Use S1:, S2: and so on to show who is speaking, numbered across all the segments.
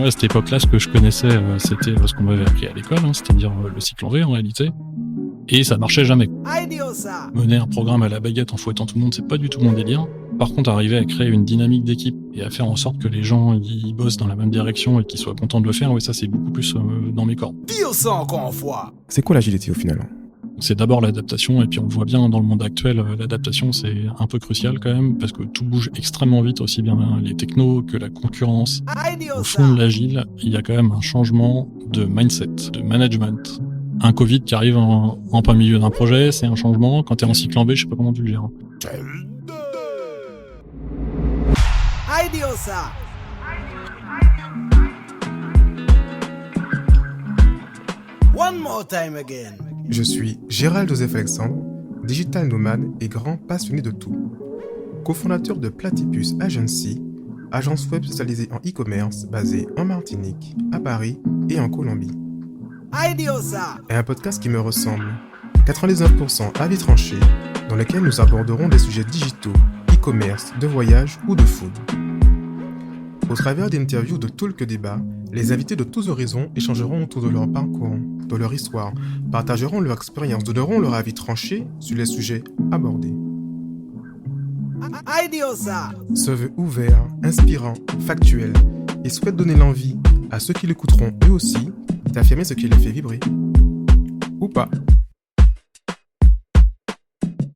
S1: Moi, à cette époque-là, ce que je connaissais, c'était ce qu'on m'avait appris à l'école, c'est-à-dire le cycle en V en réalité. Et ça marchait jamais. Mener un programme à la baguette en fouettant tout le monde, c'est pas du tout mon délire. Par contre, arriver à créer une dynamique d'équipe et à faire en sorte que les gens ils bossent dans la même direction et qu'ils soient contents de le faire, ça c'est beaucoup plus dans mes cordes.
S2: Dis ça encore une fois.
S3: C'est quoi l'agilité au final ?
S1: C'est d'abord l'adaptation, et puis on le voit bien dans le monde actuel, l'adaptation c'est un peu crucial quand même, parce que tout bouge extrêmement vite, aussi bien les technos que la concurrence. Au fond de l'agile, il y a quand même un changement de mindset, de management. Un Covid qui arrive en plein milieu d'un projet, c'est un changement. Quand t'es en cycle en V, je sais pas comment tu le gères.
S2: One more time again.
S3: Je suis Gérald Joseph Alexandre, digital nomade et grand passionné de tout. Cofondateur de Platypus Agency, agence web spécialisée en e-commerce basée en Martinique, à Paris et en Colombie. Et un podcast qui me ressemble, 99% avis tranché, dans lequel nous aborderons des sujets digitaux, e-commerce, de voyage ou de food. Au travers d'interviews de talk débat, les invités de tous horizons échangeront autour de leur parcours, de leur histoire, partageront leur expérience, donneront leur avis tranché sur les sujets abordés. Se veut ouvert, inspirant, factuel et souhaite donner l'envie à ceux qui l'écouteront eux aussi d'affirmer ce qui les fait vibrer. Ou pas.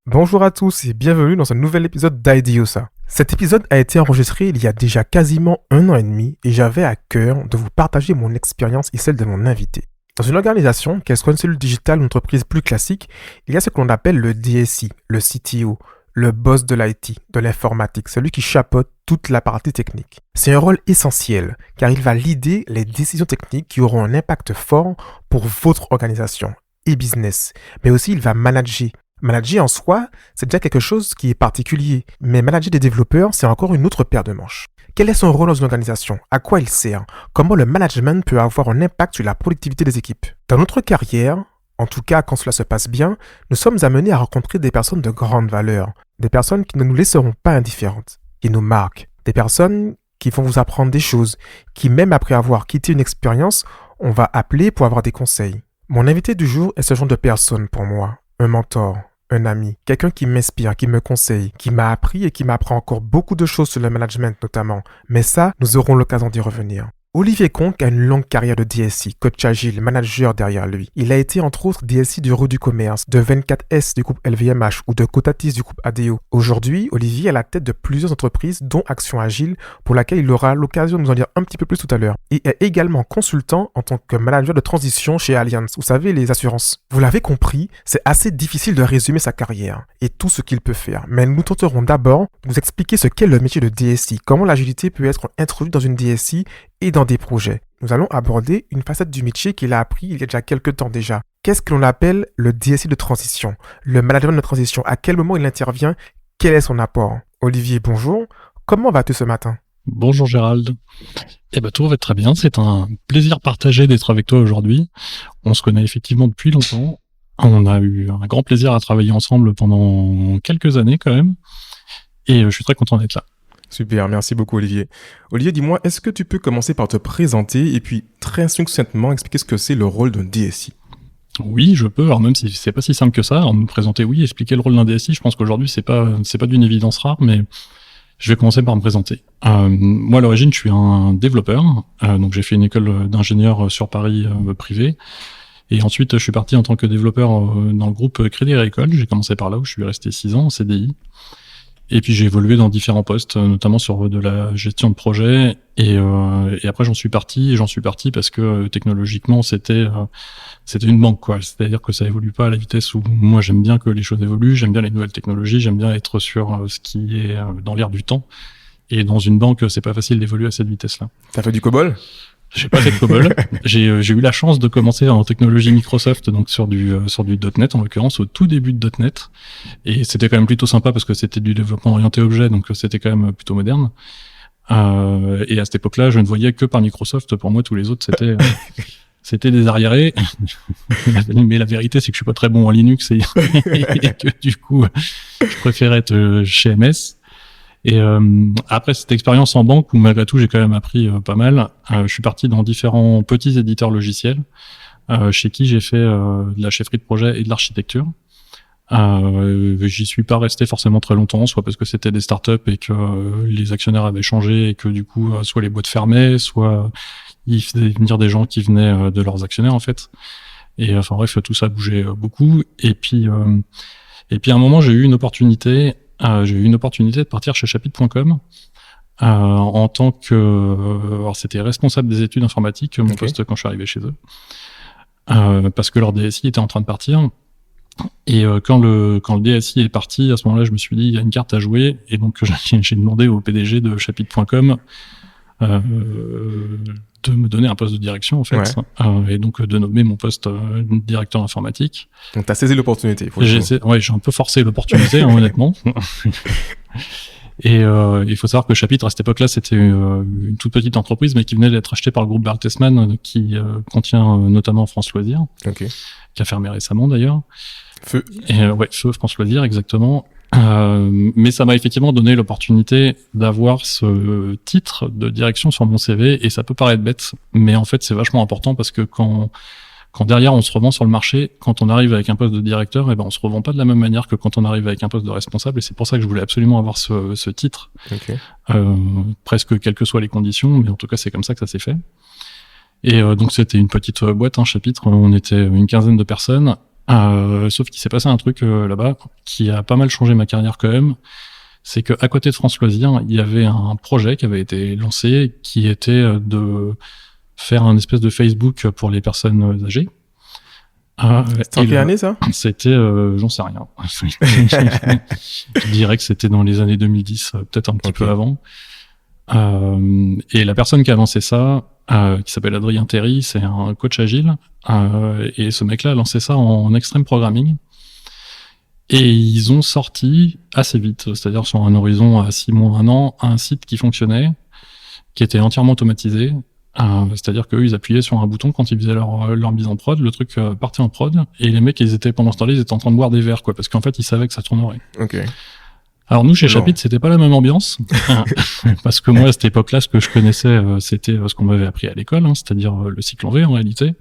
S3: Bonjour à tous et bienvenue dans un nouvel épisode d'Idiosa. Cet épisode a été enregistré il y a déjà quasiment 1 an et demi et j'avais à cœur de vous partager mon expérience et celle de mon invité. Dans une organisation, qu'elle soit une cellule digitale ou une entreprise plus classique, il y a ce que l'on appelle le DSI, le CTO, le boss de l'IT, de l'informatique, celui qui chapeaute toute la partie technique. C'est un rôle essentiel car il va leader les décisions techniques qui auront un impact fort pour votre organisation et business, mais aussi il va manager. Manager en soi, c'est déjà quelque chose qui est particulier, mais manager des développeurs, c'est encore une autre paire de manches. Quel est son rôle dans une organisation? À quoi il sert? Comment le management peut avoir un impact sur la productivité des équipes? Dans notre carrière, en tout cas quand cela se passe bien, nous sommes amenés à rencontrer des personnes de grande valeur, des personnes qui ne nous laisseront pas indifférentes, qui nous marquent, des personnes qui vont vous apprendre des choses, qui même après avoir quitté une expérience, on va appeler pour avoir des conseils. Mon invité du jour est ce genre de personne pour moi. Un mentor, un ami, quelqu'un qui m'inspire, qui me conseille, qui m'a appris et qui m'apprend encore beaucoup de choses sur le management notamment. Mais ça, nous aurons l'occasion d'y revenir. Olivier Conque a une longue carrière de DSI, coach agile, manager derrière lui. Il a été entre autres DSI du Rue du Commerce, de 24S du groupe LVMH ou de Cotatis du groupe ADO. Aujourd'hui, Olivier est à la tête de plusieurs entreprises dont Action Agile, pour laquelle il aura l'occasion de nous en dire un petit peu plus tout à l'heure. Et est également consultant en tant que manager de transition chez Allianz, vous savez, les assurances. Vous l'avez compris, c'est assez difficile de résumer sa carrière et tout ce qu'il peut faire. Mais nous tenterons d'abord de vous expliquer ce qu'est le métier de DSI, comment l'agilité peut être introduite dans une DSI et dans des projets. Nous allons aborder une facette du métier qu'il a appris il y a déjà quelques temps déjà. Qu'est-ce que l'on appelle le DSI de transition? Le management de transition, à quel moment il intervient? Quel est son apport? Olivier, bonjour. Comment vas-tu ce matin?
S1: Bonjour Gérald. Tout va très bien. C'est un plaisir partagé d'être avec toi aujourd'hui. On se connaît effectivement depuis longtemps. On a eu un grand plaisir à travailler ensemble pendant quelques années quand même. Et je suis très content d'être là.
S3: Super, merci beaucoup Olivier. Olivier, dis-moi, est-ce que tu peux commencer par te présenter et puis très succinctement expliquer ce que c'est le rôle d'un DSI?
S1: Oui, je peux, alors même si c'est pas si simple que ça, me présenter, oui, expliquer le rôle d'un DSI, je pense qu'aujourd'hui c'est pas d'une évidence rare, mais je vais commencer par me présenter. Moi à l'origine je suis un développeur, donc j'ai fait une école d'ingénieur sur Paris privée, et ensuite je suis parti en tant que développeur dans le groupe Crédit Agricole. J'ai commencé par là où je suis resté 6 ans en CDI. Et puis j'ai évolué dans différents postes, notamment sur de la gestion de projet. Et après j'en suis parti parce que technologiquement c'était une banque quoi. C'est-à-dire que ça évolue pas à la vitesse où moi j'aime bien que les choses évoluent. J'aime bien les nouvelles technologies. J'aime bien être sur ce qui est dans l'air du temps. Et dans une banque c'est pas facile d'évoluer à cette vitesse-là.
S3: T'as fait du COBOL?
S1: J'ai pas fait de COBOL. J'ai eu la chance de commencer en technologie Microsoft, donc sur du .NET en l'occurrence, au tout début de .NET. Et c'était quand même plutôt sympa parce que c'était du développement orienté objet, donc c'était quand même plutôt moderne. Et à cette époque-là, je ne voyais que par Microsoft. Pour moi, tous les autres, c'était des arriérés. Mais la vérité, c'est que je suis pas très bon en Linux et que du coup, je préférais être chez MS. Et après cette expérience en banque où malgré tout j'ai quand même appris pas mal, je suis parti dans différents petits éditeurs logiciels chez qui j'ai fait de la chefferie de projet et de l'architecture. J'y suis pas resté forcément très longtemps, soit parce que c'était des startups et que les actionnaires avaient changé et que du coup soit les boîtes fermaient, soit ils faisaient venir des gens qui venaient de leurs actionnaires en fait. Et enfin bref, tout ça bougeait beaucoup. Et puis à un moment j'ai eu une opportunité de partir chez Chapitre.com en tant que alors c'était responsable des études informatiques, mon poste quand je suis arrivé chez eux, parce que leur DSI était en train de partir. Et quand le DSI est parti, à ce moment-là, je me suis dit il y a une carte à jouer, et donc j'ai demandé au PDG de Chapitre.com de me donner un poste de direction en fait, et donc de nommer mon poste directeur informatique.
S3: Donc t'as saisi l'opportunité.
S1: J'ai un peu forcé l'opportunité, hein, honnêtement. Et il faut savoir que Chapitre à cette époque-là c'était une toute petite entreprise, mais qui venait d'être achetée par le groupe Bertelsmann, qui contient notamment France Loisirs, qui a fermé récemment d'ailleurs. Feu France Loisirs, exactement. Mais ça m'a effectivement donné l'opportunité d'avoir ce titre de direction sur mon CV, et ça peut paraître bête, mais en fait c'est vachement important, parce que quand derrière on se revend sur le marché, quand on arrive avec un poste de directeur, on se revend pas de la même manière que quand on arrive avec un poste de responsable, et c'est pour ça que je voulais absolument avoir ce titre, presque quelles que soient les conditions, mais en tout cas c'est comme ça que ça s'est fait. Et donc c'était une petite boîte, un Chapitre, on était une quinzaine de personnes. Sauf qu'il s'est passé un truc là-bas qui a pas mal changé ma carrière quand même. C'est que à côté de France Loisirs, il y avait un projet qui avait été lancé, qui était de faire un espèce de Facebook pour les personnes âgées.
S3: C'était en quelle année ça ?
S1: C'était, j'en sais rien. Je dirais que c'était dans les années 2010, peut-être un petit peu avant. Et la personne qui a lancé ça, qui s'appelle Adrien Terry, c'est un coach agile, et ce mec-là a lancé ça en extreme programming, et ils ont sorti assez vite, c'est-à-dire sur un horizon à 6 mois, 1 an, un site qui fonctionnait, qui était entièrement automatisé, c'est-à-dire qu'eux ils appuyaient sur un bouton quand ils faisaient leur mise en prod, le truc partait en prod, et les mecs pendant ce temps-là ils étaient en train de boire des verres, parce qu'en fait ils savaient que ça tournerait. Alors nous chez Chapitre c'était pas la même ambiance, parce que moi à cette époque-là ce que je connaissais c'était ce qu'on m'avait appris à l'école, c'est-à-dire le cycle en V en réalité,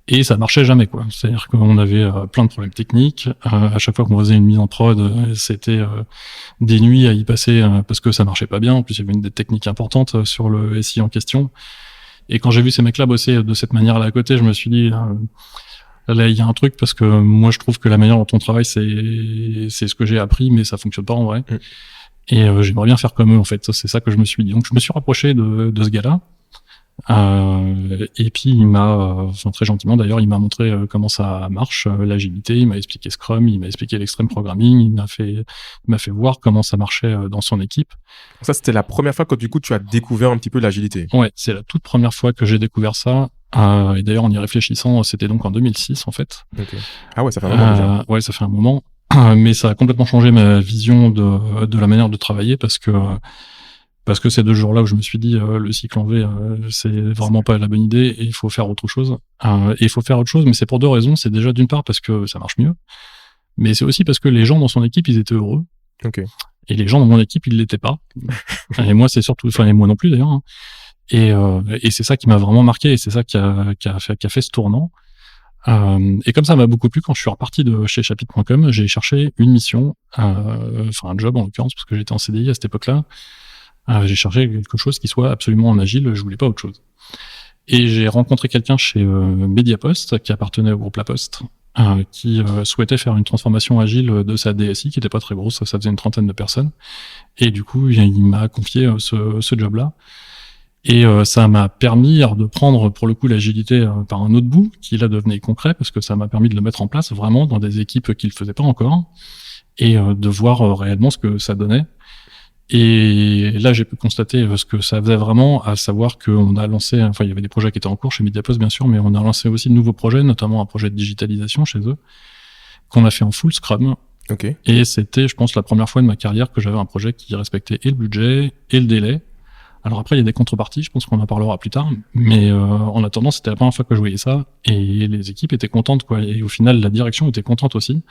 S1: et ça marchait jamais quoi. C'est-à-dire qu'on avait plein de problèmes techniques, à chaque fois qu'on faisait une mise en prod c'était des nuits à y passer parce que ça marchait pas bien. En plus il y avait une dette technique importante sur le SI en question, et quand j'ai vu ces mecs-là bosser de cette manière-là à côté, je me suis dit là, il y a un truc, parce que moi, je trouve que la manière dont on travaille, c'est ce que j'ai appris, mais ça fonctionne pas en vrai. Et j'aimerais bien faire comme eux, en fait. C'est ça que je me suis dit. Donc, je me suis rapproché de ce gars-là. Et puis, il m'a, très gentiment d'ailleurs, il m'a montré comment ça marche, l'agilité. Il m'a expliqué Scrum, il m'a expliqué l'extreme programming. Il m'a fait voir comment ça marchait dans son équipe.
S3: Ça, c'était la première fois que du coup, tu as découvert un petit peu l'agilité.
S1: Ouais, c'est la toute première fois que j'ai découvert ça. Et d'ailleurs, en y réfléchissant, c'était donc en 2006 en fait.
S3: Ah ouais, ça fait un moment déjà.
S1: Ouais, ça fait un moment, mais ça a complètement changé ma vision de la manière de travailler, parce que ces 2 jours-là où je me suis dit le cycle en V, c'est vraiment pas la bonne idée, et il faut faire autre chose. Mais c'est pour 2 raisons. C'est déjà d'une part parce que ça marche mieux, mais c'est aussi parce que les gens dans son équipe ils étaient heureux. Et les gens dans mon équipe ils l'étaient pas. Et moi c'est surtout, et moi non plus d'ailleurs. Et c'est ça qui m'a vraiment marqué, et c'est ça qui a fait ce tournant. Et comme ça m'a beaucoup plu, quand je suis reparti de chez Chapitre.com, j'ai cherché une mission, un job en l'occurrence, parce que j'étais en CDI à cette époque-là. J'ai cherché quelque chose qui soit absolument en agile, je voulais pas autre chose. Et j'ai rencontré quelqu'un chez Mediapost, qui appartenait au groupe La Poste, qui souhaitait faire une transformation agile de sa DSI, qui était pas très grosse, ça faisait une 30aine de personnes. Et du coup, il m'a confié ce job-là. Et ça m'a permis de prendre pour le coup l'agilité par un autre bout, qui là devenait concret, parce que ça m'a permis de le mettre en place vraiment dans des équipes qui le faisaient pas encore, et de voir réellement ce que ça donnait. Et là j'ai pu constater ce que ça faisait vraiment, à savoir qu'on a lancé, il y avait des projets qui étaient en cours chez Mediapost bien sûr, mais on a lancé aussi de nouveaux projets, notamment un projet de digitalisation chez eux, qu'on a fait en full Scrum. Et c'était, je pense, la première fois de ma carrière que j'avais un projet qui respectait et le budget et le délai. Alors après, il y a des contreparties, je pense qu'on en parlera plus tard, mais en attendant, c'était la première fois que je voyais ça, et les équipes étaient contentes, quoi. Et au final, la direction était contente aussi.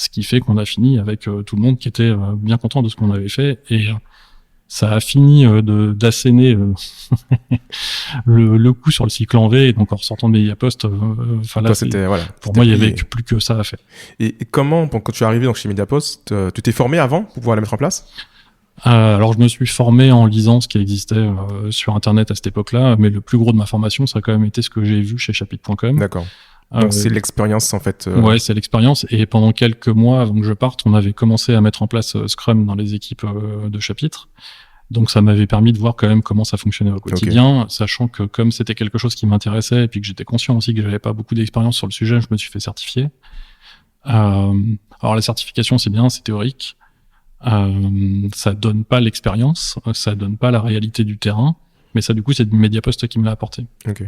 S1: Ce qui fait qu'on a fini avec tout le monde qui était bien content de ce qu'on avait fait. Et ça a fini d'asséner le coup sur le cycle en V. Et donc en ressortant de Mediapost, pour moi, il y avait plus que ça à faire.
S3: Et comment, quand tu es arrivé donc, chez Mediapost, tu t'es formé avant pour pouvoir la mettre en place?
S1: Alors je me suis formé en lisant ce qui existait sur Internet à cette époque-là, mais le plus gros de ma formation, ça a quand même été ce que j'ai vu chez Chapitre.com.
S3: D'accord. Donc c'est l'expérience en fait.
S1: Ouais, c'est l'expérience. Et pendant quelques mois avant que je parte, on avait commencé à mettre en place Scrum dans les équipes de Chapitre. Donc ça m'avait permis de voir quand même comment ça fonctionnait au quotidien, sachant que comme c'était quelque chose qui m'intéressait et puis que j'étais conscient aussi que j'avais pas beaucoup d'expérience sur le sujet, je me suis fait certifier. Alors la certification c'est bien, c'est théorique. Ça donne pas l'expérience, ça donne pas la réalité du terrain, mais ça du coup c'est Mediapost qui me l'a apporté.
S3: Ok.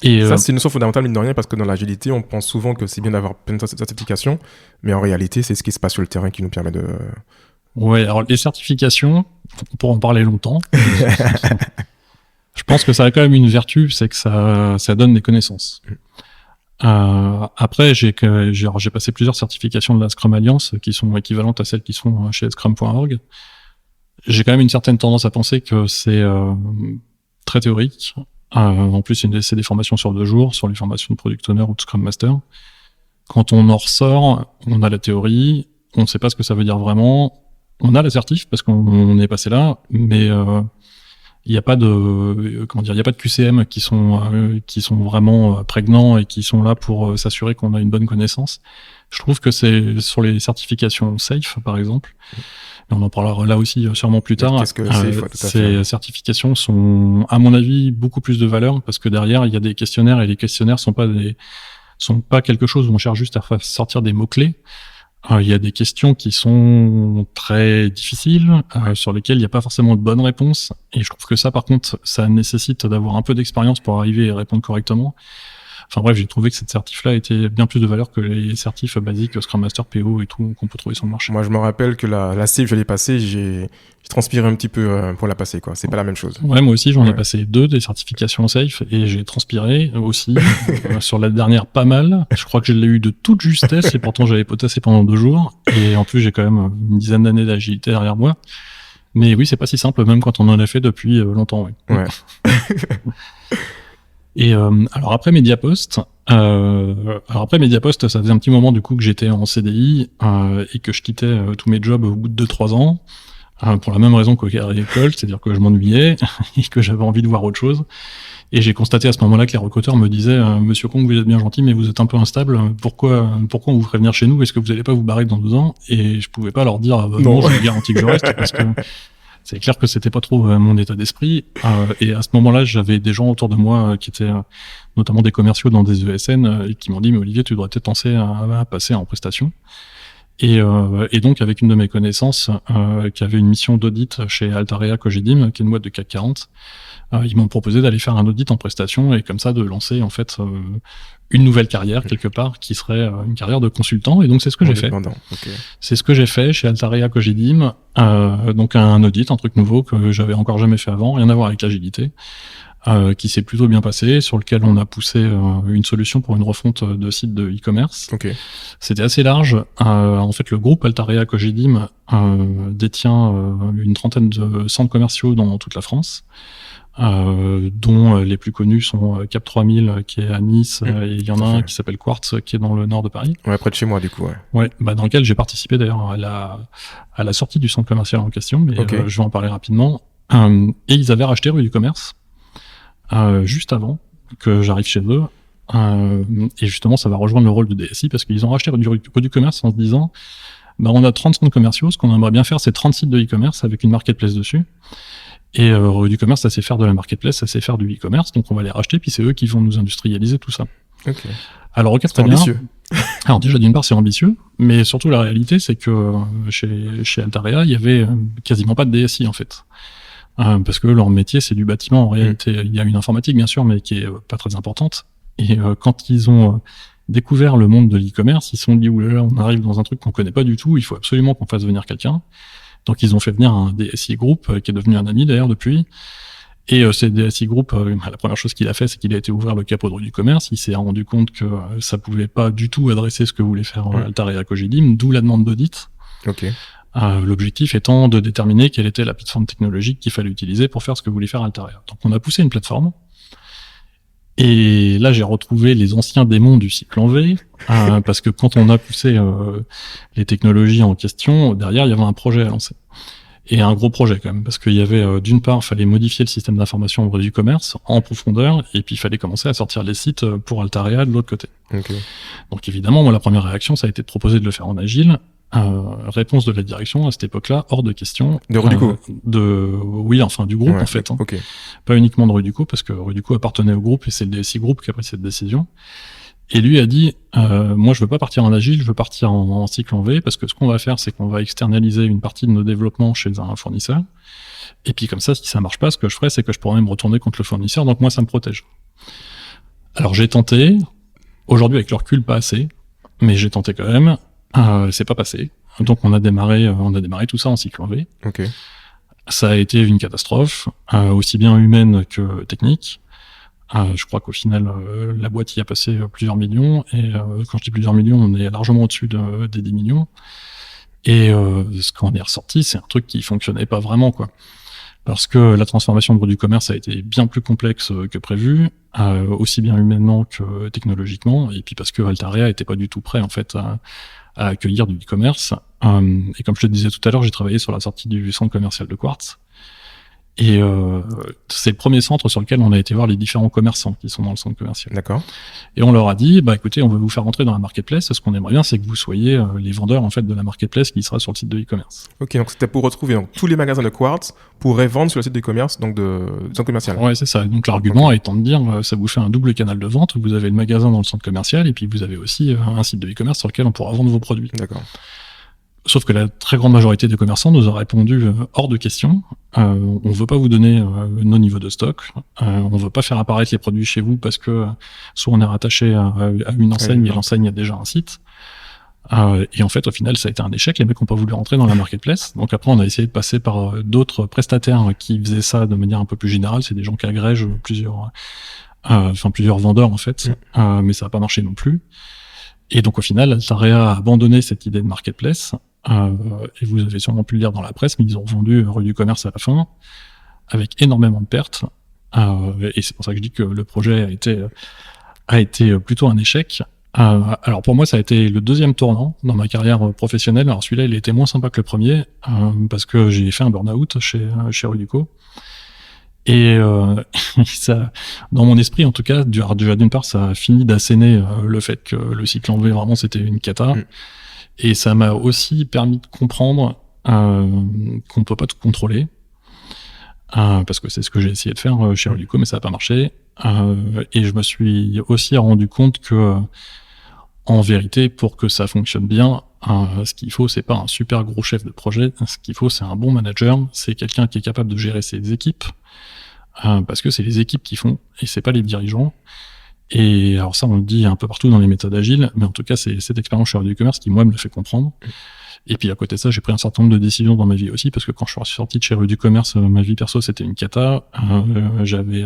S3: Et ça c'est une notion fondamentale mine de rien parce que dans l'agilité on pense souvent que c'est bien d'avoir plein de certifications, mais en réalité c'est ce qui se passe sur le terrain qui nous permet de...
S1: Ouais, alors les certifications, on pourra en parler longtemps. Je pense que ça a quand même une vertu, c'est que ça donne des connaissances. Après, j'ai passé plusieurs certifications de la Scrum Alliance qui sont équivalentes à celles qui sont chez Scrum.org. J'ai quand même une certaine tendance à penser que c'est très théorique. En plus, c'est des formations sur 2 jours, sur les formations de Product Owner ou de Scrum Master. Quand on en ressort, on a la théorie, on ne sait pas ce que ça veut dire vraiment. On a l'assertif parce qu'on est passé là, mais il n'y a pas de il y a pas de QCM qui sont vraiment prégnants et qui sont là pour s'assurer qu'on a une bonne connaissance. Je trouve que c'est sur les certifications SAFe par exemple, et on en parlera là aussi sûrement plus tard.
S3: Qu'est-ce que SAFe,
S1: ces certifications sont à mon avis beaucoup plus de valeur parce que derrière il y a des questionnaires et les questionnaires sont pas quelque chose où on cherche juste à faire sortir des mots-clés. Il y a des questions qui sont très difficiles, sur lesquelles il n'y a pas forcément de bonnes réponses. Et je trouve que ça, par contre, ça nécessite d'avoir un peu d'expérience pour arriver à répondre correctement. Enfin bref, j'ai trouvé que cette certif-là était bien plus de valeur que les certifs basiques Scrum Master, PO et tout qu'on peut trouver sur le marché.
S3: Moi, je me rappelle que la SAFe, je l'ai passée, j'ai transpiré un petit peu pour la passer, quoi. C'est pas la même chose.
S1: Ouais, moi aussi, j'en ai passé 2 des certifications SAFe et j'ai transpiré aussi sur la dernière pas mal. Je crois que je l'ai eu de toute justesse et pourtant j'avais potassé pendant 2 jours et en plus j'ai quand même une dizaine d'années d'agilité derrière moi. Mais oui, c'est pas si simple même quand on en a fait depuis longtemps. Ouais. Et alors après Mediapost, ça faisait un petit moment du coup que j'étais en CDI et que je quittais tous mes jobs au bout de 2-3 ans pour la même raison qu'à l'école, c'est-à-dire que je m'ennuyais et que j'avais envie de voir autre chose. Et j'ai constaté à ce moment-là que les recruteurs me disaient Monsieur Kong, vous êtes bien gentil, mais vous êtes un peu instable. Pourquoi on vous ferait venir chez nous? Est-ce que vous allez pas vous barrer dans 2 ans? Et je pouvais pas leur dire non, je vous garantis que je reste parce que c'est clair que c'était pas trop mon état d'esprit. Et à ce moment-là, j'avais des gens autour de moi qui étaient notamment des commerciaux dans des ESN et qui m'ont dit mais Olivier, tu devrais peut-être penser à passer en prestation. Et donc avec une de mes connaissances qui avait une mission d'audit chez Altarea Cogedim, qui est une boîte de CAC 40, ils m'ont proposé d'aller faire un audit en prestation et comme ça de lancer en fait une nouvelle carrière quelque part qui serait une carrière de consultant. Et donc c'est ce que j'ai fait.
S3: Okay.
S1: C'est ce que j'ai fait chez Altarea Cogedim, donc un audit, un truc nouveau que j'avais encore jamais fait avant, rien à voir avec l'agilité. Qui s'est plutôt bien passé, sur lequel on a poussé une solution pour une refonte de site de e-commerce.
S3: Okay.
S1: C'était assez large. En fait, le groupe Altarea Cogedim détient une trentaine de centres commerciaux dans toute la France, dont les plus connus sont Cap 3000 qui est à Nice, et il y en a un qui s'appelle Quartz qui est dans le nord de Paris.
S3: Ouais, près de chez moi du coup.
S1: Ouais, dans lequel j'ai participé d'ailleurs à la sortie du centre commercial en question, mais je vais en parler rapidement. Et ils avaient racheté Rue du Commerce. Juste avant que j'arrive chez eux, et justement ça va rejoindre le rôle de DSI parce qu'ils ont racheté du commerce en se disant on a 30 centres commerciaux, ce qu'on aimerait bien faire c'est 30 sites de e-commerce avec une marketplace dessus, et rue du commerce ça sait faire de la marketplace, ça sait faire du e-commerce, donc on va les racheter puis c'est eux qui vont nous industrialiser tout ça. Alors ok, très bien. Ambitieux. Alors déjà d'une part c'est ambitieux, mais surtout la réalité c'est que chez Altarea il y avait quasiment pas de DSI en fait. Parce que leur métier c'est du bâtiment en réalité. Il y a une informatique bien sûr mais qui est pas très importante, et quand ils ont découvert le monde de l'e-commerce ils se sont dit oulala, on arrive dans un truc qu'on connaît pas du tout, il faut absolument qu'on fasse venir quelqu'un. Donc ils ont fait venir un DSI groupe qui est devenu un ami d'ailleurs depuis, Et c'est DSI Group, la première chose qu'il a fait, c'est qu'il a été ouvrir le capot de rue du commerce. Il s'est rendu compte que ça pouvait pas du tout adresser ce que voulait faire Altaria Cogedim, d'où la demande d'audit.
S3: Ok.
S1: L'objectif étant de déterminer quelle était la plateforme technologique qu'il fallait utiliser pour faire ce que voulait faire Altaria. Donc on a poussé une plateforme. Et là, j'ai retrouvé les anciens démons du cycle en V, parce que quand on a poussé les technologies en question, derrière, il y avait un projet à lancer. Et un gros projet quand même, parce qu'il y avait, d'une part, il fallait modifier le système d'information au du commerce en profondeur, et puis il fallait commencer à sortir les sites pour Altaria de l'autre côté.
S3: Okay.
S1: Donc évidemment, moi, la première réaction, ça a été de proposer de le faire en agile. Réponse de la direction à cette époque-là, hors de question.
S3: De Ruduco.
S1: Oui, enfin du groupe en fait. Hein.
S3: Okay.
S1: Pas uniquement de Ruduco, parce que Ruduco appartenait au groupe et c'est le DSI Group qui a pris cette décision. Et lui a dit, moi je veux pas partir en agile, je veux partir en cycle en V, parce que ce qu'on va faire, c'est qu'on va externaliser une partie de nos développements chez un fournisseur. Et puis comme ça, si ça marche pas, ce que je ferai, c'est que je pourrais même retourner contre le fournisseur, donc moi ça me protège. Alors j'ai tenté, aujourd'hui avec le recul pas assez, mais j'ai tenté quand même. C'est pas passé. Donc on a démarré tout ça en cycle en V.
S3: Okay.
S1: Ça a été une catastrophe, aussi bien humaine que technique. Je crois qu'au final, la boîte y a passé plusieurs millions. Et quand je dis plusieurs millions, on est largement au-dessus des 10 millions. Et ce qu'on est ressorti, c'est un truc qui fonctionnait pas vraiment, quoi. Parce que la transformation de du commerce a été bien plus complexe que prévu, aussi bien humainement que technologiquement. Et puis parce que Altaria était pas du tout prêt, en fait, à accueillir du e-commerce. Et comme je te disais tout à l'heure, j'ai travaillé sur la sortie du centre commercial de Quartz. Et c'est le premier centre sur lequel on a été voir les différents commerçants qui sont dans le centre commercial.
S3: D'accord.
S1: Et on leur a dit, bah écoutez, on veut vous faire rentrer dans la marketplace. Ce qu'on aimerait bien, c'est que vous soyez les vendeurs en fait de la marketplace qui sera sur le site de e-commerce.
S3: Ok, donc c'était pour retrouver donc, tous les magasins de Quartz pourraient vendre sur le site de e-commerce, donc du centre commercial.
S1: Ouais, c'est ça. Donc l'argument étant de dire, ça vous fait un double canal de vente. Vous avez le magasin dans le centre commercial et puis vous avez aussi un site de e-commerce sur lequel on pourra vendre vos produits.
S3: D'accord.
S1: Sauf que la très grande majorité des commerçants nous a répondu hors de question. On veut pas vous donner nos niveaux de stock. On veut pas faire apparaître les produits chez vous parce que soit on est rattaché à une enseigne et l'enseigne a déjà un site. Et en fait, au final, ça a été un échec. Les mecs ont pas voulu rentrer dans la marketplace. Donc après, on a essayé de passer par d'autres prestataires qui faisaient ça de manière un peu plus générale. C'est des gens qui agrègent plusieurs vendeurs en fait. Mais ça a pas marché non plus. Et donc au final, Altaria a abandonné cette idée de marketplace. Et vous avez sûrement pu le lire dans la presse, mais ils ont vendu rue du commerce à la fin, avec énormément de pertes. Et c'est pour ça que je dis que le projet a été plutôt un échec. Alors pour moi, ça a été le deuxième tournant dans ma carrière professionnelle. Alors celui-là, il était moins sympa que le premier, parce que j'ai fait un burn-out chez Ruduco. Et ça, dans mon esprit en tout cas, déjà d'une part, ça a fini d'asséner le fait que le cycle en V, vraiment, c'était une cata. Et ça m'a aussi permis de comprendre qu'on ne peut pas tout contrôler, parce que c'est ce que j'ai essayé de faire chez Ruduco, mais ça n'a pas marché. Et je me suis aussi rendu compte que, en vérité, pour que ça fonctionne bien, ce qu'il faut, c'est pas un super gros chef de projet. Ce qu'il faut, c'est un bon manager. C'est quelqu'un qui est capable de gérer ses équipes, parce que c'est les équipes qui font, et c'est pas les dirigeants. Et alors ça, on le dit un peu partout dans les méthodes agiles, mais en tout cas, c'est cette expérience chez du commerce qui, moi, me le fait comprendre. Et puis, à côté de ça, j'ai pris un certain nombre de décisions dans ma vie aussi, parce que quand je suis sorti de chez du commerce, ma vie perso, c'était une cata. J'avais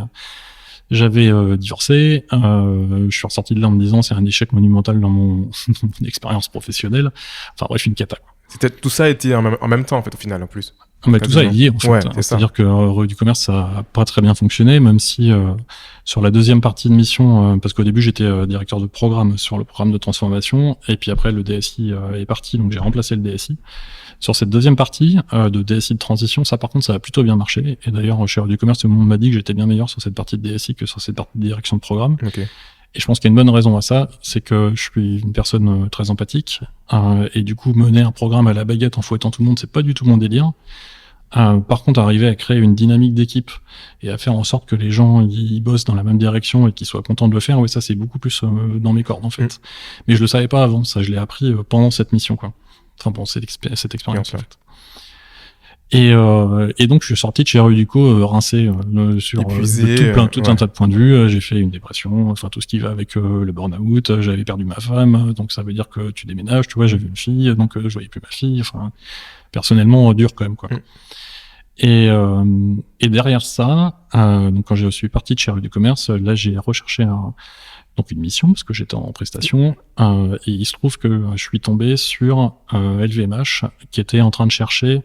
S1: divorcé. Je suis ressorti de là en me disant, c'est un échec monumental dans mon expérience professionnelle. Enfin, bref, une cata, quoi.
S3: Tout ça a été en même temps, en fait, au final, en plus.
S1: Mais tout ça est lié, en fait.
S3: Ouais,
S1: c'est-à-dire que rue du commerce, ça a pas très bien fonctionné, même si sur la deuxième partie de mission, parce qu'au début j'étais directeur de programme sur le programme de transformation, et puis après le DSI est parti, donc j'ai remplacé le DSI. Sur cette deuxième partie de DSI de transition, ça par contre ça a plutôt bien marché. Et d'ailleurs chez rue du commerce, tout le monde m'a dit que j'étais bien meilleur sur cette partie de DSI que sur cette partie de direction de programme.
S3: Okay.
S1: Et je pense qu'il y a une bonne raison à ça, c'est que je suis une personne très empathique, et du coup mener un programme à la baguette en fouettant tout le monde, c'est pas du tout mon délire. Par contre, arriver à créer une dynamique d'équipe et à faire en sorte que les gens ils bossent dans la même direction et qu'ils soient contents de le faire, oui, ça c'est beaucoup plus dans mes cordes en fait. Mais je le savais pas avant, ça je l'ai appris pendant cette mission, quoi. Enfin bon, cette expérience en fait. Et donc je suis sorti de chez Ruduco rincé sur
S3: épuisé,
S1: tout un tas de points de vue. J'ai fait une dépression, enfin tout ce qui va avec le burn-out. J'avais perdu ma femme, donc ça veut dire que tu déménages, tu vois. J'avais une fille, donc je voyais plus ma fille. Enfin, personnellement dur quand même, quoi. Et derrière ça, donc quand je suis parti de chez Rue du Commerce, là j'ai recherché donc une mission parce que j'étais en prestation, et il se trouve que je suis tombé sur LVMH qui était en train de chercher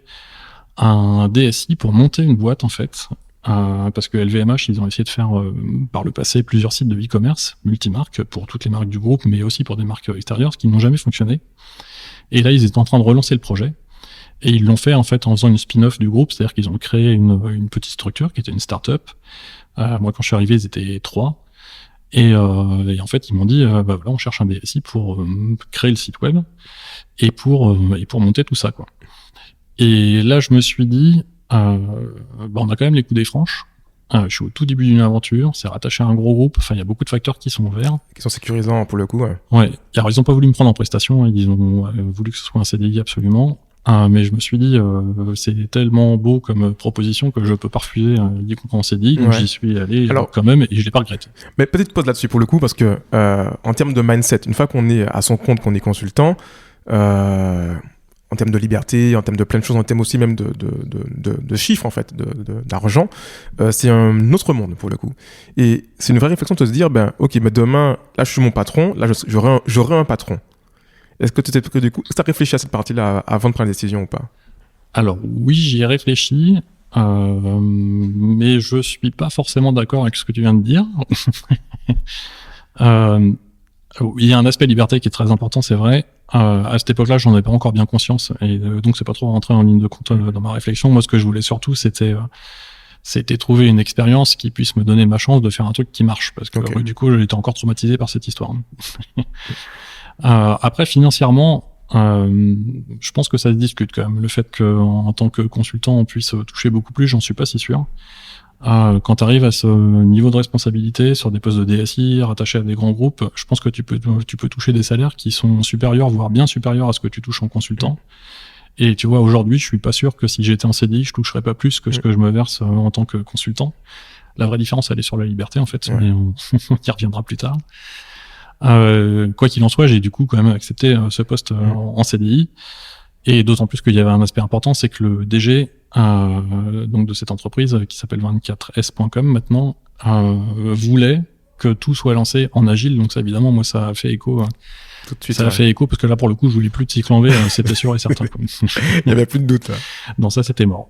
S1: un DSI pour monter une boîte en fait, parce que LVMH ils ont essayé de faire par le passé plusieurs sites de e-commerce multimarques pour toutes les marques du groupe, mais aussi pour des marques extérieures, ce qui n'ont jamais fonctionné. Et là ils étaient en train de relancer le projet. Et ils l'ont fait en fait en faisant une spin-off du groupe, c'est-à-dire qu'ils ont créé une petite structure qui était une start-up. Moi, quand je suis arrivé, ils étaient 3. Et en fait, ils m'ont dit, bah voilà, on cherche un DSI pour créer le site web et pour monter tout ça, quoi. Et là, je me suis dit, bah on a quand même les coudées franches. Je suis au tout début d'une aventure, c'est rattaché à un gros groupe. Enfin, il y a beaucoup de facteurs qui sont ouverts.
S3: Qui sont sécurisants pour le coup.
S1: Ouais. Alors, ils ont pas voulu me prendre en prestation. Ils ont voulu que ce soit un CDI absolument. Mais je me suis dit, c'est tellement beau comme proposition que je peux pas refuser y compris en CDI, donc j'y suis allé quand même et je l'ai pas regretté.
S3: Mais petite pause là-dessus pour le coup, parce que en termes de mindset, une fois qu'on est à son compte, qu'on est consultant, en termes de liberté, en termes de plein de choses, en termes aussi même de chiffres en fait, d'argent, c'est un autre monde pour le coup. Et c'est une vraie réflexion de se dire, ok, mais demain, là je suis mon patron, là j'aurai un patron. Est-ce que tu as réfléchi à cette partie-là avant de prendre une décision ou pas?
S1: Alors oui, j'y ai réfléchi, mais je suis pas forcément d'accord avec ce que tu viens de dire. Il y a un aspect liberté qui est très important, c'est vrai. À cette époque-là, j'en avais pas encore bien conscience, et donc c'est pas trop rentré en ligne de compte dans ma réflexion. Moi, ce que je voulais surtout, c'était trouver une expérience qui puisse me donner ma chance de faire un truc qui marche, parce que du coup, j'étais encore traumatisé par cette histoire. Après, financièrement, je pense que ça se discute quand même. Le fait qu'en tant que consultant, on puisse toucher beaucoup plus, j'en suis pas si sûr. Quand tu arrives à ce niveau de responsabilité sur des postes de DSI rattachés à des grands groupes, je pense que tu peux toucher des salaires qui sont supérieurs, voire bien supérieurs à ce que tu touches en consultant. Et tu vois, aujourd'hui, je suis pas sûr que si j'étais en CDI, je toucherais pas plus que ce que je me verse en tant que consultant. La vraie différence, elle est sur la liberté, en fait, mais on y reviendra plus tard. Quoi qu'il en soit, j'ai du coup quand même accepté ce poste en CDI, et d'autant plus qu'il y avait un aspect important, c'est que le DG donc de cette entreprise qui s'appelle 24s.com maintenant voulait que tout soit lancé en agile. Donc ça, évidemment, moi ça a fait écho.
S3: Tout de suite,
S1: ça a fait écho parce que là pour le coup je voulais plus de cycle en V, c'était sûr et certain.
S3: Il y avait plus de doute.
S1: Non, ça c'était mort.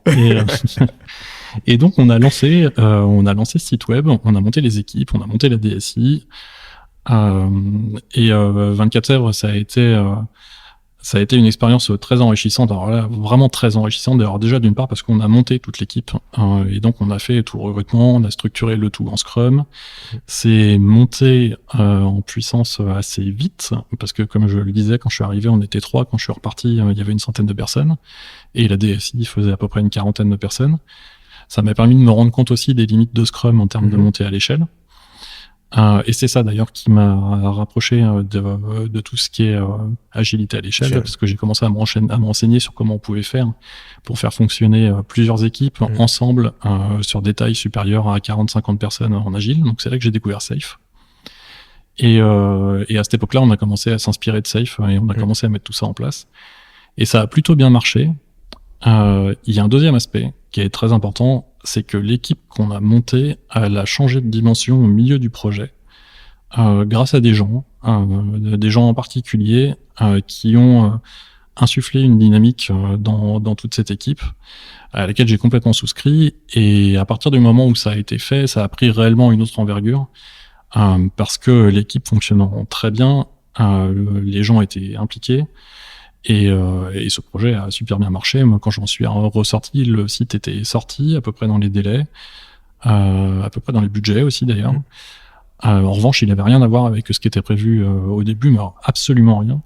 S1: Et donc on a lancé ce site web, on a monté les équipes, on a monté la DSI. 24 Sèvres, ça a été une expérience très enrichissante. Alors là, vraiment très enrichissante. D'ailleurs, déjà d'une part parce qu'on a monté toute l'équipe, et donc on a fait tout le recrutement, on a structuré le tout en Scrum. C'est monté en puissance assez vite parce que, comme je le disais, quand je suis arrivé, on était 3. Quand je suis reparti, il y avait une centaine de personnes, et la DSI faisait à peu près une quarantaine de personnes. Ça m'a permis de me rendre compte aussi des limites de Scrum en termes de montée à l'échelle. Et c'est ça d'ailleurs qui m'a rapproché de tout ce qui est agilité à l'échelle, parce que j'ai commencé à me renseigner sur comment on pouvait faire pour faire fonctionner plusieurs équipes ensemble sur des tailles supérieures à 40-50 personnes en agile. Donc c'est là que j'ai découvert Safe. Et à cette époque-là, on a commencé à s'inspirer de Safe et on a commencé à mettre tout ça en place. Et ça a plutôt bien marché. Il y a un deuxième aspect qui est très important, c'est que l'équipe qu'on a montée, elle a changé de dimension au milieu du projet, grâce à des gens en particulier, qui ont insufflé une dynamique dans toute cette équipe, à laquelle j'ai complètement souscrit. Et à partir du moment où ça a été fait, ça a pris réellement une autre envergure, parce que l'équipe fonctionnant très bien, les gens étaient impliqués. Et ce projet a super bien marché. Moi, quand j'en suis ressorti, le site était sorti à peu près dans les délais, à peu près dans les budgets aussi d'ailleurs. En revanche, il n'avait rien à voir avec ce qui était prévu au début, mais alors absolument rien.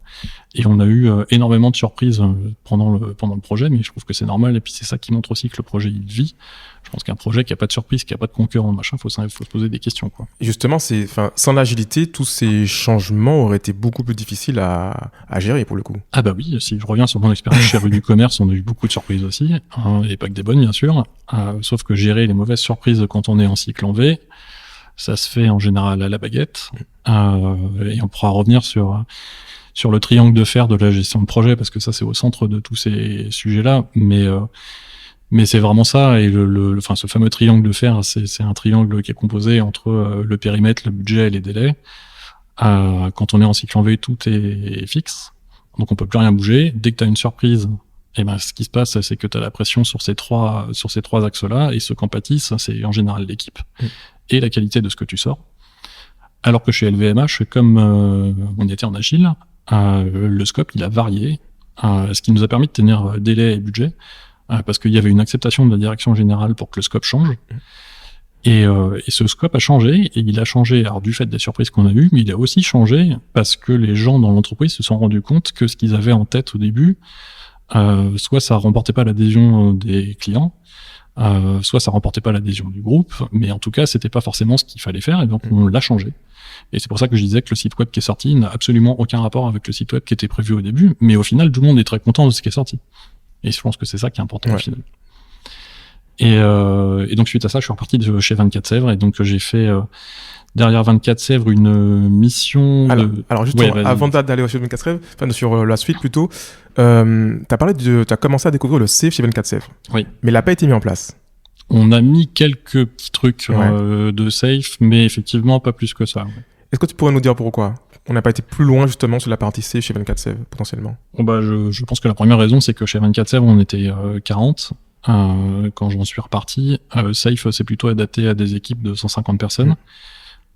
S1: Et on a eu énormément de surprises pendant le projet, mais je trouve que c'est normal. Et puis c'est ça qui montre aussi que le projet il vit. Je pense qu'un projet qui a pas de surprise, qui a pas de concurrent, machin, faut se poser des questions, quoi.
S3: Et justement, sans l'agilité, tous ces changements auraient été beaucoup plus difficiles à gérer pour le coup.
S1: Ah bah oui, si je reviens sur mon expérience chez Rue du Commerce, on a eu beaucoup de surprises aussi, et pas que des bonnes bien sûr. Sauf que gérer les mauvaises surprises quand on est en cycle en V, ça se fait en général à la baguette. Et on pourra revenir sur le triangle de fer de la gestion de projet, parce que ça c'est au centre de tous ces sujets-là. Mais Mais c'est vraiment ça, et enfin, ce fameux triangle de fer, c'est un triangle qui est composé entre le périmètre, le budget et les délais. Quand on est en cycle en V, tout est fixe, donc on peut plus rien bouger. Dès que tu as une surprise, et ben ce qui se passe, c'est que tu as la pression sur ces trois axes-là, et ce qu'en pâtissent, c'est en général l'équipe et la qualité de ce que tu sors. Alors que chez LVMH, comme on était en agile, le scope il a varié, ce qui nous a permis de tenir délai et budget, parce qu'il y avait une acceptation de la direction générale pour que le scope change. Et ce scope a changé, et il a changé alors du fait des surprises qu'on a eues, mais il a aussi changé parce que les gens dans l'entreprise se sont rendus compte que ce qu'ils avaient en tête au début, soit ça remportait pas l'adhésion des clients, soit ça remportait pas l'adhésion du groupe, mais en tout cas c'était pas forcément ce qu'il fallait faire, et donc on l'a changé. Et c'est pour ça que je disais que le site web qui est sorti n'a absolument aucun rapport avec le site web qui était prévu au début, mais au final tout le monde est très content de ce qui est sorti. Et je pense que c'est ça qui est important au final. Et donc suite à ça, je suis reparti de chez 24 Sèvres, et donc j'ai fait derrière 24 Sèvres une mission.
S3: Alors justement, avant d'aller chez 24 Sèvres, enfin sur la suite plutôt, t'as commencé à découvrir le safe chez 24 Sèvres.
S1: Oui.
S3: Mais il n'a pas été mis en place.
S1: On a mis quelques petits trucs de safe, mais effectivement pas plus que ça. Ouais.
S3: Est-ce que tu pourrais nous dire pourquoi on n'a pas été plus loin justement sur la partie safe chez 24 Sèvres potentiellement?
S1: Je pense que la première raison, c'est que chez 24 Sèvres, on était 40. Quand j'en suis reparti, Safe c'est plutôt adapté à des équipes de 150 personnes.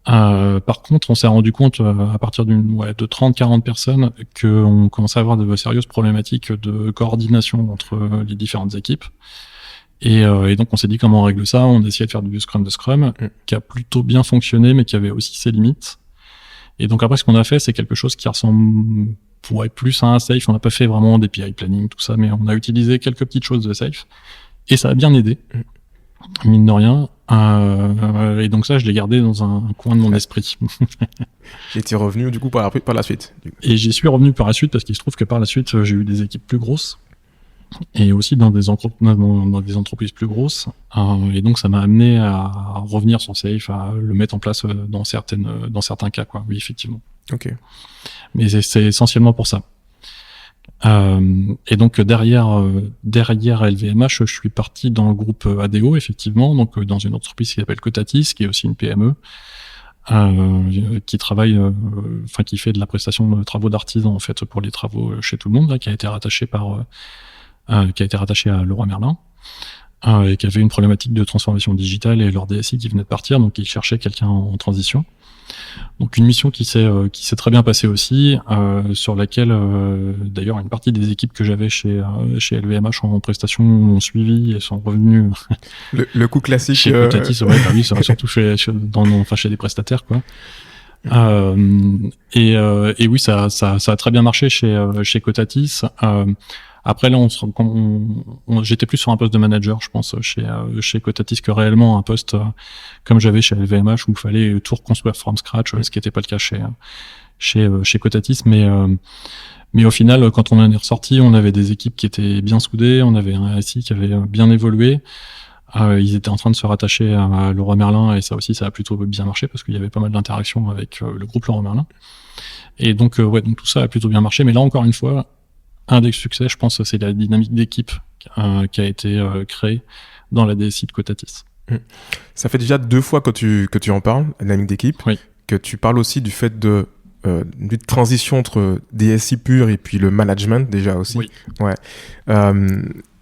S1: Par contre, on s'est rendu compte à partir de 30-40 personnes qu'on commençait à avoir de sérieuses problématiques de coordination entre les différentes équipes. Et donc on s'est dit comment on règle ça. On a essayé de faire du Scrum de Scrum, qui a plutôt bien fonctionné, mais qui avait aussi ses limites. Et donc après, ce qu'on a fait, c'est quelque chose qui ressemble pour être plus à un Safe. On n'a pas fait vraiment des PI planning, tout ça, mais on a utilisé quelques petites choses de Safe, et ça a bien aidé, mine de rien. Et donc ça, je l'ai gardé dans un coin de mon esprit.
S3: Et tu es revenu du coup par la suite.
S1: Et j'y suis revenu par la suite, parce qu'il se trouve que par la suite, j'ai eu des équipes plus grosses, et aussi dans des entreprises plus grosses. Et donc ça m'a amené à revenir sur Safe, à le mettre en place dans certains cas, quoi. Oui, effectivement.
S3: Ok.
S1: Mais c'est essentiellement pour ça. Et donc derrière LVMH, je suis parti dans le groupe ADO, effectivement, donc dans une entreprise qui s'appelle Cotatis, qui est aussi une PME, qui travaille, qui fait de la prestation de travaux d'artisans en fait pour les travaux chez tout le monde, là, qui a été rattaché à Leroy Merlin, et qui avait une problématique de transformation digitale, et leur DSI qui venait de partir, donc ils cherchaient quelqu'un en transition. Donc une mission qui s'est très bien passée aussi, sur laquelle d'ailleurs une partie des équipes que j'avais chez LVMH en prestation ont suivi et sont revenus
S3: le coup classique
S1: chez Cotatis, oui, surtout chez des prestataires, quoi. Et oui, ça a très bien marché chez Cotatis. Après là, j'étais plus sur un poste de manager, je pense, chez Cotatis, que réellement un poste comme j'avais chez LVMH, où il fallait tout reconstruire from scratch, ce qui n'était pas le cas chez Cotatis. Mais au final, quand on en est ressorti, on avait des équipes qui étaient bien soudées, on avait un SI qui avait bien évolué. Ils étaient en train de se rattacher à Leroy Merlin, et ça aussi, ça a plutôt bien marché, parce qu'il y avait pas mal d'interactions avec le groupe Leroy Merlin. Et donc tout ça a plutôt bien marché. Mais là, encore une fois, un des succès, je pense, c'est la dynamique d'équipe qui a été créée dans la DSI de Cotatis.
S3: Ça fait déjà 2 fois que tu en parles, la dynamique d'équipe,
S1: oui.
S3: Que tu parles aussi du fait d'une transition entre DSI pur et puis le management déjà aussi.
S1: Oui.
S3: Ouais.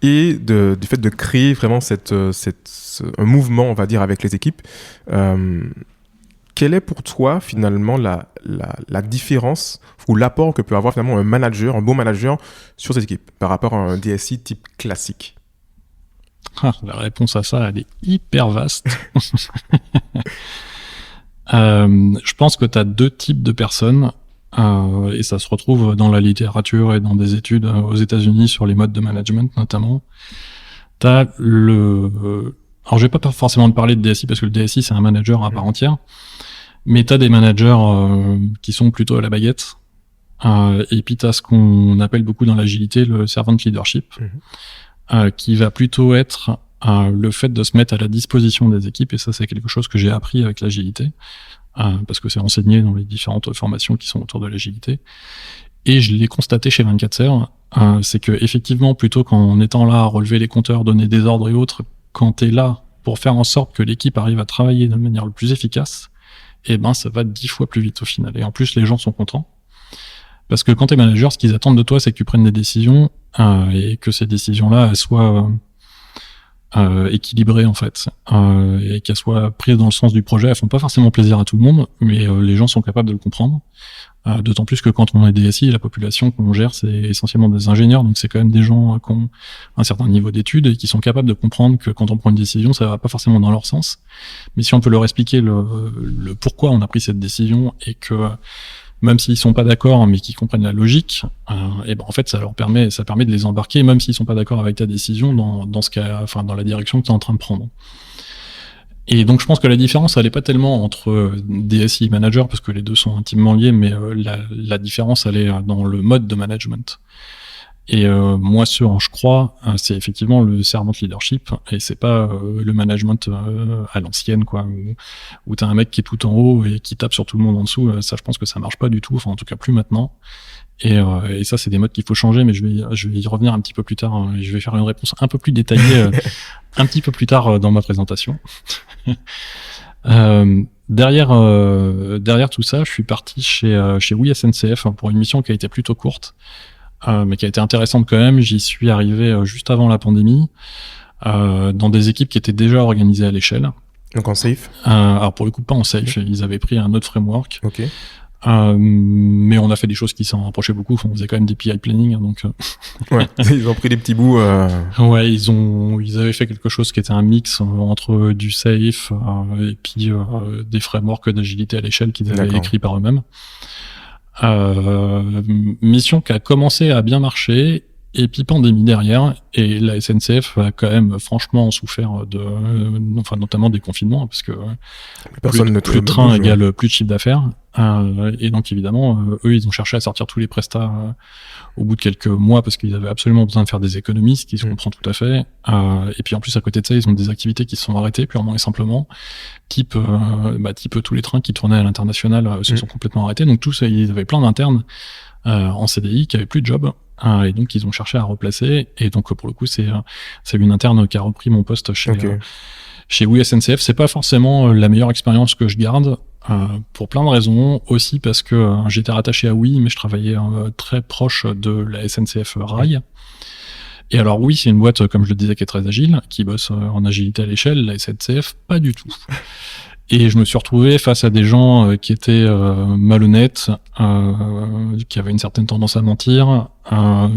S3: Et du fait de créer vraiment un mouvement, on va dire, avec les équipes. Quelle est pour toi finalement la différence ou l'apport que peut avoir finalement un bon manager sur cette équipe par rapport à un DSI type classique?
S1: La réponse à ça, elle est hyper vaste. Je pense que tu as 2 types de personnes, et ça se retrouve dans la littérature et dans des études aux États-Unis sur les modes de management notamment. T'as alors je vais pas forcément te parler de DSI, parce que le DSI c'est un manager à part entière, mais t'as des managers qui sont plutôt à la baguette, et puis t'as ce qu'on appelle beaucoup dans l'agilité le servant leadership, qui va plutôt être le fait de se mettre à la disposition des équipes, et ça c'est quelque chose que j'ai appris avec l'agilité, parce que c'est enseigné dans les différentes formations qui sont autour de l'agilité, et je l'ai constaté chez 24 Sèvres, c'est que effectivement, plutôt qu'en étant là à relever les compteurs, donner des ordres et autres, quand t'es là pour faire en sorte que l'équipe arrive à travailler de manière le plus efficace, eh ben ça va 10 fois plus vite au final. Et en plus, les gens sont contents. Parce que quand t'es manager, ce qu'ils attendent de toi, c'est que tu prennes des décisions et que ces décisions-là, elles soient équilibrées en fait, et qu'elles soient prises dans le sens du projet. Elles font pas forcément plaisir à tout le monde, mais les gens sont capables de le comprendre. D'autant plus que quand on est DSI, la population qu'on gère, c'est essentiellement des ingénieurs, donc c'est quand même des gens qui ont un certain niveau d'études et qui sont capables de comprendre que quand on prend une décision, ça va pas forcément dans leur sens. Mais si on peut leur expliquer le pourquoi on a pris cette décision et que même s'ils sont pas d'accord, mais qu'ils comprennent la logique, et ben en fait ça permet de les embarquer, même s'ils sont pas d'accord avec ta décision dans ce cas, enfin dans la direction que tu es en train de prendre. Et donc je pense que la différence elle est pas tellement entre DSI et manager parce que les deux sont intimement liés, mais la différence elle est dans le mode de management. Et moi, ce en je crois, c'est effectivement le servant leadership, et c'est pas le management à l'ancienne, quoi, où t'as un mec qui est tout en haut et qui tape sur tout le monde en dessous. Ça, je pense que ça marche pas du tout, enfin en tout cas plus maintenant. Et ça, c'est des modes qu'il faut changer, mais je vais y revenir un petit peu plus tard. Je vais faire une réponse un peu plus détaillée un petit peu plus tard dans ma présentation. Derrière tout ça, je suis parti chez Oui SNCF pour une mission qui a été plutôt courte. Mais qui a été intéressante quand même. J'y suis arrivé juste avant la pandémie, dans des équipes qui étaient déjà organisées à l'échelle.
S3: Donc en safe.
S1: Alors pour le coup pas en safe, ils avaient pris un autre framework.
S3: Ok.
S1: Mais on a fait des choses qui s'en rapprochaient beaucoup. Enfin, on faisait quand même des PI planning, donc.
S3: Ouais. Ils ont pris des petits bouts.
S1: Ouais, ils avaient fait quelque chose qui était un mix entre du safe et puis des frameworks d'agilité à l'échelle qu'ils avaient écrits par eux-mêmes. Mission qui a commencé à bien marcher, et puis pandémie derrière, et la SNCF a quand même franchement souffert enfin notamment des confinements, parce que plus de train égale plus de chiffre d'affaires, et donc évidemment eux ils ont cherché à sortir tous les prestats au bout de quelques mois parce qu'ils avaient absolument besoin de faire des économies, ce qui se comprend tout à fait, et puis en plus à côté de ça ils ont des activités qui se sont arrêtées purement et simplement, type tous les trains qui tournaient à l'international se sont complètement arrêtés, donc tous ils avaient plein d'internes en CDI qui avaient plus de job. Et donc ils ont cherché à replacer, et donc pour le coup c'est une interne qui a repris mon poste chez Oui SNCF. C'est pas forcément la meilleure expérience que je garde, pour plein de raisons, aussi parce que j'étais rattaché à Oui, mais je travaillais très proche de la SNCF Rail. Et alors Oui, c'est une boîte, comme je le disais, qui est très agile, qui bosse en agilité à l'échelle. La SNCF, pas du tout. Et je me suis retrouvé face à des gens qui étaient malhonnêtes, qui avaient une certaine tendance à mentir,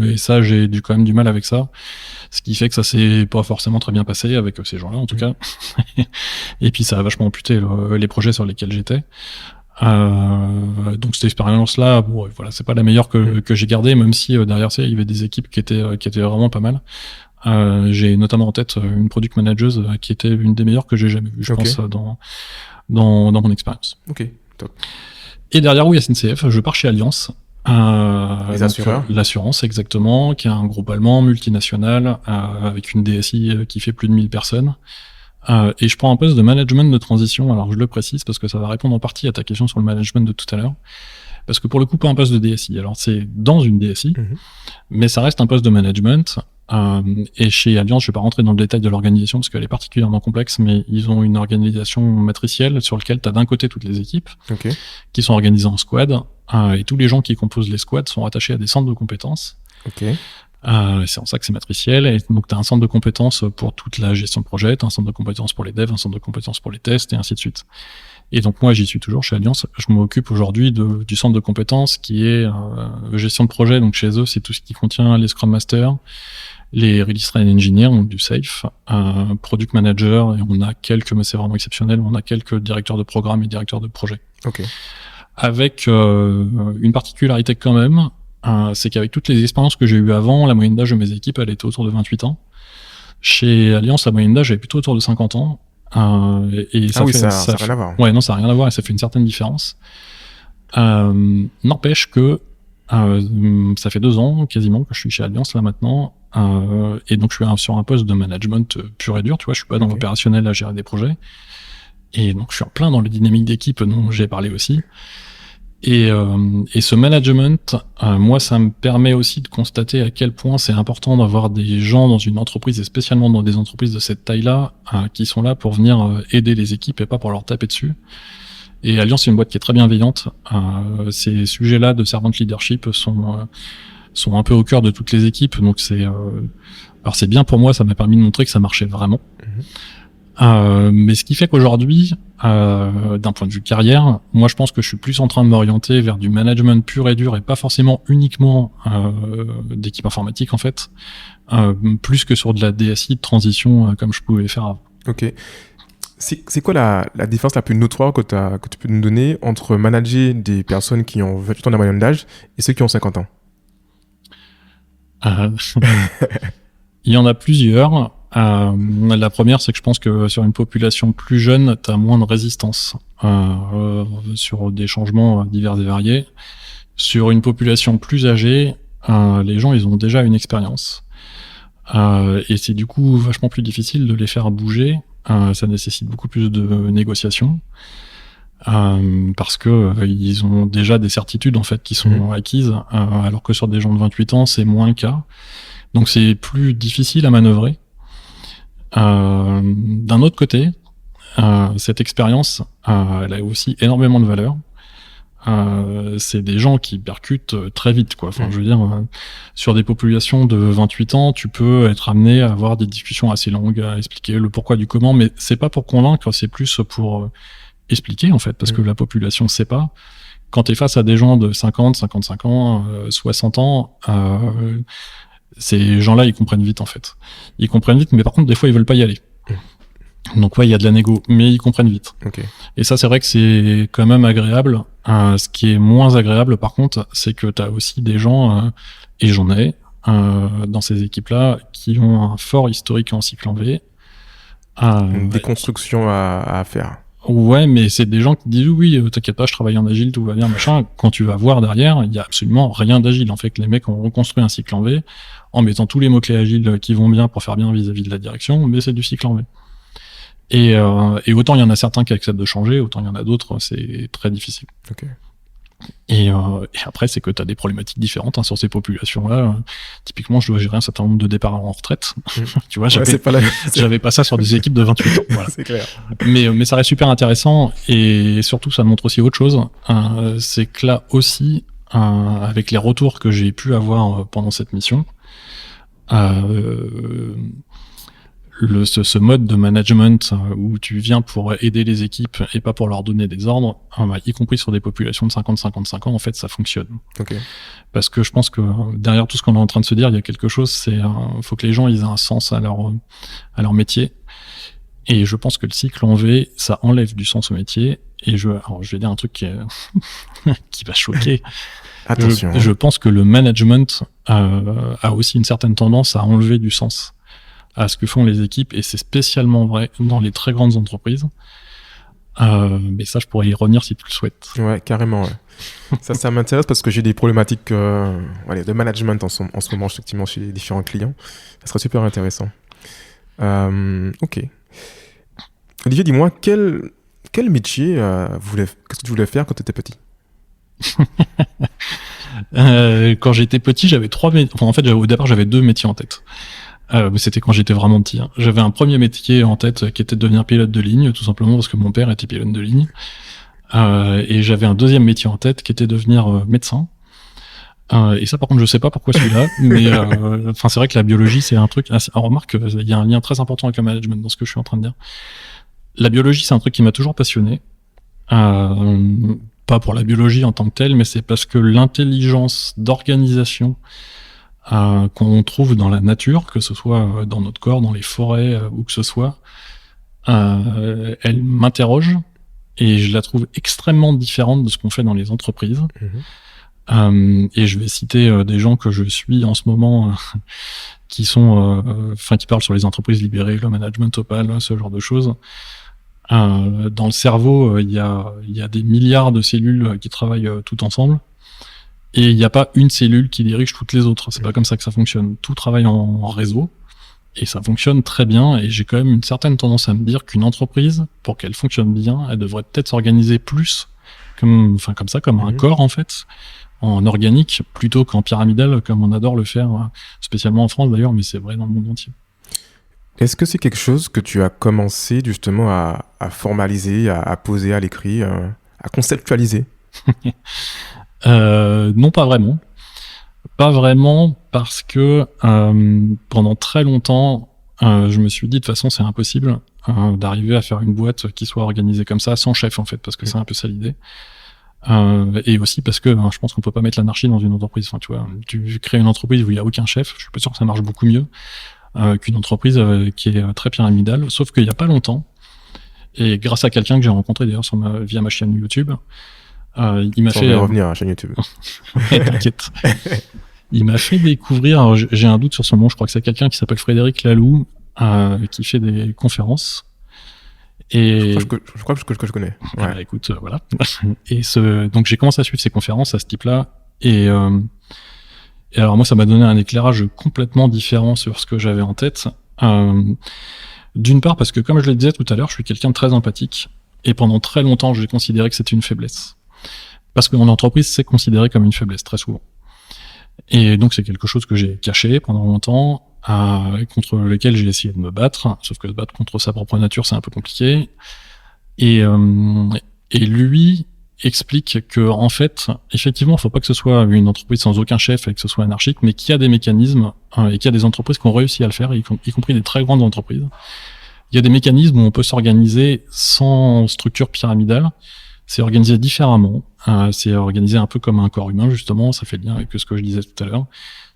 S1: et ça, j'ai quand même du mal avec ça. Ce qui fait que ça s'est pas forcément très bien passé avec ces gens-là, en tout cas. Et puis ça a vachement amputé les projets sur lesquels j'étais. Donc cette expérience-là, bon, voilà, c'est pas la meilleure que j'ai gardée, même si derrière ça, il y avait des équipes qui étaient vraiment pas mal. J'ai notamment en tête une product manager qui était une des meilleures que j'ai jamais vues, je pense, dans mon expérience.
S3: Ok, top.
S1: Et derrière Oui SNCF, je pars chez Allianz.
S3: Les assureurs.
S1: L'assurance, exactement, qui est un groupe allemand multinational avec une DSI qui fait plus de 1000 personnes. Et je prends un poste de management de transition. Alors je le précise parce que ça va répondre en partie à ta question sur le management de tout à l'heure. Parce que pour le coup, pas un poste de DSI. Alors c'est dans une DSI, mais ça reste un poste de management. Et chez Allianz, je vais pas rentrer dans le détail de l'organisation parce qu'elle est particulièrement complexe, mais ils ont une organisation matricielle sur laquelle tu as d'un côté toutes les équipes qui sont organisées en squad, et tous les gens qui composent les squads sont rattachés à des centres de compétences. C'est en ça que c'est matriciel, et donc tu as un centre de compétences pour toute la gestion de projet, tu as un centre de compétences pour les devs, un centre de compétences pour les tests, et ainsi de suite. Et donc moi j'y suis toujours chez Allianz. Je m'occupe aujourd'hui du centre de compétences qui est gestion de projet. Donc chez eux c'est tout ce qui contient les Scrum Masters, les Release Train Engineers, donc du safe, Product Manager, et on a quelques, mais c'est vraiment exceptionnel, on a quelques directeurs de programme et directeurs de projet. Avec une particularité quand même, c'est qu'avec toutes les expériences que j'ai eues avant, la moyenne d'âge de mes équipes elle était autour de 28 ans. Chez Allianz la moyenne d'âge elle est plutôt autour de 50 ans. Et ça
S3: n'a rien à voir.
S1: Ouais, non, ça n'a rien à voir, et ça fait une certaine différence. N'empêche que ça fait 2 ans quasiment que je suis chez Allianz là maintenant, et donc je suis sur un poste de management pur et dur, tu vois, je suis pas dans l'opérationnel à gérer des projets, et donc je suis en plein dans les dynamiques d'équipe dont j'ai parlé aussi. Et ce management, moi, ça me permet aussi de constater à quel point c'est important d'avoir des gens dans une entreprise, et spécialement dans des entreprises de cette taille-là, qui sont là pour venir aider les équipes et pas pour leur taper dessus. Et Alliance, c'est une boîte qui est très bienveillante. Ces sujets-là de servant leadership sont un peu au cœur de toutes les équipes. Donc alors c'est bien pour moi, ça m'a permis de montrer que ça marchait vraiment. Mais ce qui fait qu'aujourd'hui, d'un point de vue carrière, moi je pense que je suis plus en train de m'orienter vers du management pur et dur et pas forcément uniquement d'équipe informatique en fait, plus que sur de la DSI de transition comme je pouvais faire avant.
S3: Ok. C'est quoi la différence la plus notoire que tu peux nous donner entre manager des personnes qui ont 28 ans de moyenne d'âge et ceux qui ont 50 ans?
S1: Il y en a plusieurs. La première, c'est que je pense que sur une population plus jeune, tu as moins de résistance sur des changements divers et variés. Sur une population plus âgée, les gens, ils ont déjà une expérience. Et c'est du coup vachement plus difficile de les faire bouger. Ça nécessite beaucoup plus de négociations. Parce que ils ont déjà des certitudes en fait qui sont acquises, alors que sur des gens de 28 ans, c'est moins le cas. Donc c'est plus difficile à manœuvrer. D'un autre côté, cette expérience, elle a aussi énormément de valeur. C'est des gens qui percutent très vite, quoi. Enfin, je veux dire, sur des populations de 28 ans, tu peux être amené à avoir des discussions assez longues, à expliquer le pourquoi du comment, mais c'est pas pour convaincre, c'est plus pour expliquer, en fait, parce que la population sait pas. Quand t'es face à des gens de 50, 55 ans, 60 ans, ces gens-là, ils comprennent vite, en fait. Ils comprennent vite, mais par contre, des fois, ils veulent pas y aller. Donc ouais, il y a de la négo, mais ils comprennent vite.
S3: Okay.
S1: Et ça, c'est vrai que c'est quand même agréable. Ce qui est moins agréable, par contre, c'est que t'as aussi des gens, et j'en ai, dans ces équipes-là, qui ont un fort historique en cycle en V.
S3: Une déconstruction à faire.
S1: Ouais, mais c'est des gens qui disent oui, t'inquiète pas, je travaille en agile, tout va bien, machin. Quand tu vas voir derrière, il y a absolument rien d'agile. En fait, que les mecs ont reconstruit un cycle en V en mettant tous les mots-clés agiles qui vont bien pour faire bien vis-à-vis de la direction, mais c'est du cycle en V. Et autant il y en a certains qui acceptent de changer, autant il y en a d'autres, c'est très difficile.
S3: Okay.
S1: Et après, c'est que tu as des problématiques différentes sur ces populations-là. Typiquement, je dois gérer un certain nombre de départs en retraite. Tu vois, j'avais pas ça sur des équipes de 28 ans. Voilà.
S3: C'est clair.
S1: Mais ça reste super intéressant et surtout, ça montre aussi autre chose. C'est que là aussi, avec les retours que j'ai pu avoir pendant cette mission, ce mode de management où tu viens pour aider les équipes et pas pour leur donner des ordres, y compris sur des populations de 50-55 ans, en fait, ça fonctionne.
S3: Okay.
S1: Parce que je pense que derrière tout ce qu'on est en train de se dire, il y a quelque chose, c'est faut que les gens ils aient un sens à leur métier. Et je pense que le cycle en V, ça enlève du sens au métier. Et je vais dire un truc qui va choquer.
S3: Attention.
S1: Je pense que le management a aussi une certaine tendance à enlever du sens à ce que font les équipes, et c'est spécialement vrai dans les très grandes entreprises. Mais ça, je pourrais y revenir si tu le souhaites.
S3: Ouais, carrément. Ouais. ça m'intéresse parce que j'ai des problématiques de management en ce moment, effectivement, chez les différents clients. Ça serait super intéressant. Ok. Olivier, dis-moi, quel métier qu'est-ce que tu voulais faire quand tu étais petit?
S1: Quand j'étais petit, j'avais au départ, j'avais 2 métiers en tête. C'était quand j'étais vraiment petit. J'avais un premier métier en tête qui était de devenir pilote de ligne, tout simplement parce que mon père était pilote de ligne. Et j'avais un deuxième métier en tête qui était de devenir médecin. Et ça, par contre, je sais pas pourquoi celui-là, mais c'est vrai que la biologie, c'est un truc. On remarque qu'il y a un lien très important avec le management dans ce que je suis en train de dire. La biologie, c'est un truc qui m'a toujours passionné. Pas pour la biologie en tant que telle, mais c'est parce que l'intelligence d'organisation qu'on trouve dans la nature, que ce soit dans notre corps, dans les forêts, où que ce soit, elle m'interroge et je la trouve extrêmement différente de ce qu'on fait dans les entreprises. Et je vais citer des gens que je suis en ce moment qui parlent sur les entreprises libérées, le management opal, ce genre de choses. Dans le cerveau, il y a des milliards de cellules qui travaillent tout ensemble. Et il n'y a pas une cellule qui dirige toutes les autres. C'est pas comme ça que ça fonctionne. Tout travaille en réseau. Et ça fonctionne très bien. Et j'ai quand même une certaine tendance à me dire qu'une entreprise, pour qu'elle fonctionne bien, elle devrait peut-être s'organiser plus comme ça, comme un corps en fait, en organique, plutôt qu'en pyramidal, comme on adore le faire, spécialement en France d'ailleurs, mais c'est vrai dans le monde entier.
S3: Est-ce que c'est quelque chose que tu as commencé justement à formaliser, à poser à l'écrit, à conceptualiser?
S1: Non, pas vraiment. Pas vraiment, parce que pendant très longtemps, je me suis dit de toute façon c'est impossible d'arriver à faire une boîte qui soit organisée comme ça, sans chef en fait, parce que c'est un peu ça l'idée. Et aussi parce que je pense qu'on peut pas mettre l'anarchie dans une entreprise. Enfin, tu vois, tu crées une entreprise où il y a aucun chef, je suis pas sûr que ça marche beaucoup mieux qu'une entreprise qui est très pyramidale. Sauf qu'il y a pas longtemps, et grâce à quelqu'un que j'ai rencontré d'ailleurs via ma chaîne YouTube, il m'a fait
S3: revenir à la chaîne YouTube.
S1: T'inquiète. Il m'a fait découvrir, alors j'ai un doute sur son nom, je crois que c'est quelqu'un qui s'appelle Frédéric Laloux, qui fait des conférences. Et
S3: je crois que je connais. Ouais.
S1: Ah, écoute, voilà. Et donc j'ai commencé à suivre ces conférences à ce type-là, et alors moi ça m'a donné un éclairage complètement différent sur ce que j'avais en tête. D'une part parce que comme je le disais tout à l'heure, je suis quelqu'un de très empathique, et pendant très longtemps j'ai considéré que c'était une faiblesse. Parce qu'en entreprise, c'est considéré comme une faiblesse très souvent. Et donc c'est quelque chose que j'ai caché pendant longtemps, contre lequel j'ai essayé de me battre, sauf que se battre contre sa propre nature, c'est un peu compliqué. Et lui explique que en fait, effectivement, il faut pas que ce soit une entreprise sans aucun chef et que ce soit anarchique, mais qu'il y a des mécanismes et qu'il y a des entreprises qui ont réussi à le faire, y compris des très grandes entreprises. Il y a des mécanismes où on peut s'organiser sans structure pyramidale. C'est organisé différemment. C'est organisé un peu comme un corps humain, justement. Ça fait le lien avec ce que je disais tout à l'heure,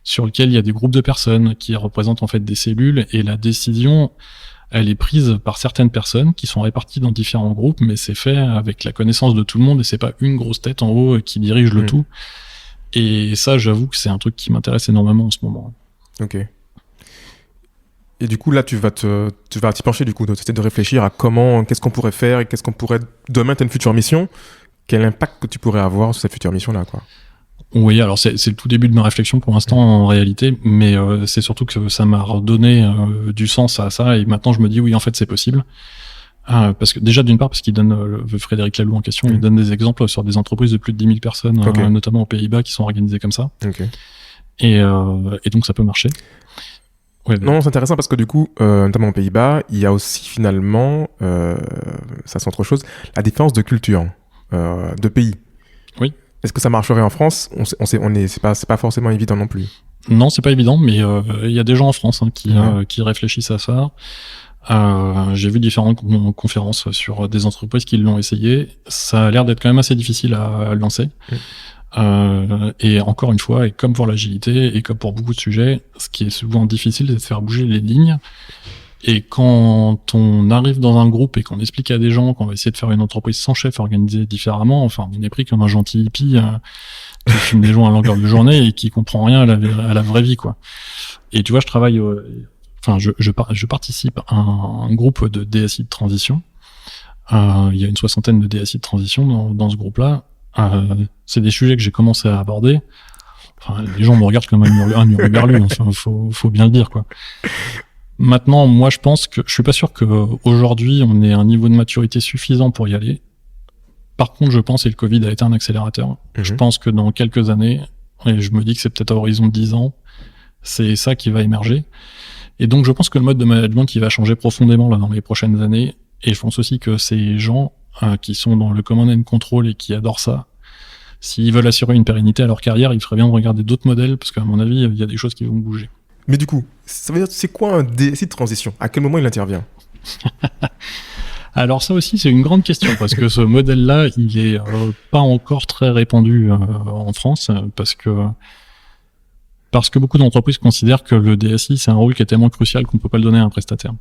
S1: sur lequel il y a des groupes de personnes qui représentent en fait des cellules, et la décision, elle est prise par certaines personnes qui sont réparties dans différents groupes, mais c'est fait avec la connaissance de tout le monde, et c'est pas une grosse tête en haut qui dirige le tout. Et ça, j'avoue que c'est un truc qui m'intéresse énormément en ce moment.
S3: Ok. Et du coup, là, tu vas t'y pencher, du coup, d'essayer de réfléchir à qu'est-ce qu'on pourrait faire, et qu'est-ce qu'on pourrait, demain, t'as une future mission, quel impact que tu pourrais avoir sur cette future mission-là, quoi.
S1: Oui, alors c'est le tout début de ma réflexion pour l'instant en réalité, mais c'est surtout que ça m'a redonné du sens à ça, et maintenant je me dis oui, en fait c'est possible. Parce que déjà d'une part parce qu'il donne, Frédéric Laloux en question, il donne des exemples sur des entreprises de plus de 10 000 personnes, notamment aux Pays-Bas, qui sont organisées comme ça. Et donc ça peut marcher. Ouais,
S3: non, c'est intéressant parce que du coup, notamment aux Pays-Bas, il y a aussi finalement, ça c'est autre chose, la différence de culture, de pays.
S1: Oui.
S3: Est-ce que ça marcherait en France? C'est pas forcément évident non plus.
S1: Non, c'est pas évident, mais il y a des gens en France qui réfléchissent à ça. J'ai vu différentes conférences sur des entreprises qui l'ont essayé. Ça a l'air d'être quand même assez difficile à lancer. Et encore une fois, et comme pour l'agilité, et comme pour beaucoup de sujets, ce qui est souvent difficile, c'est de faire bouger les lignes. Et quand on arrive dans un groupe et qu'on explique à des gens qu'on va essayer de faire une entreprise sans chef organisée différemment, enfin, on est pris comme un gentil hippie qui filme des gens à longueur de journée et qui comprend rien à la vraie vie, quoi. Et tu vois, je travaille, je participe à un groupe de DSI de transition. Il y a une 60aine de DSI de transition dans ce groupe-là. C'est des sujets que j'ai commencé à aborder. Enfin, les gens me regardent comme un hurluberlu, enfin, faut bien le dire, quoi. Maintenant, moi, je suis pas sûr qu'aujourd'hui, on ait un niveau de maturité suffisant pour y aller. Par contre, je pense, et le Covid a été un accélérateur, je pense que dans quelques années, et je me dis que c'est peut-être à horizon de 10 ans, c'est ça qui va émerger. Et donc, je pense que le mode de management, qui va changer profondément, là, dans les prochaines années. Et je pense aussi que ces gens, qui sont dans le command and control et qui adorent ça, s'ils veulent assurer une pérennité à leur carrière, il ferait bien de regarder d'autres modèles, parce qu'à mon avis, il y a des choses qui vont bouger.
S3: Mais du coup, ça veut dire, c'est quoi un DSI de transition? À quel moment il intervient?
S1: Alors ça aussi, c'est une grande question, parce que ce modèle-là, il est pas encore très répandu en France, parce que beaucoup d'entreprises considèrent que le DSI, c'est un rôle qui est tellement crucial qu'on peut pas le donner à un prestataire.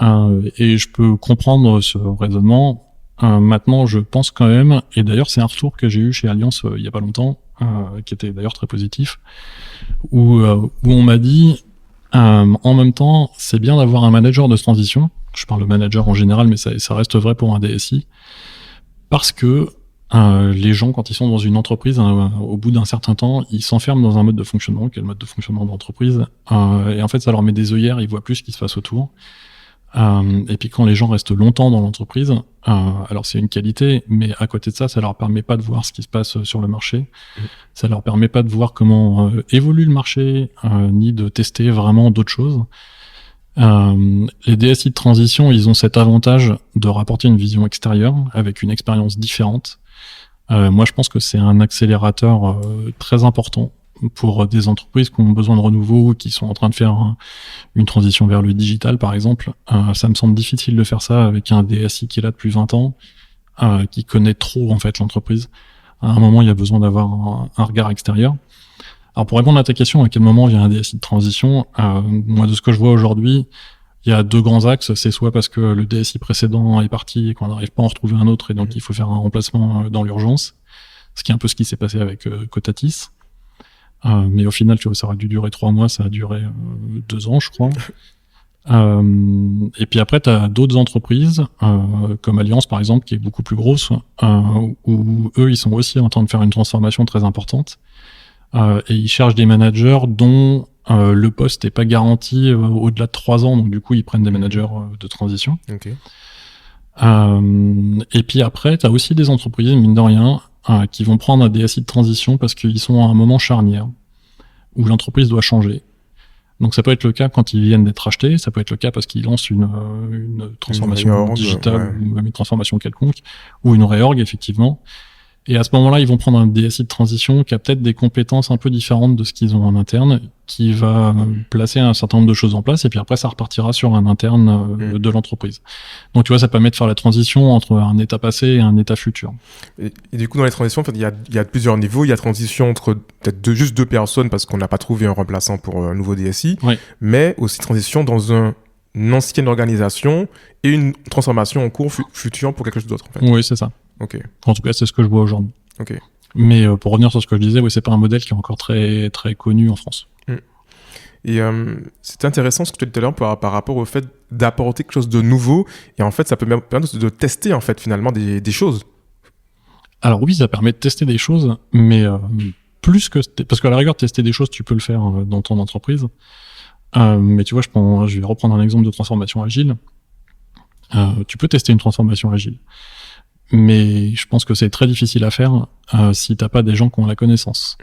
S1: Et je peux comprendre ce raisonnement. Maintenant, je pense quand même, et d'ailleurs c'est un retour que j'ai eu chez Allianz il y a pas longtemps, qui était d'ailleurs très positif, où on m'a dit, en même temps, c'est bien d'avoir un manager de transition. Je parle de manager en général, mais ça reste vrai pour un DSI, parce que les gens, quand ils sont dans une entreprise, au bout d'un certain temps, ils s'enferment dans un mode de fonctionnement, qui est le mode de fonctionnement d'entreprise, et en fait, ça leur met des œillères, ils voient plus ce qui se passe autour. Et puis quand les gens restent longtemps dans l'entreprise, alors c'est une qualité, mais à côté de ça, ça leur permet pas de voir ce qui se passe sur le marché. Ça leur permet pas de voir comment évolue le marché, ni de tester vraiment d'autres choses. Les DSI de transition, ils ont cet avantage de rapporter une vision extérieure avec une expérience différente. Moi, je pense que c'est un accélérateur très important pour des entreprises qui ont besoin de renouveau, qui sont en train de faire une transition vers le digital, par exemple. Ça me semble difficile de faire ça avec un DSI qui est là depuis 20 ans, qui connaît trop en fait l'entreprise. À un moment, il y a besoin d'avoir un regard extérieur. Alors pour répondre à ta question, à quel moment vient un DSI de transition, moi de ce que je vois aujourd'hui, il y a 2 grands axes. C'est soit parce que le DSI précédent est parti et qu'on n'arrive pas à en retrouver un autre et donc il faut faire un remplacement dans l'urgence, ce qui est un peu ce qui s'est passé avec Cotatis. Mais au final, tu vois, ça aurait dû durer 3 mois, ça a duré 2 ans, je crois. Et puis après, tu as d'autres entreprises, comme Alliance par exemple, qui est beaucoup plus grosse, où eux, ils sont aussi en train de faire une transformation très importante. Et ils cherchent des managers dont le poste n'est pas garanti au-delà de 3 ans, donc du coup, ils prennent des managers de transition.
S3: Okay.
S1: Et puis après, tu as aussi des entreprises, mine de rien, qui vont prendre un DSI de transition parce qu'ils sont à un moment charnière où l'entreprise doit changer. Donc ça peut être le cas quand ils viennent d'être achetés, ça peut être le cas parce qu'ils lancent une transformation digitale, ou une transformation quelconque, ou une réorg, effectivement. Et à ce moment-là, ils vont prendre un DSI de transition qui a peut-être des compétences un peu différentes de ce qu'ils ont en interne, qui va placer un certain nombre de choses en place, et puis après, ça repartira sur un interne de l'entreprise. Donc, tu vois, ça permet de faire la transition entre un état passé et un état futur.
S3: Et du coup, dans les transitions, en fait, il y a plusieurs niveaux. Il y a transition entre peut-être juste 2 personnes parce qu'on n'a pas trouvé un remplaçant pour un nouveau DSI,
S1: oui.
S3: Mais aussi transition dans une ancienne organisation et une transformation en cours futur pour quelque chose d'autre, en fait.
S1: Oui, c'est ça.
S3: Ok.
S1: En tout cas, c'est ce que je vois aujourd'hui.
S3: Ok.
S1: Mais pour revenir sur ce que je disais, oui, c'est pas un modèle qui est encore très très connu en France.
S3: Et c'est intéressant ce que tu as dit tout à l'heure par rapport au fait d'apporter quelque chose de nouveau. Et en fait, ça peut permettre de tester en fait finalement des choses.
S1: Alors oui, ça permet de tester des choses, mais plus que parce qu'à la rigueur, tester des choses, tu peux le faire dans ton entreprise. Mais tu vois, je vais reprendre un exemple de transformation agile. Tu peux tester une transformation agile. Mais je pense que c'est très difficile à faire si t'as pas des gens qui ont la connaissance.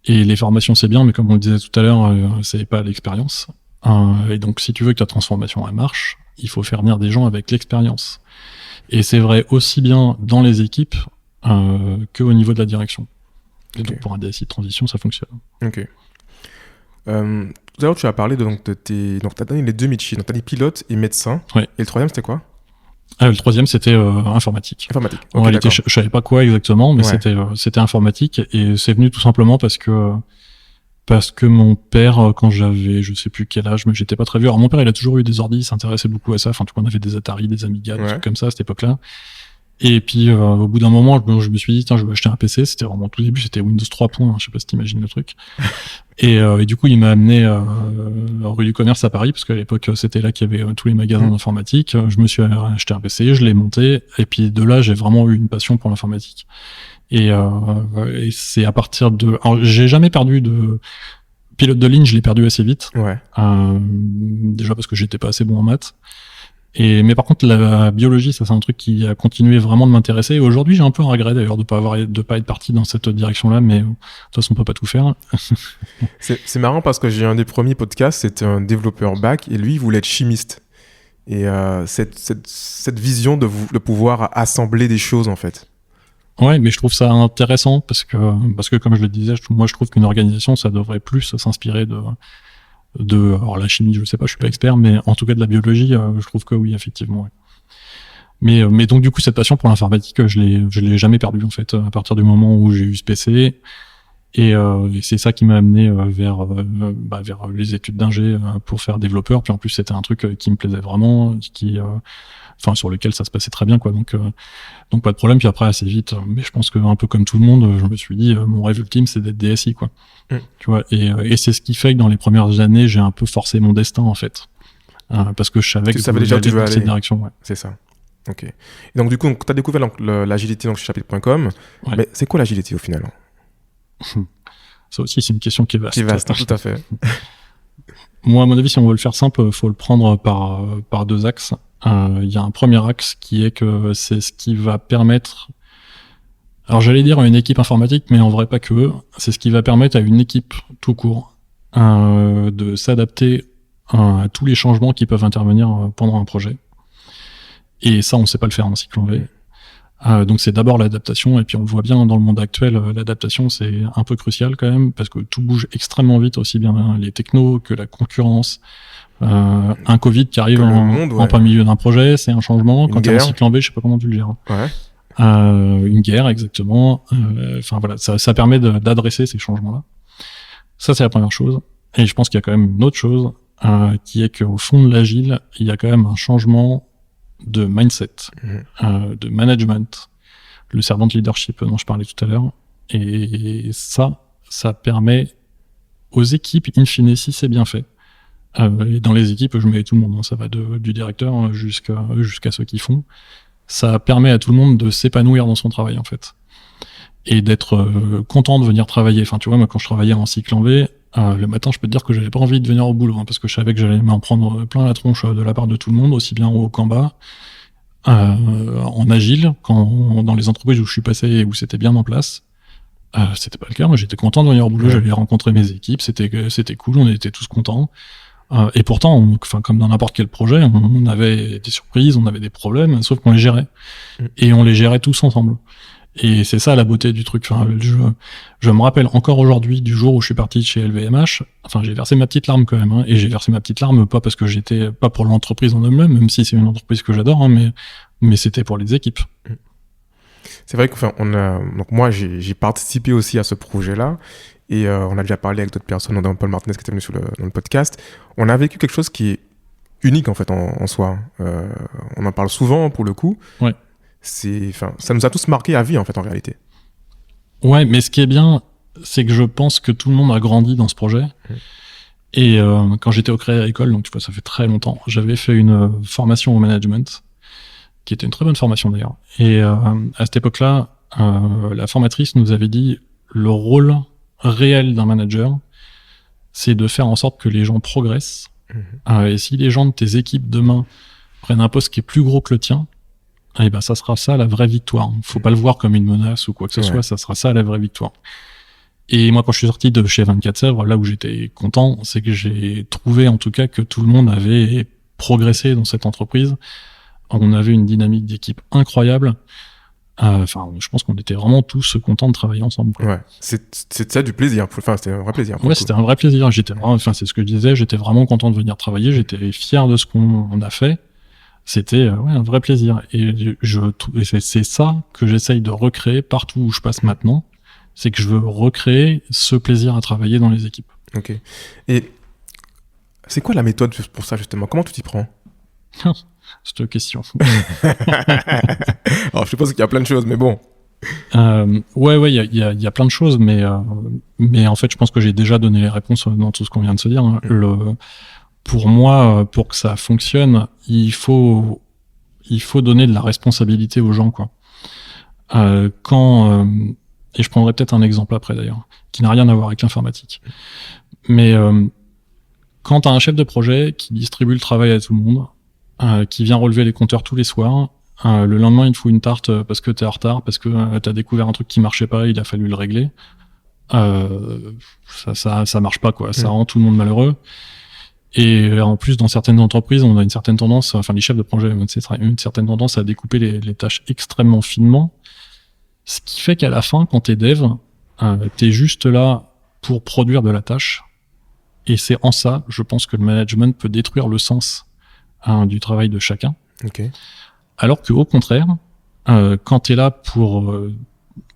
S1: Et les formations, c'est bien, mais comme on le disait tout à l'heure, c'est pas l'expérience. Et donc, si tu veux que ta transformation elle marche, il faut faire venir des gens avec l'expérience. Et c'est vrai aussi bien dans les équipes qu'au niveau de la direction. Et donc, pour un DSI de transition, ça fonctionne.
S3: Ok. Tout à l'heure, tu as parlé donc t'as donné les 2 métiers. Donc, t'as dit pilote et médecin.
S1: Ouais.
S3: Et le troisième, c'était quoi?
S1: Le troisième, c'était informatique.
S3: Informatique.
S1: En réalité, je savais pas quoi exactement, mais c'était informatique, et c'est venu tout simplement parce que mon père, quand j'avais je sais plus quel âge, mais j'étais pas très vieux. Alors mon père, il a toujours eu des ordi, il s'intéressait beaucoup à ça. Enfin, tout cas, on avait des Atari, des Amiga, des trucs comme ça à cette époque-là. Et puis au bout d'un moment, je me suis dit tiens, je vais acheter un PC. C'était vraiment tout début, c'était Windows 3. Je sais pas si t'imagines le truc. Et du coup, il m'a amené rue du Commerce à Paris, parce qu'à l'époque, c'était là qu'il y avait tous les magasins d'informatique. Je me suis acheté un PC, je l'ai monté, et puis de là, j'ai vraiment eu une passion pour l'informatique. Et c'est à partir de... Alors, j'ai jamais perdu de... Pilote de ligne, je l'ai perdu assez vite.
S3: Ouais.
S1: Déjà parce que j'étais pas assez bon en maths. Mais par contre, la biologie, ça c'est un truc qui a continué vraiment de m'intéresser. Et aujourd'hui, j'ai un peu un regret d'ailleurs de pas être parti dans cette direction-là, mais de toute façon, on peut pas tout faire.
S3: C'est marrant parce que j'ai un des premiers podcasts, c'était un développeur back, et lui, il voulait être chimiste. Et cette vision de pouvoir assembler des choses, en fait.
S1: Ouais, mais je trouve ça intéressant parce que comme je le disais, moi je trouve qu'une organisation, ça devrait plus s'inspirer de alors la chimie, je sais pas, je suis pas expert, mais en tout cas de la biologie, je trouve que oui, effectivement. Ouais. Mais donc du coup, cette passion pour l'informatique, je l'ai jamais perdue en fait, à partir du moment où j'ai eu ce PC. Et c'est ça qui m'a amené vers les études d'ingé pour faire développeur. Puis en plus, c'était un truc qui me plaisait vraiment, sur lequel ça se passait très bien, quoi. Donc pas de problème. Puis après, assez vite, mais je pense que un peu comme tout le monde, je me suis dit, mon rêve ultime, c'est d'être DSI, quoi. Tu vois. Et c'est ce qui fait que dans les premières années, j'ai un peu forcé mon destin, en fait, parce que je savais que je voulais aller dans cette direction. Ouais.
S3: C'est ça. Ok. Et donc du coup, tu as découvert l'agilité chez Chapitre.com. Ouais. Mais c'est quoi l'agilité au final?
S1: Ça aussi, c'est une question qui est vaste.
S3: Qui est vaste, tout à fait.
S1: Moi, à mon avis, si on veut le faire simple, faut le prendre par deux axes. Il y a un premier axe qui est que c'est ce qui va permettre, alors j'allais dire à une équipe informatique, mais en vrai pas que, c'est ce qui va permettre à une équipe tout court de s'adapter à tous les changements qui peuvent intervenir pendant un projet. Et ça, on sait pas le faire en cycle en V. Donc c'est d'abord l'adaptation, et puis on le voit bien dans le monde actuel, l'adaptation c'est un peu crucial quand même, parce que tout bouge extrêmement vite, aussi bien les technos que la concurrence. Un Covid qui arrive en plein milieu d'un projet, c'est un changement. Quand t'es en cycle en V, je sais pas comment tu le gères.
S3: Ouais.
S1: Une guerre, exactement. Enfin voilà, ça permet d'adresser ces changements-là. Ça, c'est la première chose. Et je pense qu'il y a quand même une autre chose, qui est qu'au fond de l'agile, il y a quand même un changement de mindset, de management, le servant leadership dont je parlais tout à l'heure. Et ça permet aux équipes, in fine, si c'est bien fait. Et dans les équipes, je mets tout le monde, hein, ça va du directeur jusqu'à ceux qui font. Ça permet à tout le monde de s'épanouir dans son travail, en fait. Et d'être content de venir travailler. Enfin, tu vois, moi, quand je travaillais en cycle en V, le matin, je peux te dire que j'avais pas envie de venir au boulot, hein, parce que je savais que j'allais m'en prendre plein la tronche de la part de tout le monde, aussi bien haut qu'en bas. En agile, dans les entreprises où je suis passé et où c'était bien en place, c'était pas le cas. Moi, j'étais content de venir au boulot, j'allais rencontrer mes équipes, c'était cool, on était tous contents. Et pourtant, comme dans n'importe quel projet, on avait des surprises, on avait des problèmes, sauf qu'on les gérait. Et on les gérait tous ensemble. Et c'est ça la beauté du truc. Enfin, je me rappelle encore aujourd'hui du jour où je suis parti de chez LVMH. Enfin, j'ai versé ma petite larme quand même, hein, et j'ai versé ma petite larme pas parce que j'étais pas pour l'entreprise en elle-même, même si c'est une entreprise que j'adore, hein, mais c'était pour les équipes.
S3: C'est vrai que, donc moi j'ai participé aussi à ce projet-là, et on a déjà parlé avec d'autres personnes, notamment Paul Martinez qui était venu dans le podcast. On a vécu quelque chose qui est unique en fait en soi. On en parle souvent pour le coup.
S1: Ouais.
S3: Ça nous a tous marqué à vie en fait en réalité.
S1: Ouais, mais ce qui est bien, c'est que je pense que tout le monde a grandi dans ce projet. Et quand j'étais au Crédit Agricole, donc tu vois, ça fait très longtemps, j'avais fait une formation au management, qui était une très bonne formation d'ailleurs. Et à cette époque-là, la formatrice nous avait dit le rôle réel d'un manager, c'est de faire en sorte que les gens progressent. Et si les gens de tes équipes demain prennent un poste qui est plus gros que le tien, et ben ça sera ça la vraie victoire. Faut pas le voir comme une menace ou quoi que ce soit, ça sera ça la vraie victoire. Et moi, quand je suis sorti de chez 24 Sèvres, là où j'étais content, c'est que j'ai trouvé en tout cas que tout le monde avait progressé dans cette entreprise. On avait une dynamique d'équipe incroyable. Je pense qu'on était vraiment tous contents de travailler ensemble, quoi.
S3: Ouais, c'est ça du plaisir. Enfin, c'était un vrai plaisir.
S1: Ouais, c'était un vrai plaisir. C'est ce que je disais, j'étais vraiment content de venir travailler. J'étais fier de ce qu'on a fait. C'était un vrai plaisir. Et c'est ça que j'essaye de recréer partout où je passe maintenant. C'est que je veux recréer ce plaisir à travailler dans les équipes.
S3: Ok. Et c'est quoi la méthode pour ça, justement? Comment tu t'y prends?
S1: C'est une question.
S3: Alors, je suppose qu'il y a plein de choses, mais bon.
S1: Ouais, il y a plein de choses, mais en fait, je pense que j'ai déjà donné les réponses dans tout ce qu'on vient de se dire. Hein. Pour moi, pour que ça fonctionne, il faut donner de la responsabilité aux gens, quoi. Et je prendrai peut-être un exemple après d'ailleurs, qui n'a rien à voir avec l'informatique. Mais quand t'as un chef de projet qui distribue le travail à tout le monde, qui vient relever les compteurs tous les soirs, le lendemain il te fout une tarte parce que t'es en retard, parce que t'as découvert un truc qui marchait pas, il a fallu le régler. Ça marche pas, quoi. Ça rend tout le monde malheureux. Et en plus, dans certaines entreprises, on a une certaine tendance, enfin les chefs de projet ont une certaine tendance à découper les tâches extrêmement finement. Ce qui fait qu'à la fin, quand t'es dev, t'es juste là pour produire de la tâche. Et c'est en ça, je pense que le management peut détruire le sens du travail de chacun.
S3: Okay.
S1: Alors que au contraire, quand t'es là pour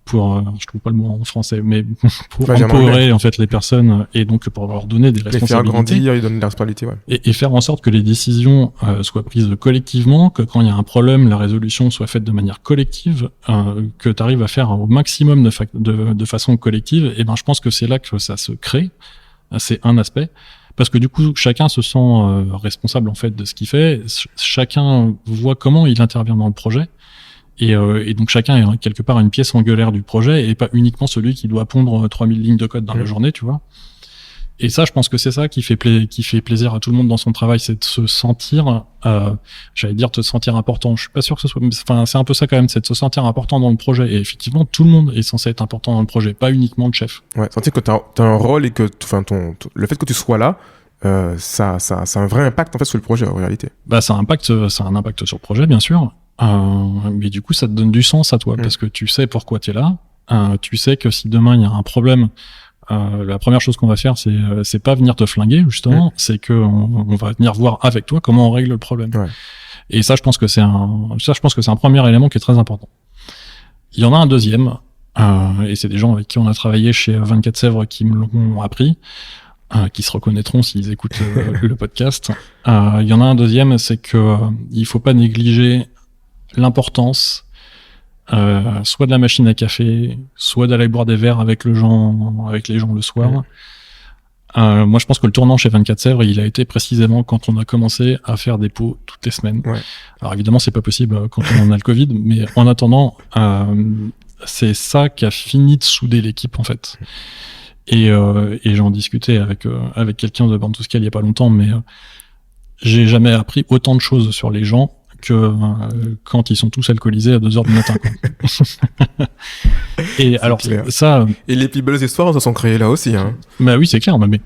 S1: je trouve pas le mot en français, mais pour empowerer en fait les personnes et donc pour leur donner des responsabilités.
S3: Les faire grandir et donner de la responsabilité, ouais.
S1: Et faire en sorte que les décisions soient prises collectivement, que quand il y a un problème, la résolution soit faite de manière collective, que tu arrives à faire au maximum de façon collective, et ben je pense que c'est là que ça se crée. C'est un aspect. Parce que du coup, chacun se sent responsable en fait de ce qu'il fait. Chacun voit comment il intervient dans le projet. Et donc chacun est quelque part une pièce angulaire du projet et pas uniquement celui qui doit pondre 3000 lignes de code dans la journée, tu vois. Et ça, je pense que c'est ça qui fait plaisir à tout le monde dans son travail, c'est de se sentir, te sentir important. Je suis pas sûr que ce soit, enfin, c'est un peu ça quand même, c'est de se sentir important dans le projet. Et effectivement, tout le monde est censé être important dans le projet, pas uniquement le chef.
S3: Ouais, sentir que t'as un rôle et que, le fait que tu sois là, ça a un vrai impact en fait sur le projet en réalité.
S1: Bah, ça a un impact sur le projet, bien sûr. Mais du coup, ça te donne du sens à toi, parce que tu sais pourquoi tu es là. Tu sais que si demain il y a un problème, la première chose qu'on va faire, c'est pas venir te flinguer justement, c'est que on va venir voir avec toi comment on règle le problème.
S3: Ouais.
S1: Et ça, je pense que c'est un premier élément qui est très important. Il y en a un deuxième, et c'est des gens avec qui on a travaillé chez 24 Sèvres qui me l'ont appris, qui se reconnaîtront s'ils écoutent le podcast. Il y en a un deuxième, c'est que il faut pas négliger l'importance soit de la machine à café, soit d'aller boire des verres avec les gens le soir. Moi, je pense que le tournant chez 24 Sèvres, il a été précisément quand on a commencé à faire des pots toutes les semaines. Ouais. Alors évidemment, c'est pas possible quand on a le Covid, mais en attendant, c'est ça qui a fini de souder l'équipe en fait. Et j'en discutais avec quelqu'un de Bantuscal il y a pas longtemps, mais j'ai jamais appris autant de choses sur les gens que quand ils sont tous alcoolisés à 2h du matin. Quoi. Et c'est alors clair. Ça.
S3: Et les plus belles histoires se sont créées là aussi. Hein.
S1: Bah oui, c'est clair. Mais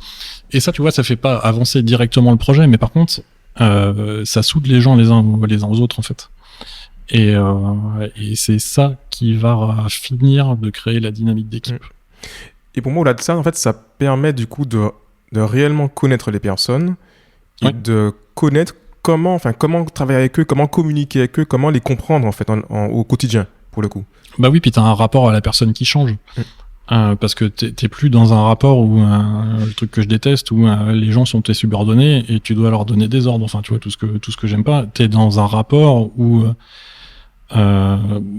S1: et ça, tu vois, ça fait pas avancer directement le projet, mais par contre, ça soude les gens les uns aux autres en fait. Et c'est ça qui va finir de créer la dynamique d'équipe.
S3: Et pour moi, au-delà de ça, en fait, ça permet du coup de réellement connaître les personnes et de connaître comment travailler avec eux, comment communiquer avec eux, comment les comprendre en fait au quotidien pour le coup.
S1: Bah oui, puis t'as un rapport à la personne qui change. Parce que t'es plus dans un rapport où le truc que je déteste où les gens sont tes subordonnés et tu dois leur donner des ordres. Enfin, tu vois, tout ce que j'aime pas. T'es dans un rapport où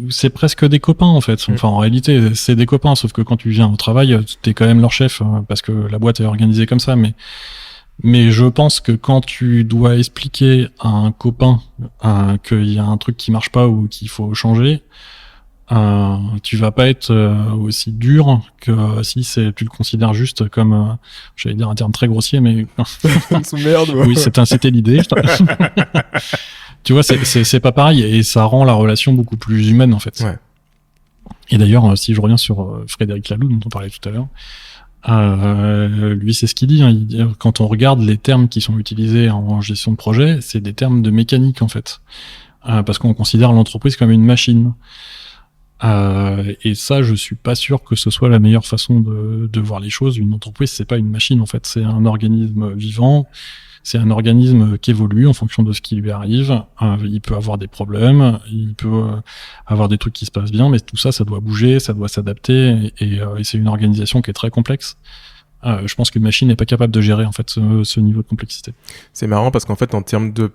S1: c'est presque des copains en fait. Enfin, en réalité, c'est des copains, sauf que quand tu viens au travail, t'es quand même leur chef parce que la boîte est organisée comme ça. Mais je pense que quand tu dois expliquer à un copain qu'il y a un truc qui marche pas ou qu'il faut changer, tu vas pas être aussi dur que si tu le considères juste comme, j'allais dire un terme très grossier, mais
S3: sous-merde.
S1: Oui, c'était l'idée. Tu vois, c'est pas pareil et ça rend la relation beaucoup plus humaine en fait.
S3: Ouais.
S1: Et d'ailleurs, si je reviens sur Frédéric Laloux dont on parlait tout à l'heure. Lui, c'est ce qu'il dit, hein. Il dit, quand on regarde les termes qui sont utilisés en gestion de projet, c'est des termes de mécanique en fait, parce qu'on considère l'entreprise comme une machine. Et ça, je suis pas sûr que ce soit la meilleure façon de voir les choses. Une entreprise, c'est pas une machine en fait, c'est un organisme vivant. C'est un organisme qui évolue en fonction de ce qui lui arrive. Il peut avoir des problèmes, il peut avoir des trucs qui se passent bien, mais tout ça, ça doit bouger, ça doit s'adapter, et c'est une organisation qui est très complexe. Je pense qu'une machine n'est pas capable de gérer en fait ce niveau de complexité. C'est
S3: marrant parce qu'en fait, en termes de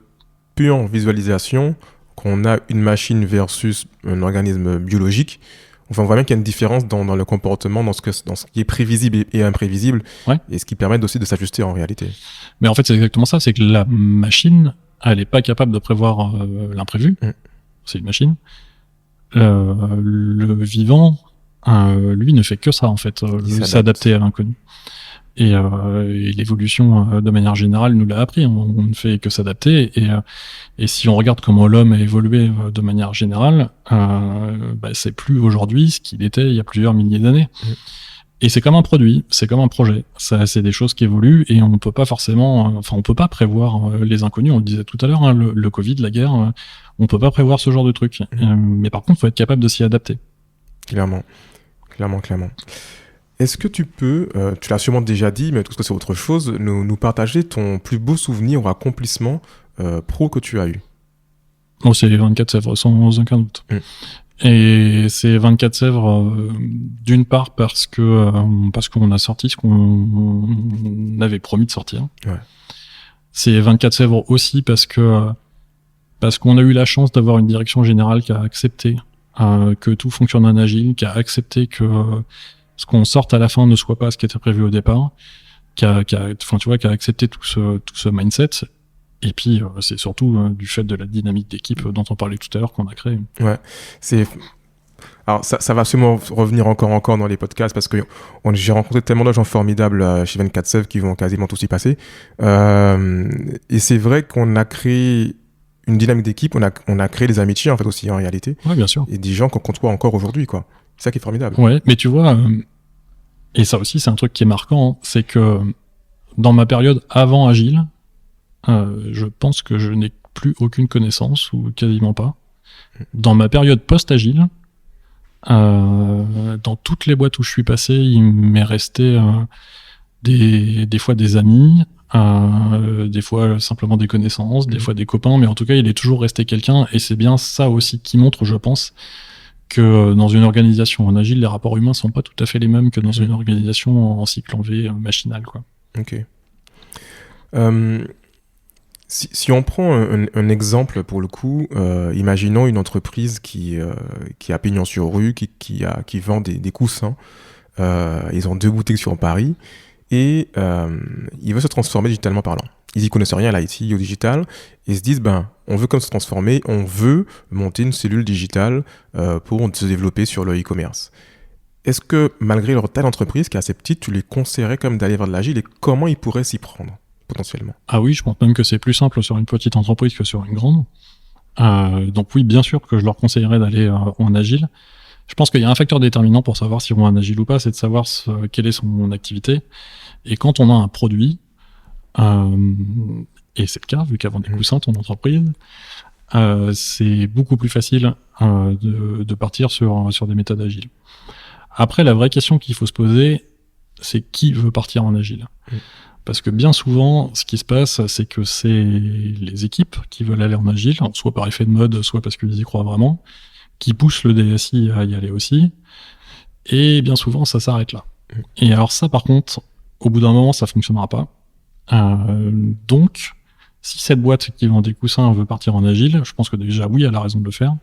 S3: pure visualisation, qu'on a une machine versus un organisme biologique, enfin, on voit bien qu'il y a une différence dans le comportement, dans ce qui est prévisible et imprévisible, et ce qui permet aussi de s'ajuster en réalité.
S1: Mais en fait, c'est exactement ça, c'est que la machine, elle est pas capable de prévoir l'imprévu. C'est une machine. Le vivant, lui, ne fait que ça, en fait, s'adapter à l'inconnu. Et l'évolution, de manière générale, nous l'a appris. On ne fait que s'adapter. Et si on regarde comment l'homme a évolué de manière générale, c'est plus aujourd'hui ce qu'il était il y a plusieurs milliers d'années. Et c'est comme un produit, c'est comme un projet. Ça, c'est des choses qui évoluent et on peut pas forcément, on peut pas prévoir les inconnus. On le disait tout à l'heure, hein, le Covid, la guerre, on peut pas prévoir ce genre de truc. Mais par contre, faut être capable de s'y adapter.
S3: Clairement. Est-ce que tu peux, tu l'as sûrement déjà dit, mais tout ce que c'est autre chose, nous partager ton plus beau souvenir ou accomplissement pro que tu as eu?
S1: Bon, c'est 24 Sèvres, sans aucun doute. Et c'est 24 Sèvres, d'une part parce qu'on a sorti ce qu'on avait promis de sortir. C'est 24 Sèvres aussi parce qu'on a eu la chance d'avoir une direction générale qui a accepté que tout fonctionne en agile, qui a accepté que ce qu'on sorte à la fin ne soit pas ce qui était prévu au départ, qui a accepté tout ce mindset. Et puis, c'est surtout du fait de la dynamique d'équipe dont on parlait tout à l'heure qu'on a créé.
S3: Ouais, Alors ça va sûrement revenir encore dans les podcasts parce que j'ai rencontré tellement de gens formidables chez 24/7 qui vont quasiment tous y passer. Et c'est vrai qu'on a créé une dynamique d'équipe, on a créé des amitiés en fait aussi en réalité.
S1: Ouais, bien sûr.
S3: Et des gens qu'on côtoie encore aujourd'hui, quoi. C'est ça qui est formidable.
S1: Ouais, mais tu vois, et ça aussi c'est un truc qui est marquant, hein, c'est que dans ma période avant Agile, je pense que je n'ai plus aucune connaissance ou quasiment pas. Dans ma période post-Agile, dans toutes les boîtes où je suis passé, il m'est resté des fois des amis, des fois simplement des connaissances, des fois des copains, mais en tout cas il est toujours resté quelqu'un, et c'est bien ça aussi qui montre, je pense, que dans une organisation en Agile, les rapports humains sont pas tout à fait les mêmes que dans une organisation en cycle en V machinal, quoi.
S3: Ok. Si on prend un exemple pour le coup, imaginons une entreprise qui a pignon sur rue, qui vend des coussins. Ils ont 2 boutiques sur Paris et ils veulent se transformer digitalement parlant. Ils y connaissent rien à l'IT, au digital. Ils se disent, on veut comme se transformer, on veut monter une cellule digitale pour se développer sur le e-commerce. Est-ce que malgré leur taille d'entreprise qui est assez petite, tu les conseillerais comme d'aller vers de l'agile et comment ils pourraient s'y prendre potentiellement?
S1: Ah oui, je pense même que c'est plus simple sur une petite entreprise que sur une grande. Donc oui, bien sûr que je leur conseillerais d'aller en agile. Je pense qu'il y a un facteur déterminant pour savoir si on va en agile ou pas, c'est de savoir quelle est son activité. Et quand on a un produit, et c'est le cas, vu qu'avant des coussins, ton entreprise, c'est beaucoup plus facile de partir sur des méthodes agiles. Après, la vraie question qu'il faut se poser, c'est qui veut partir en agile. Parce que bien souvent, ce qui se passe, c'est que c'est les équipes qui veulent aller en agile, soit par effet de mode, soit parce qu'ils y croient vraiment, qui poussent le DSI à y aller aussi. Et bien souvent, ça s'arrête là. Et alors ça, par contre, au bout d'un moment, ça fonctionnera pas. Donc, si cette boîte qui vend des coussins veut partir en agile, je pense que déjà, oui, elle a raison de le faire.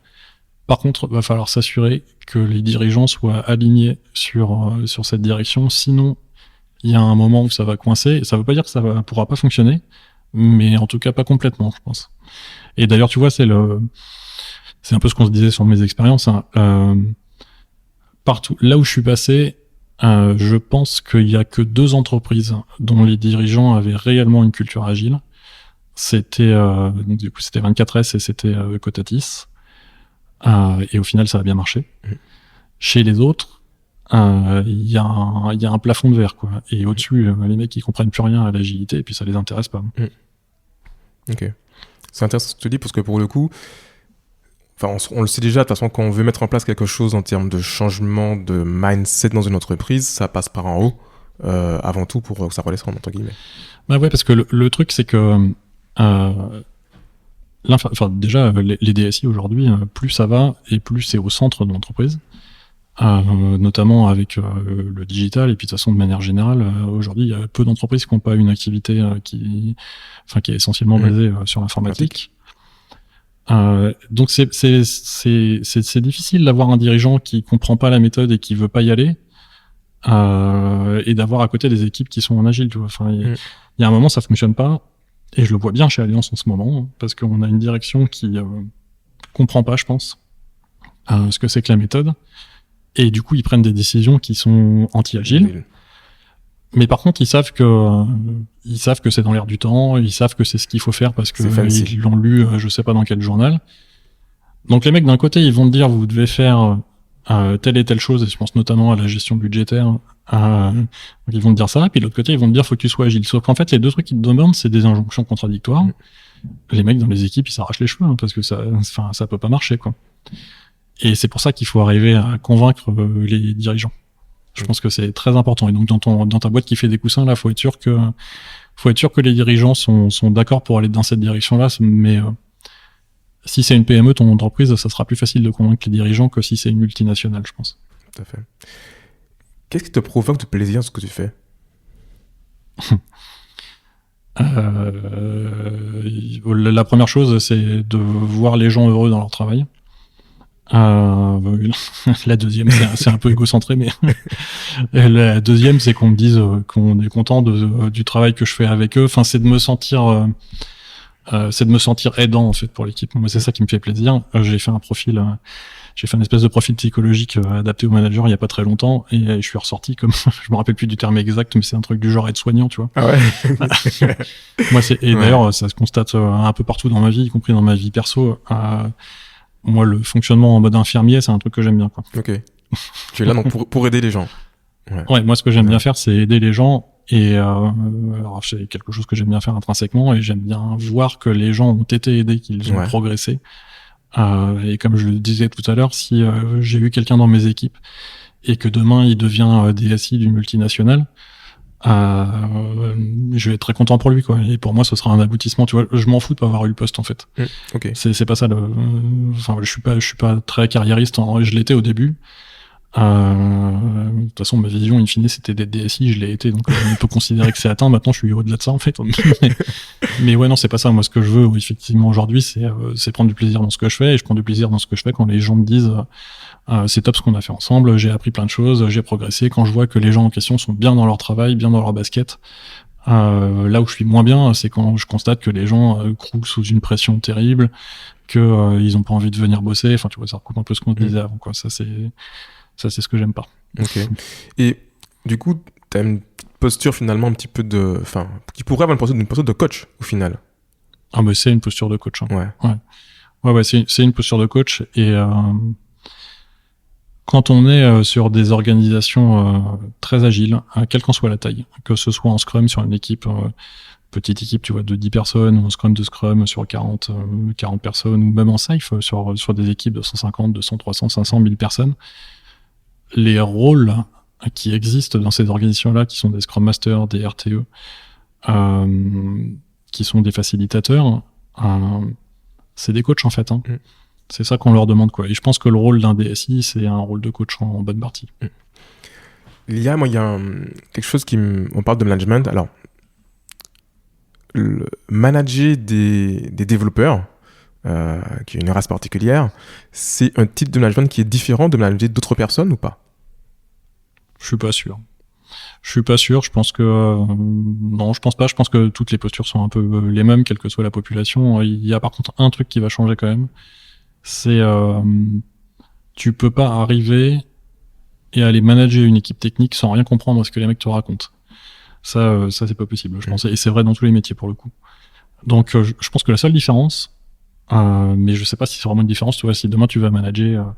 S1: Par contre, va falloir s'assurer que les dirigeants soient alignés sur cette direction. Sinon, il y a un moment où ça va coincer. Et ça veut pas dire que ça pourra pas fonctionner, mais en tout cas pas complètement, je pense. Et d'ailleurs, tu vois, c'est un peu ce qu'on se disait sur mes expériences. Hein. Partout, là où je suis passé, je pense qu'il y a que 2 entreprises dont les dirigeants avaient réellement une culture agile. C'était 24S et c'était Cotatis. Et au final, ça a bien marché. Chez les autres, il y a un plafond de verre, quoi. Et au-dessus, les mecs, ils comprennent plus rien à l'agilité et puis ça les intéresse pas.
S3: Ok. C'est intéressant ce que tu dis parce que pour le coup, on le sait déjà, de toute façon, quand on veut mettre en place quelque chose en termes de changement de mindset dans une entreprise, ça passe par en haut, avant tout pour que ça redescende, entre guillemets.
S1: Bah ouais, parce que le truc, c'est que déjà, les DSI aujourd'hui, plus ça va et plus c'est au centre de l'entreprise, notamment avec le digital. Et puis de toute façon, de manière générale, aujourd'hui, il y a peu d'entreprises qui n'ont pas une activité qui est essentiellement basée sur l'informatique. Donc c'est difficile d'avoir un dirigeant qui comprend pas la méthode et qui veut pas y aller, et d'avoir à côté des équipes qui sont en agile, tu vois. Enfin, il y a un moment, ça fonctionne pas. Et je le vois bien chez Alliance en ce moment, parce qu'on a une direction qui comprend pas, je pense, ce que c'est que la méthode. Et du coup, ils prennent des décisions qui sont anti-agiles. Mais par contre, ils savent que c'est dans l'air du temps, ils savent que c'est ce qu'il faut faire parce que ils l'ont lu, je sais pas dans quel journal. Donc les mecs, d'un côté, ils vont te dire, vous devez faire telle et telle chose, et je pense notamment à la gestion budgétaire. Ils vont te dire ça, et puis de l'autre côté, ils vont te dire, faut que tu sois agile. Sauf qu'en fait, les 2 trucs qu'ils te demandent, c'est des injonctions contradictoires. Les mecs dans les équipes, ils s'arrachent les cheveux, hein, parce que ça peut pas marcher, quoi. Et c'est pour ça qu'il faut arriver à convaincre les dirigeants. Je pense que c'est très important. Et donc, dans ta boîte qui fait des coussins, là, faut être sûr que les dirigeants sont d'accord pour aller dans cette direction-là. Mais si c'est une PME, ton entreprise, ça sera plus facile de convaincre les dirigeants que si c'est une multinationale, je pense.
S3: Tout à fait. Qu'est-ce qui te provoque de plaisir dans ce que tu fais?
S1: La première chose, c'est de voir les gens heureux dans leur travail. La deuxième, c'est un peu égocentré, mais la deuxième, c'est qu'on me dise qu'on est content du travail que je fais avec eux. Enfin, c'est de me sentir aidant, en fait, pour l'équipe. Moi, c'est ça qui me fait plaisir. J'ai fait un profil j'ai fait une espèce de profil psychologique adapté au manager il y a pas très longtemps et je suis ressorti comme je me rappelle plus du terme exact, mais c'est un truc du genre être soignant, tu vois.
S3: Ah ouais.
S1: Moi et
S3: Ouais.
S1: d'ailleurs ça se constate un peu partout dans ma vie, y compris dans ma vie perso. Moi le fonctionnement en mode infirmier, c'est un truc que j'aime bien, quoi.
S3: Ok. Tu es là donc pour aider les gens.
S1: Ouais, moi ce que j'aime bien faire, c'est aider les gens. Et alors c'est quelque chose que j'aime bien faire intrinsèquement, et j'aime bien voir que les gens ont été aidés, qu'ils ont
S3: Ouais.
S1: progressé. Et comme je le disais tout à l'heure, si j'ai eu quelqu'un dans mes équipes et que demain il devient DSI d'une multinationale, je vais être très content pour lui, quoi. Et pour moi, ce sera un aboutissement. Tu vois, je m'en fous de pas avoir eu le poste, en fait.
S3: Ok.
S1: C'est pas ça. Enfin, je suis pas très carriériste. Je l'étais au début. De toute façon, ma vision in fine, c'était d'être DSI, je l'ai été, donc on peut considérer que c'est atteint. Maintenant, je suis au-delà de ça, en fait. mais ouais, non, c'est pas ça. Moi, ce que je veux, effectivement, aujourd'hui, c'est prendre du plaisir dans ce que je fais, et je prends du plaisir dans ce que je fais quand les gens me disent c'est top ce qu'on a fait ensemble, j'ai appris plein de choses, j'ai progressé. Quand je vois que les gens en question sont bien dans leur travail, bien dans leur basket, là où je suis moins bien, c'est quand je constate que les gens croulent sous une pression terrible, que ils ont pas envie de venir bosser. Enfin, tu vois, ça recoupe un peu ce qu'on disait avant, quoi. Ça, c'est ce que j'aime pas.
S3: Ok. Et du coup, t'as une posture finalement un petit peu de... Enfin, qui pourrait avoir une posture de coach, au final.
S1: Ah, mais c'est une posture de coach. Hein.
S3: Ouais.
S1: Ouais, c'est une posture de coach. Et quand on est sur des organisations très agiles, quelle qu'en soit la taille, que ce soit en Scrum sur une équipe... petite équipe, tu vois, de 10 personnes, ou en Scrum de Scrum sur 40 personnes, ou même en Safe sur des équipes de 150, 200, 300, 500, 1000 personnes, les rôles qui existent dans ces organisations-là, qui sont des Scrum Masters, des RTE, qui sont des facilitateurs, c'est des coachs en fait. Hein. C'est ça qu'on leur demande, quoi. Et je pense que le rôle d'un DSI, c'est un rôle de coach en bonne partie.
S3: Il y a quelque chose on parle de management. Alors, manager des développeurs, qui est une race particulière, c'est un type de management qui est différent de manager d'autres personnes ou pas?
S1: Je suis pas sûr. Je pense que non, je pense pas. Je pense que toutes les postures sont un peu les mêmes, quelle que soit la population. Il y a par contre un truc qui va changer quand même. C'est tu peux pas arriver et aller manager une équipe technique sans rien comprendre à ce que les mecs te racontent. Ça c'est pas possible, je pense. Et c'est vrai dans tous les métiers pour le coup. Donc je pense que la seule différence, mais je sais pas si c'est vraiment une différence, tu vois, si demain tu vas manager,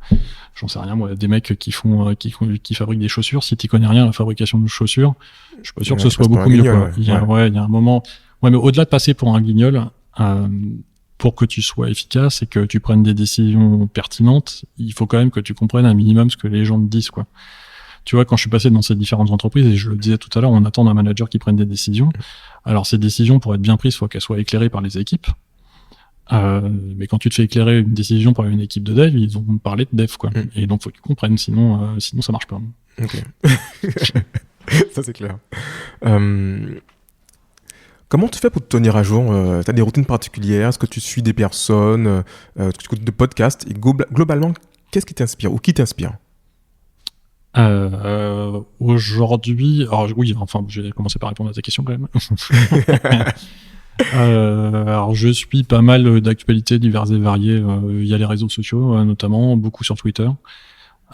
S1: j'en sais rien moi, des mecs qui fabriquent des chaussures, si tu connais rien à la fabrication de chaussures, je suis pas sûr que ce soit beaucoup mieux, quoi. Il y a un moment, ouais, mais au-delà de passer pour un guignol, pour que tu sois efficace et que tu prennes des décisions pertinentes, il faut quand même que tu comprennes un minimum ce que les gens te disent, quoi. Tu vois, quand je suis passé dans ces différentes entreprises, et je le disais tout à l'heure, on attend d'un manager qui prenne des décisions. Alors, ces décisions, pour être bien prises, il faut qu'elles soient éclairées par les équipes. Mais quand tu te fais éclairer une décision par une équipe de dev, ils vont parler de dev, quoi. Et donc, faut qu'ils comprennent, sinon ça marche pas.
S3: Ok. Ça, c'est clair. Comment tu fais pour te tenir à jour? Tu as des routines particulières? Est-ce que tu suis des personnes? Tu écoutes des podcasts? Et globalement, qu'est-ce qui t'inspire ou qui t'inspire?
S1: Aujourd'hui, alors oui, enfin, je vais commencer par répondre à ta question quand même. Alors je suis pas mal d'actualités diverses et variées. Il y a les réseaux sociaux, notamment beaucoup sur Twitter,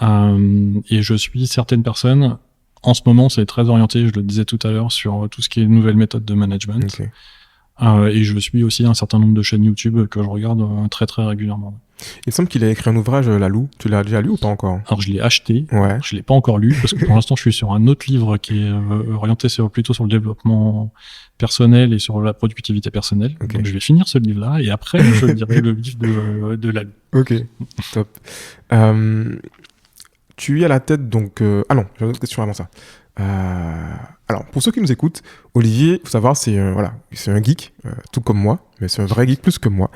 S1: et je suis certaines personnes. En ce moment, c'est très orienté, je le disais tout à l'heure, sur tout ce qui est nouvelles méthodes de management.
S3: Okay.
S1: Et je suis aussi un certain nombre de chaînes YouTube que je regarde très très régulièrement.
S3: Il me semble qu'il a écrit un ouvrage, La Loup. Tu l'as déjà lu ou pas encore?
S1: Alors je l'ai acheté,
S3: ouais.
S1: Je l'ai pas encore lu parce que pour l'instant je suis sur un autre livre qui est orienté plutôt sur le développement personnel et sur la productivité personnelle.
S3: Okay.
S1: Donc je vais finir ce livre-là et après je lirai le livre de La Loup.
S3: Ok, top. Tu es à la tête donc... Ah non, j'ai une autre question avant ça. Alors, pour ceux qui nous écoutent, Olivier, il faut savoir, c'est un geek, tout comme moi, mais c'est un vrai geek plus que moi.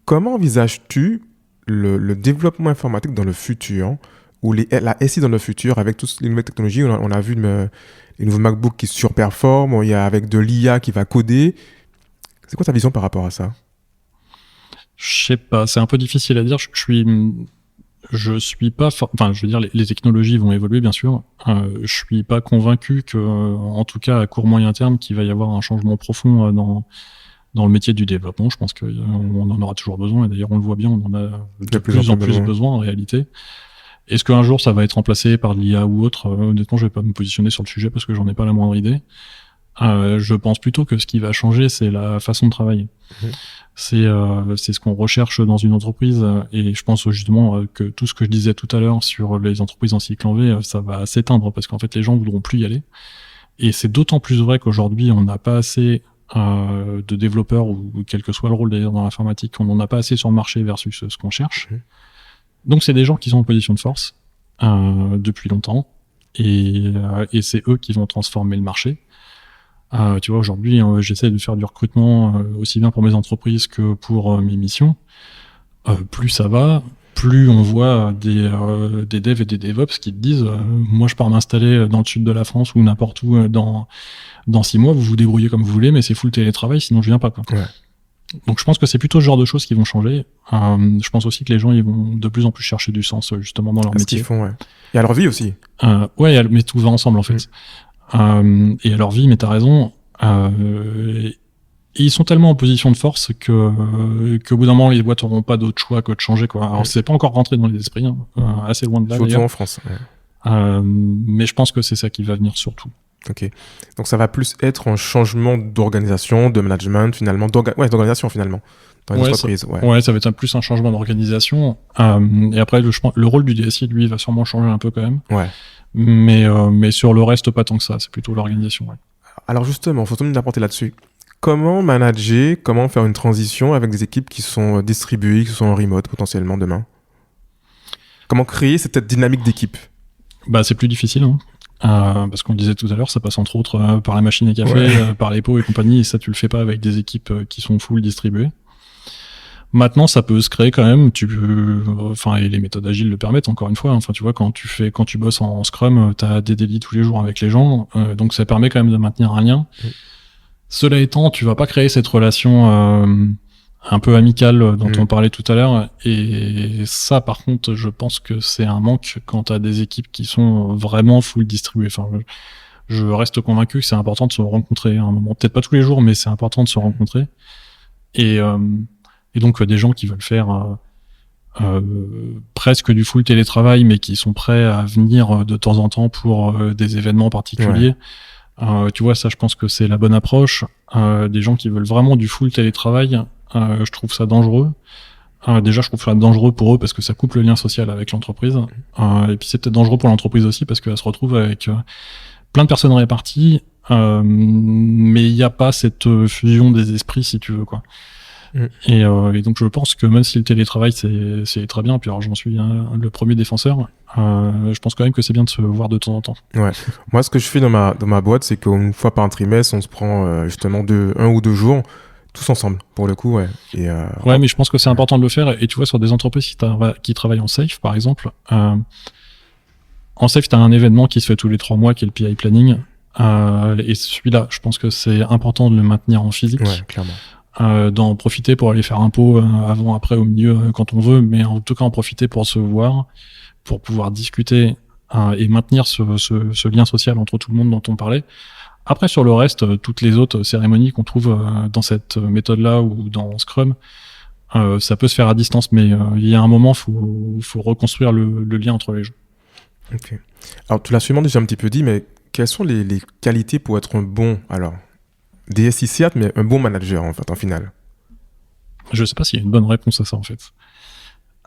S3: Comment envisages-tu le développement informatique dans le futur, ou la SI dans le futur, avec toutes les nouvelles technologies? On a vu les nouveaux MacBook qui surperforment, il y a avec de l'IA qui va coder. C'est quoi ta vision par rapport à ça?
S1: Je sais pas, c'est un peu difficile à dire. Je suis pas, enfin, je veux dire, les technologies vont évoluer, bien sûr. Je suis pas convaincu que, en tout cas, à court moyen terme, qu'il va y avoir un changement profond dans le métier du développement. Je pense qu'on en aura toujours besoin, et d'ailleurs on le voit bien, on en a de plus en plus besoin en réalité. Est-ce qu'un jour ça va être remplacé par de l'IA ou autre? Honnêtement, je vais pas me positionner sur le sujet parce que j'en ai pas la moindre idée. Je pense plutôt que ce qui va changer, c'est la façon de travailler. C'est ce qu'on recherche dans une entreprise, et je pense justement que tout ce que je disais tout à l'heure sur les entreprises en cycle en V, ça va s'éteindre parce qu'en fait les gens voudront plus y aller. Et c'est d'autant plus vrai qu'aujourd'hui on n'a pas assez de développeurs, ou quel que soit le rôle d'ailleurs dans l'informatique, on n'en a pas assez sur le marché versus ce qu'on cherche. Donc c'est des gens qui sont en position de force depuis longtemps, et c'est eux qui vont transformer le marché. Tu vois, aujourd'hui, j'essaie de faire du recrutement aussi bien pour mes entreprises que pour mes missions. Plus ça va, plus on voit des devs et des DevOps qui te disent moi je pars m'installer dans le sud de la France ou n'importe où dans 6 mois, vous vous débrouillez comme vous voulez, mais c'est full télétravail, sinon je viens pas, quoi. Ouais. Donc je pense que c'est plutôt ce genre de choses qui vont changer. Je pense aussi que les gens ils vont de plus en plus chercher du sens justement dans leur métier.
S3: Ce qu'ils font, ouais. Et à leur vie aussi.
S1: Ouais, mais tout va ensemble en fait. Et à leur vie, mais t'as raison. Ils sont tellement en position de force qu'au bout d'un moment, les boîtes n'auront pas d'autre choix que de changer, quoi. Alors c'est pas encore rentré dans les esprits, assez loin de là.
S3: Surtout en France. Ouais.
S1: Mais je pense que c'est ça qui va venir surtout.
S3: Ok. Donc ça va plus être un changement d'organisation, de management finalement, d'organisation finalement. Dans une entreprise.
S1: Ouais, ça va être plus un changement d'organisation. Et après, le rôle du DSI, lui, va sûrement changer un peu quand même.
S3: Ouais.
S1: Mais sur le reste, pas tant que ça. C'est plutôt l'organisation. Ouais.
S3: Alors justement, faut tout de suite apporter là-dessus. Comment manager, comment faire une transition avec des équipes qui sont distribuées, qui sont en remote potentiellement demain? Comment créer cette dynamique d'équipe?
S1: Bah, c'est plus difficile, hein. Parce qu'on le disait tout à l'heure, ça passe entre autres par la machine à café, par les pots et compagnie, et ça tu le fais pas avec des équipes qui sont full distribuées. Maintenant, ça peut se créer quand même. Et les méthodes agiles le permettent. Encore une fois, enfin, tu vois, quand tu bosses en Scrum, t'as des délits tous les jours avec les gens, donc ça permet quand même de maintenir un lien. Cela étant, tu vas pas créer cette relation un peu amicale dont on parlait tout à l'heure. Et ça, par contre, je pense que c'est un manque quand t'as des équipes qui sont vraiment full distribuées. Enfin, je reste convaincu que c'est important de se rencontrer à un moment. Peut-être pas tous les jours, mais c'est important de se rencontrer. Et donc des gens qui veulent faire presque du full télétravail, mais qui sont prêts à venir de temps en temps pour des événements particuliers. Tu vois, ça, je pense que c'est la bonne approche. Des gens qui veulent vraiment du full télétravail, je trouve ça dangereux. Déjà, je trouve ça dangereux pour eux parce que ça coupe le lien social avec l'entreprise. Et puis c'est peut-être dangereux pour l'entreprise aussi parce qu'elle se retrouve avec plein de personnes réparties, mais il n'y a pas cette fusion des esprits, si tu veux, quoi. Et donc je pense que même si le télétravail c'est très bien, puis alors j'en suis le premier défenseur, je pense quand même que c'est bien de se voir de temps en temps.
S3: Ouais. Moi, ce que je fais dans ma boîte, c'est qu'une fois par trimestre, on se prend justement 1 ou 2 jours tous ensemble, pour le coup, ouais. Et
S1: mais je pense que c'est important de le faire. Et tu vois, sur des entreprises qui travaillent en safe, par exemple, en safe, t'as un événement qui se fait tous les 3 mois, qui est le PI planning. Et celui-là, je pense que c'est important de le maintenir en physique.
S3: Ouais, clairement.
S1: D'en profiter pour aller faire un pot avant, après, au milieu, quand on veut, mais en tout cas en profiter pour se voir, pour pouvoir discuter et maintenir ce lien social entre tout le monde dont on parlait. Après, sur le reste, toutes les autres cérémonies qu'on trouve dans cette méthode-là ou dans Scrum, ça peut se faire à distance, mais il y a un moment, faut reconstruire le lien entre les gens.
S3: Ok. Alors, tu l'as sûrement déjà un petit peu dit, mais quelles sont les qualités pour être un bon, DSI certes, mais un bon manager en fait, en final?
S1: Je sais pas s'il y a une bonne réponse à ça en fait.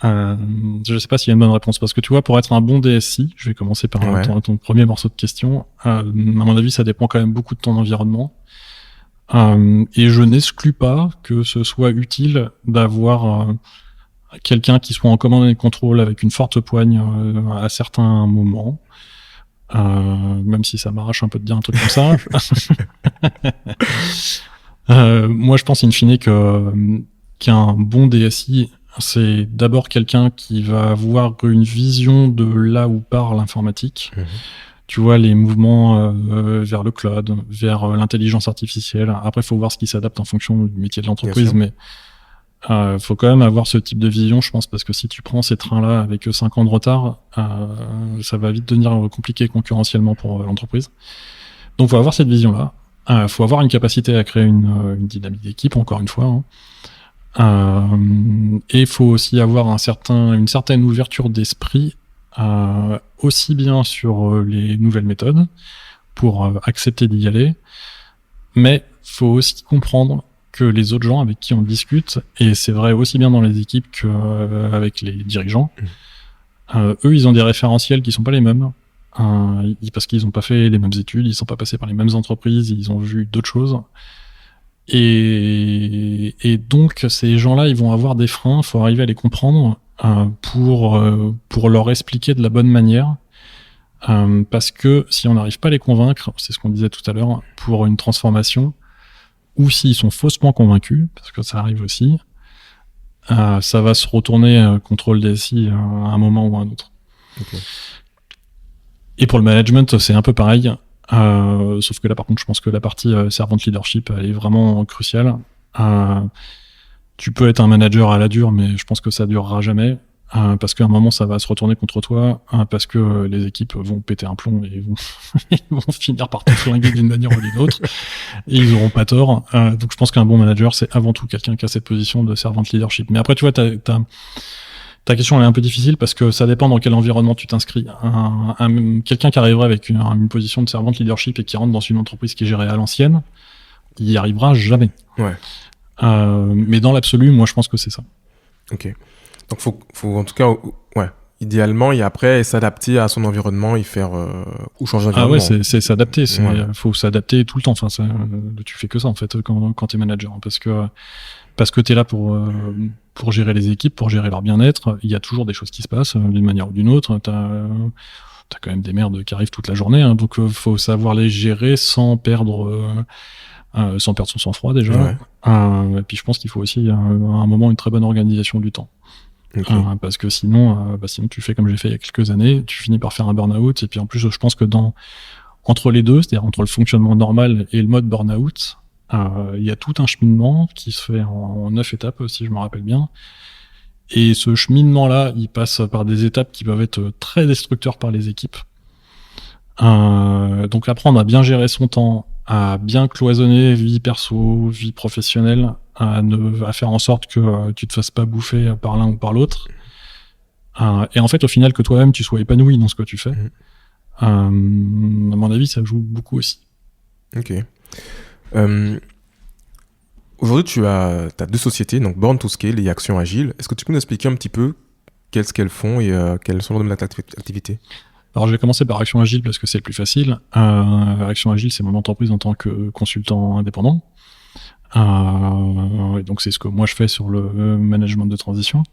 S1: Je sais pas s'il y a une bonne réponse parce que tu vois, pour être un bon DSI, je vais commencer par ton premier morceau de question. À mon avis, ça dépend quand même beaucoup de ton environnement. Et je n'exclus pas que ce soit utile d'avoir quelqu'un qui soit en commande et contrôle avec une forte poigne à certains moments. Même si ça m'arrache un peu de dire un truc comme ça. Moi, je pense in fine qu'un bon DSI, c'est d'abord quelqu'un qui va avoir une vision de là où part l'informatique. Tu vois, les mouvements vers le cloud, vers l'intelligence artificielle. Après, il faut voir ce qui s'adapte en fonction du métier de l'entreprise, mais faut quand même avoir ce type de vision, je pense, parce que si tu prends ces trains-là avec 5 ans de retard, ça va vite devenir compliqué concurrentiellement pour l'entreprise. Donc, faut avoir cette vision-là. Faut avoir une capacité à créer une dynamique d'équipe, encore une fois. Et il faut aussi avoir une certaine ouverture d'esprit, aussi bien sur les nouvelles méthodes, pour accepter d'y aller, mais faut aussi comprendre que les autres gens avec qui on discute, et c'est vrai aussi bien dans les équipes qu'avec les dirigeants, eux, ils ont des référentiels qui sont pas les mêmes, parce qu'ils ont pas fait les mêmes études, ils sont pas passés par les mêmes entreprises, ils ont vu d'autres choses. Et donc, ces gens-là, ils vont avoir des freins, faut arriver à les comprendre pour leur expliquer de la bonne manière. Parce que si on n'arrive pas à les convaincre, c'est ce qu'on disait tout à l'heure, pour une transformation, ou s'ils sont faussement convaincus, parce que ça arrive aussi, ça va se retourner contre le DSI à un moment ou à un autre.
S3: Okay.
S1: Et pour le management, c'est un peu pareil. Sauf que là, par contre, je pense que la partie servant leadership, elle est vraiment cruciale. Tu peux être un manager à la dure, mais je pense que ça durera jamais. Parce qu'à un moment, ça va se retourner contre toi, parce que les équipes vont péter un plomb et ils vont finir par te flinguer d'une manière ou d'une autre, et ils auront pas tort. Donc je pense qu'un bon manager, c'est avant tout quelqu'un qui a cette position de servant leadership. Mais après, tu vois, ta question elle est un peu difficile parce que ça dépend dans quel environnement tu t'inscris. Quelqu'un qui arriverait avec une position de servant leadership et qui rentre dans une entreprise qui est gérée à l'ancienne, il y arrivera jamais.
S3: Ouais.
S1: Mais dans l'absolu, moi je pense que c'est ça.
S3: Ok. Donc faut en tout cas, ouais, idéalement, et après s'adapter à son environnement et faire ou changer d'environnement.
S1: Ah ouais, c'est s'adapter. Faut s'adapter tout le temps. Enfin, tu fais que ça en fait quand t'es manager, parce que t'es là pour gérer les équipes, pour gérer leur bien-être. Il y a toujours des choses qui se passent d'une manière ou d'une autre. T'as quand même des merdes qui arrivent toute la journée, donc faut savoir les gérer sans perdre son sang-froid déjà. Ouais. Et puis je pense qu'il faut aussi à un moment une très bonne organisation du temps. Okay. Parce que sinon tu fais comme j'ai fait il y a quelques années, tu finis par faire un burn-out, et puis en plus je pense que entre les deux, c'est-à-dire entre le fonctionnement normal et le mode burn-out, il y a tout un cheminement qui se fait en 9 étapes, si je me rappelle bien. Et ce cheminement-là, il passe par des étapes qui peuvent être très destructeurs par les équipes. Donc apprendre à bien gérer son temps, à bien cloisonner vie perso, vie professionnelle, à faire en sorte que tu te fasses pas bouffer par l'un ou par l'autre. Et en fait, au final, que toi-même, tu sois épanoui dans ce que tu fais. À mon avis, ça joue beaucoup aussi.
S3: Ok. Aujourd'hui, tu as 2 sociétés, donc Born to Scale et Action Agile. Est-ce que tu peux nous expliquer un petit peu qu'est-ce qu'elles font et quelles sont leurs activités ?
S1: Alors, je vais commencer par Action Agile parce que c'est le plus facile. Action Agile, c'est mon entreprise en tant que consultant indépendant. Et donc, c'est ce que moi je fais sur le management de transition.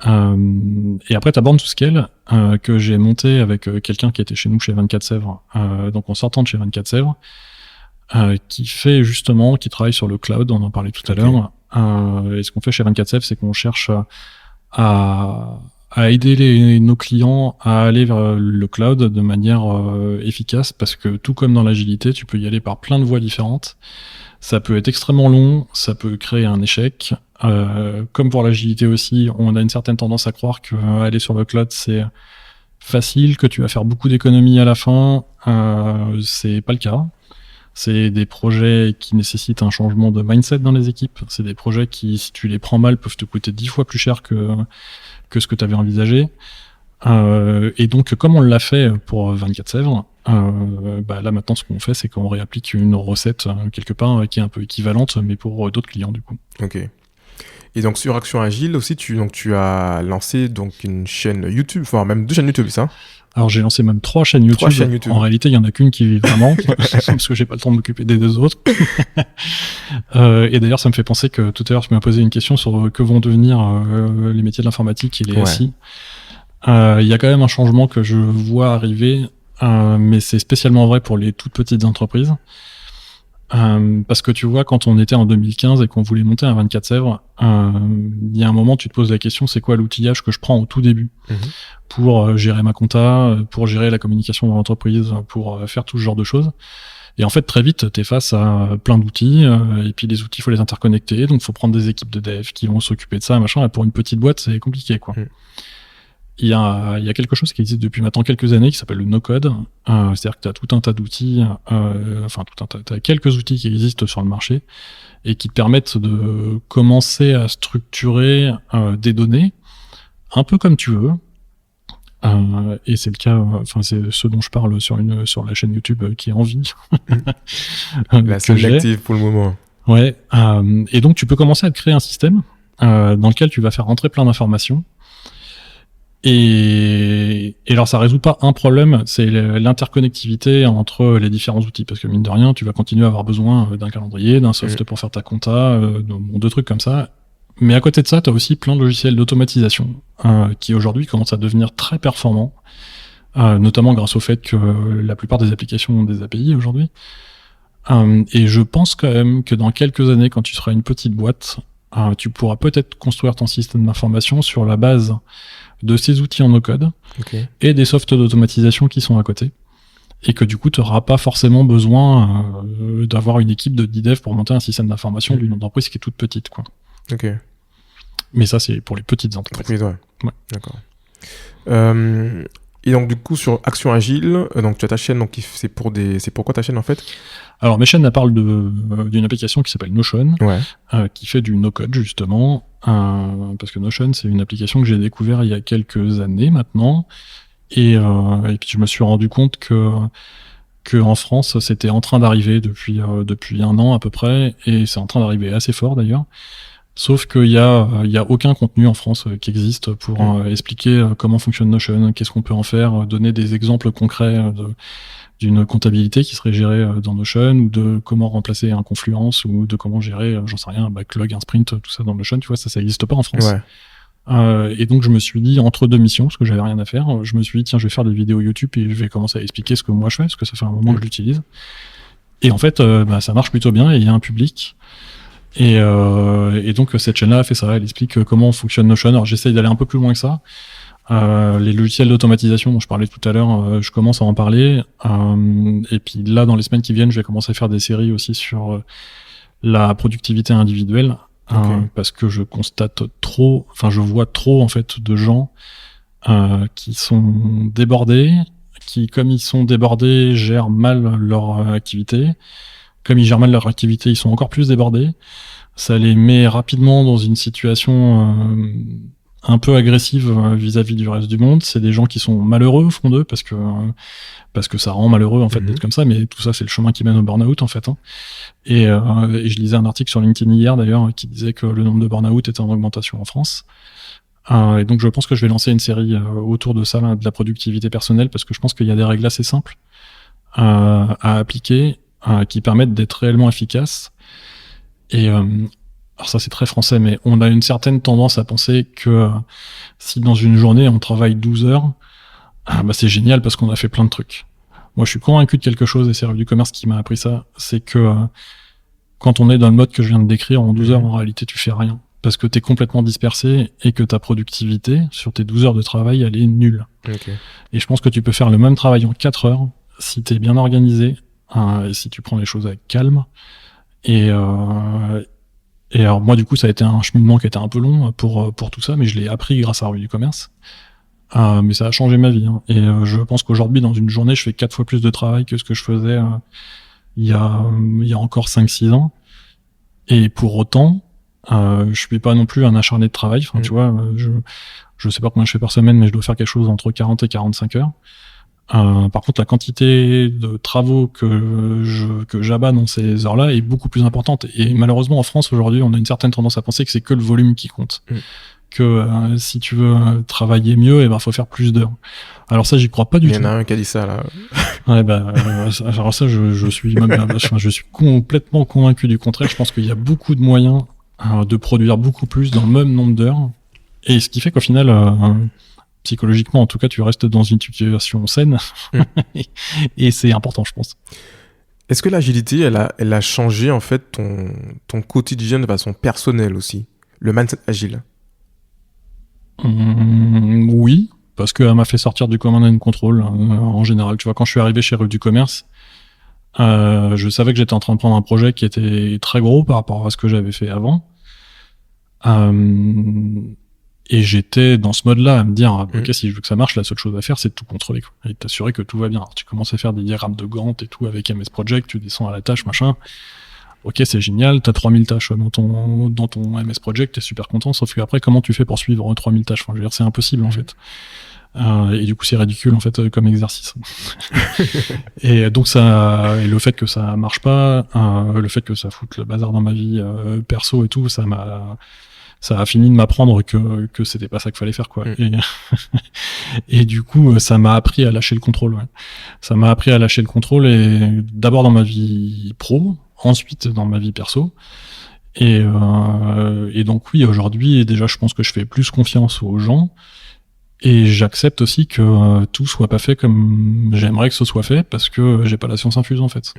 S1: Et après, tu as Born to Scale, que j'ai monté avec quelqu'un qui était chez nous, chez 24 Sèvres, donc en sortant de chez 24 Sèvres, qui travaille sur le cloud, on en parlait tout à l'heure. Et ce qu'on fait chez 24 Sèvres, c'est qu'on cherche à aider nos clients à aller vers le cloud de manière efficace, parce que tout comme dans l'agilité, tu peux y aller par plein de voies différentes. Ça peut être extrêmement long, ça peut créer un échec. Comme pour l'agilité aussi, on a une certaine tendance à croire que aller sur le cloud, c'est facile, que tu vas faire beaucoup d'économies à la fin. C'est pas le cas. C'est des projets qui nécessitent un changement de mindset dans les équipes. C'est des projets qui, si tu les prends mal, peuvent te coûter 10 fois plus cher que ce que tu avais envisagé. Et donc, comme on l'a fait pour 24 Sèvres, là maintenant, ce qu'on fait, c'est qu'on réapplique une recette quelque part qui est un peu équivalente, mais pour d'autres clients, du coup.
S3: Ok. Et donc, sur Action Agile aussi, tu as lancé donc une chaîne YouTube, enfin même 2 chaînes YouTube, ça ?
S1: Alors, j'ai lancé même 3 chaînes YouTube. En réalité, il y en a qu'une qui vit vraiment, parce que j'ai pas le temps de m'occuper des 2 autres. Et d'ailleurs, ça me fait penser que tout à l'heure, tu m'as posé une question sur que vont devenir les métiers de l'informatique et les SI. Il y a quand même un changement que je vois arriver, mais c'est spécialement vrai pour les toutes petites entreprises. Parce que tu vois, quand on était en 2015 et qu'on voulait monter un 24 Sèvres, il y a un moment, tu te poses la question, c'est quoi l'outillage que je prends au tout début pour gérer ma compta, pour gérer la communication dans l'entreprise, pour faire tout ce genre de choses. Et en fait, très vite, t'es face à plein d'outils, et puis les outils, il faut les interconnecter, donc il faut prendre des équipes de dev qui vont s'occuper de ça, machin. Et pour une petite boîte, c'est compliqué, quoi. il y a quelque chose qui existe depuis maintenant quelques années qui s'appelle le no-code. C'est-à-dire que tu as tout un tas d'outils, t'as quelques outils qui existent sur le marché et qui te permettent de commencer à structurer des données un peu comme tu veux. Et c'est le cas, c'est ce dont je parle sur la chaîne YouTube qui est en vie.
S3: La scène active pour le moment.
S1: Ouais. Et donc tu peux commencer à te créer un système dans lequel tu vas faire rentrer plein d'informations. Et alors ça résout pas un problème, c'est l'interconnectivité entre les différents outils, parce que mine de rien, tu vas continuer à avoir besoin d'un calendrier, d'un soft pour faire ta compta, de trucs comme ça. Mais à côté de ça, tu as aussi plein de logiciels d'automatisation qui aujourd'hui commencent à devenir très performants, notamment grâce au fait que la plupart des applications ont des API aujourd'hui. Et je pense quand même que dans quelques années, quand tu seras une petite boîte, tu pourras peut-être construire ton système d'information sur la base de ces outils en no-code et des softs d'automatisation qui sont à côté. Et que du coup, tu n'auras pas forcément besoin d'avoir une équipe de 10 devs pour monter un système d'information d'une entreprise qui est toute petite, quoi.
S3: Ok.
S1: Mais ça, c'est pour les petites entreprises.
S3: Ouais. D'accord. Et donc, du coup, sur Action Agile, donc tu as ta chaîne, donc c'est pourquoi ta chaîne, en fait?
S1: Alors, mes chaînes, elles parlent d'une application qui s'appelle Notion, qui fait du no-code, justement, parce que Notion, c'est une application que j'ai découvert il y a quelques années maintenant, et puis je me suis rendu compte que en France, c'était en train d'arriver depuis 1 an à peu près, et c'est en train d'arriver assez fort d'ailleurs. Sauf qu'il y a aucun contenu en France qui existe pour expliquer comment fonctionne Notion, qu'est-ce qu'on peut en faire, donner des exemples concrets d'une comptabilité qui serait gérée dans Notion, ou de comment remplacer un Confluence, ou de comment gérer, j'en sais rien, un backlog, un sprint, tout ça dans Notion, tu vois, ça n'existe pas en France. Et donc je me suis dit, entre deux missions, parce que j'avais rien à faire, je me suis dit, tiens, je vais faire des vidéos YouTube et je vais commencer à expliquer ce que moi je fais, parce que ça fait un moment que je l'utilise. Et en fait, ça marche plutôt bien, et il y a un public. Et donc cette chaîne-là a fait ça, elle explique comment fonctionne Notion. Alors j'essaye d'aller un peu plus loin que ça. Les logiciels d'automatisation dont je parlais tout à l'heure, je commence à en parler. Et puis là, dans les semaines qui viennent, je vais commencer à faire des séries aussi sur la productivité individuelle. Parce que je vois trop en fait de gens qui sont débordés, qui, comme ils sont débordés, gèrent mal leur activité. Comme ils gèrent mal leur activité, ils sont encore plus débordés. Ça les met rapidement dans une situation un peu agressive vis-à-vis du reste du monde. C'est des gens qui sont malheureux au fond d'eux parce que ça rend malheureux en fait d'être comme ça. Mais tout ça, c'est le chemin qui mène au burn-out en fait. Et je lisais un article sur LinkedIn hier d'ailleurs qui disait que le nombre de burn-out était en augmentation en France. Et donc je pense que je vais lancer une série autour de ça, là, de la productivité personnelle, parce que je pense qu'il y a des règles assez simples à appliquer, qui permettent d'être réellement efficaces. Et alors ça c'est très français, mais on a une certaine tendance à penser que si dans une journée on travaille 12 heures, c'est génial parce qu'on a fait plein de trucs. Moi je suis convaincu de quelque chose, et c'est Revue du Commerce qui m'a appris ça, c'est que quand on est dans le mode que je viens de décrire, en 12 heures en réalité tu fais rien, parce que t'es complètement dispersé et que ta productivité sur tes 12 heures de travail elle est nulle. Et je pense que tu peux faire le même travail en 4 heures si t'es bien organisé, et si tu prends les choses avec calme. Et alors moi du coup ça a été un cheminement qui était un peu long pour tout ça, mais je l'ai appris grâce à Revue du Commerce. Mais ça a changé ma vie. Et je pense qu'aujourd'hui dans une journée je fais 4 fois plus de travail que ce que je faisais il y a encore 5-6 ans. Et pour autant je suis pas non plus un acharné de travail. Enfin tu vois, je sais pas combien je fais par semaine, mais je dois faire quelque chose entre 40 et 45 heures. Par contre, la quantité de travaux que j'abats dans ces heures-là est beaucoup plus importante. Et malheureusement, en France, aujourd'hui, on a une certaine tendance à penser que c'est que le volume qui compte. Que si tu veux travailler mieux, faut faire plus d'heures. Alors ça, j'y crois pas du tout.
S3: Il y en a un qui a dit ça, là.
S1: Alors ça, je suis complètement convaincu du contraire. Je pense qu'il y a beaucoup de moyens de produire beaucoup plus dans le même nombre d'heures. Et ce qui fait qu'au final... psychologiquement, en tout cas, tu restes dans une situation saine. Et c'est important, je pense.
S3: Est-ce que l'agilité, elle a changé, en fait, ton quotidien de façon personnelle aussi? Le mindset agile?
S1: Oui, parce qu'elle m'a fait sortir du command and control, en général. Tu vois, quand je suis arrivé chez Revue du Commerce, je savais que j'étais en train de prendre un projet qui était très gros par rapport à ce que j'avais fait avant. Et j'étais dans ce mode-là à me dire, ok, si je veux que ça marche, la seule chose à faire, c'est de tout contrôler, quoi. Et t'assurer que tout va bien. Alors, tu commences à faire des diagrammes de Gantt et tout avec MS Project, tu descends à la tâche, machin. Ok, c'est génial, t'as 3000 tâches dans ton MS Project, t'es super content, sauf qu'après, comment tu fais pour suivre 3000 tâches? Enfin, je veux dire, c'est impossible, en fait. Et du coup, c'est ridicule, en fait, comme exercice. Et donc, et le fait que ça marche pas, le fait que ça foute le bazar dans ma vie perso et tout, ça a fini de m'apprendre que c'était pas ça qu'il fallait faire, quoi. Et du coup, ça m'a appris à lâcher le contrôle, ouais. Ça m'a appris à lâcher le contrôle, et d'abord dans ma vie pro, ensuite dans ma vie perso. Et donc oui, aujourd'hui, déjà, je pense que je fais plus confiance aux gens. Et j'accepte aussi que tout soit pas fait comme j'aimerais que ce soit fait, parce que j'ai pas la science infuse, en fait.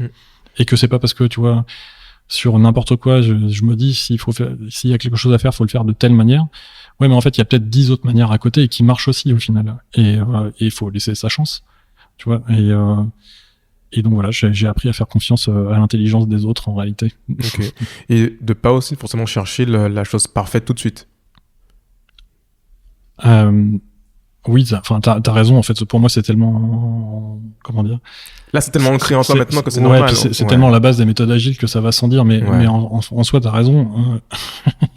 S1: Et que c'est pas parce que, tu vois, sur n'importe quoi, je me dis, s'il y a quelque chose à faire, faut le faire de telle manière. Ouais, mais en fait, il y a peut-être 10 autres manières à côté et qui marchent aussi, au final. Et il faut laisser sa chance, tu vois. Et donc voilà, j'ai appris à faire confiance à l'intelligence des autres, en réalité.
S3: Ok. Et de pas aussi forcément chercher la chose parfaite tout de suite.
S1: Oui, t'as raison, en fait. Pour moi, c'est tellement, comment dire?
S3: Là, c'est tellement ancré en toi maintenant que c'est normal.
S1: C'est tellement la base des méthodes agiles que ça va sans dire, mais en soi, t'as raison.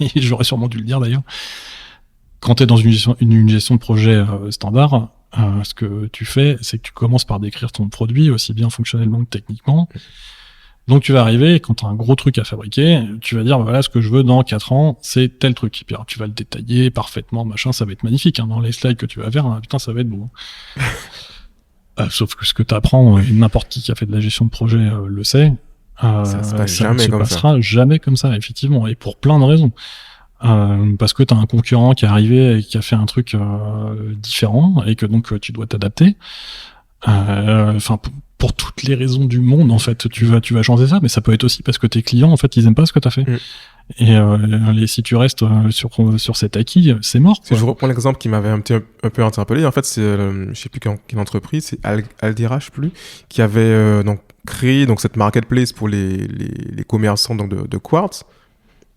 S1: Et j'aurais sûrement dû le dire, d'ailleurs. Quand t'es dans une gestion de projet standard, ce que tu fais, c'est que tu commences par décrire ton produit, aussi bien fonctionnellement que techniquement. Donc tu vas arriver, quand tu as un gros truc à fabriquer, tu vas dire, voilà, ce que je veux dans 4 ans, c'est tel truc. Et puis alors, tu vas le détailler parfaitement, machin, ça va être magnifique. Dans les slides que tu vas faire, putain, ça va être beau. Sauf que ce que tu apprends, n'importe qui a fait de la gestion de projet le sait, ça ne se passera jamais comme ça, effectivement, et pour plein de raisons. Parce que tu as un concurrent qui est arrivé et qui a fait un truc différent, et que donc tu dois t'adapter. Pour toutes les raisons du monde, en fait, tu vas changer ça, mais ça peut être aussi parce que tes clients, en fait, ils aiment pas ce que t'as fait. Et si tu restes sur cet acquis, c'est mort, quoi.
S3: Je reprends l'exemple qui m'avait un peu interpellé. En fait, c'est, je sais plus quelle entreprise, c'est Aldera, je sais plus, qui avait donc créé donc cette marketplace pour les commerçants donc de Quartz,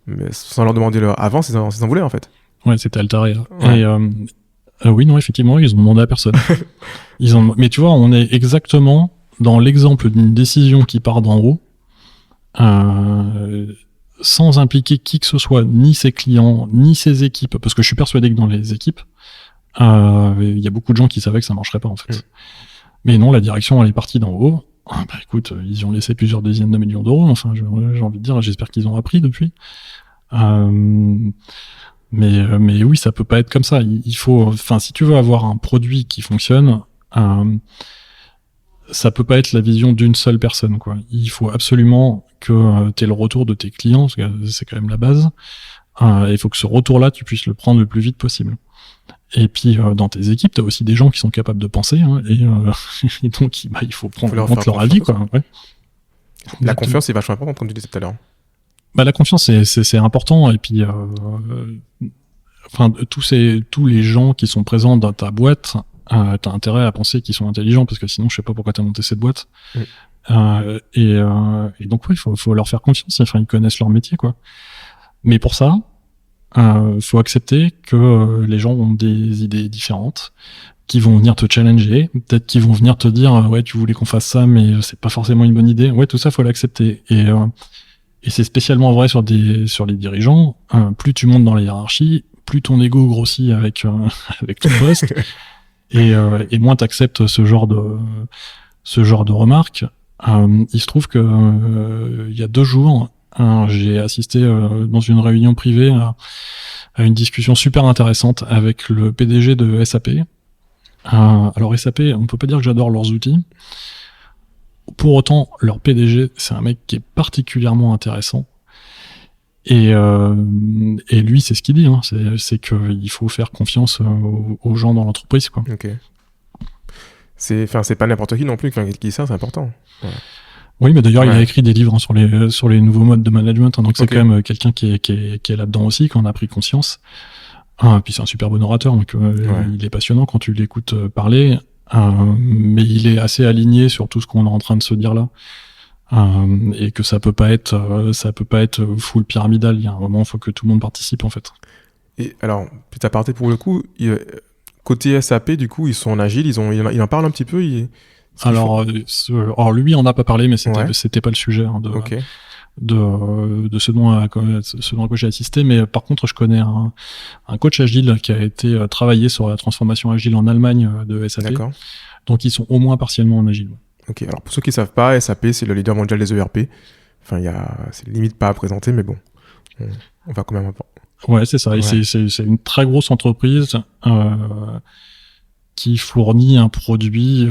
S3: mais sans leur demander leur avance, ils en voulaient, en fait.
S1: Ouais, c'était Altaria. Ouais. Et oui, non, effectivement, ils ont demandé à personne. Mais tu vois, on est exactement dans l'exemple d'une décision qui part d'en haut, sans impliquer qui que ce soit, ni ses clients, ni ses équipes, parce que je suis persuadé que dans les équipes, il y a beaucoup de gens qui savaient que ça marcherait pas, en fait. Mais non, la direction, elle est partie d'en haut. Écoute, ils y ont laissé plusieurs dizaines de millions d'euros, enfin, j'ai envie de dire, j'espère qu'ils ont appris depuis. Mais oui, ça peut pas être comme ça. Il faut, si tu veux avoir un produit qui fonctionne, ça peut pas être la vision d'une seule personne, quoi. Il faut absolument que t'aies le retour de tes clients, parce que c'est quand même la base. Il faut que ce retour-là, tu puisses le prendre le plus vite possible. Et puis, dans tes équipes, t'as aussi des gens qui sont capables de penser, et donc, il faut prendre en compte leur avis, quoi. Ouais.
S3: La confiance est vachement importante, comme tu disais tout à l'heure.
S1: La confiance, c'est important, et puis, tous les gens qui sont présents dans ta boîte, t'as intérêt à penser qu'ils sont intelligents, parce que sinon, je sais pas pourquoi t'as monté cette boîte. Et donc, oui, faut leur faire confiance. Enfin, ils connaissent leur métier, quoi. Mais pour ça, faut accepter que les gens ont des idées différentes, qui vont venir te challenger, peut-être qu'ils vont venir te dire, ouais, tu voulais qu'on fasse ça, mais c'est pas forcément une bonne idée. Ouais, tout ça, faut l'accepter. Et c'est spécialement vrai sur les dirigeants. Plus tu montes dans la hiérarchie, plus ton ego grossit avec ton poste, et moins t'acceptes ce genre de remarques. Il se trouve que il y a 2 jours, j'ai assisté dans une réunion privée à une discussion super intéressante avec le PDG de SAP. Alors SAP, on peut pas dire que j'adore leurs outils. Pour autant, leur PDG, c'est un mec qui est particulièrement intéressant. Et lui, c'est ce qu'il dit, hein. C'est qu'il faut faire confiance aux gens dans l'entreprise, quoi.
S3: Ok. C'est pas n'importe qui non plus qui dit ça, c'est important. Ouais.
S1: Oui, mais d'ailleurs, il a écrit des livres sur les nouveaux modes de management, hein, donc c'est quand même quelqu'un qui est là-dedans aussi, qui en a pris conscience. Puis c'est un super bon orateur, donc il est passionnant quand tu l'écoutes parler. Mais il est assez aligné sur tout ce qu'on est en train de se dire là, et que ça peut pas être full pyramidal. Il y a un moment, il faut que tout le monde participe, en fait.
S3: Et alors, petit aparté pour le coup, côté SAP, du coup, ils sont en agile, il en parle un petit peu.
S1: Alors lui, on n'a pas parlé, mais
S3: Ouais.
S1: c'était pas le sujet hein,
S3: Ok,
S1: de ce dont à quoi j'ai assisté. Mais par contre, je connais un coach agile qui a été travaillé sur la transformation agile en Allemagne de SAP.
S3: d'accord.
S1: Donc ils sont au moins partiellement en agile.
S3: Ok, alors pour ceux qui ne savent pas, SAP, c'est le leader mondial des ERP. Enfin, c'est limite pas à présenter, mais bon, on va quand même voir.
S1: Ouais, c'est ça. Et
S3: Ouais.
S1: c'est une très grosse entreprise qui fournit un produit,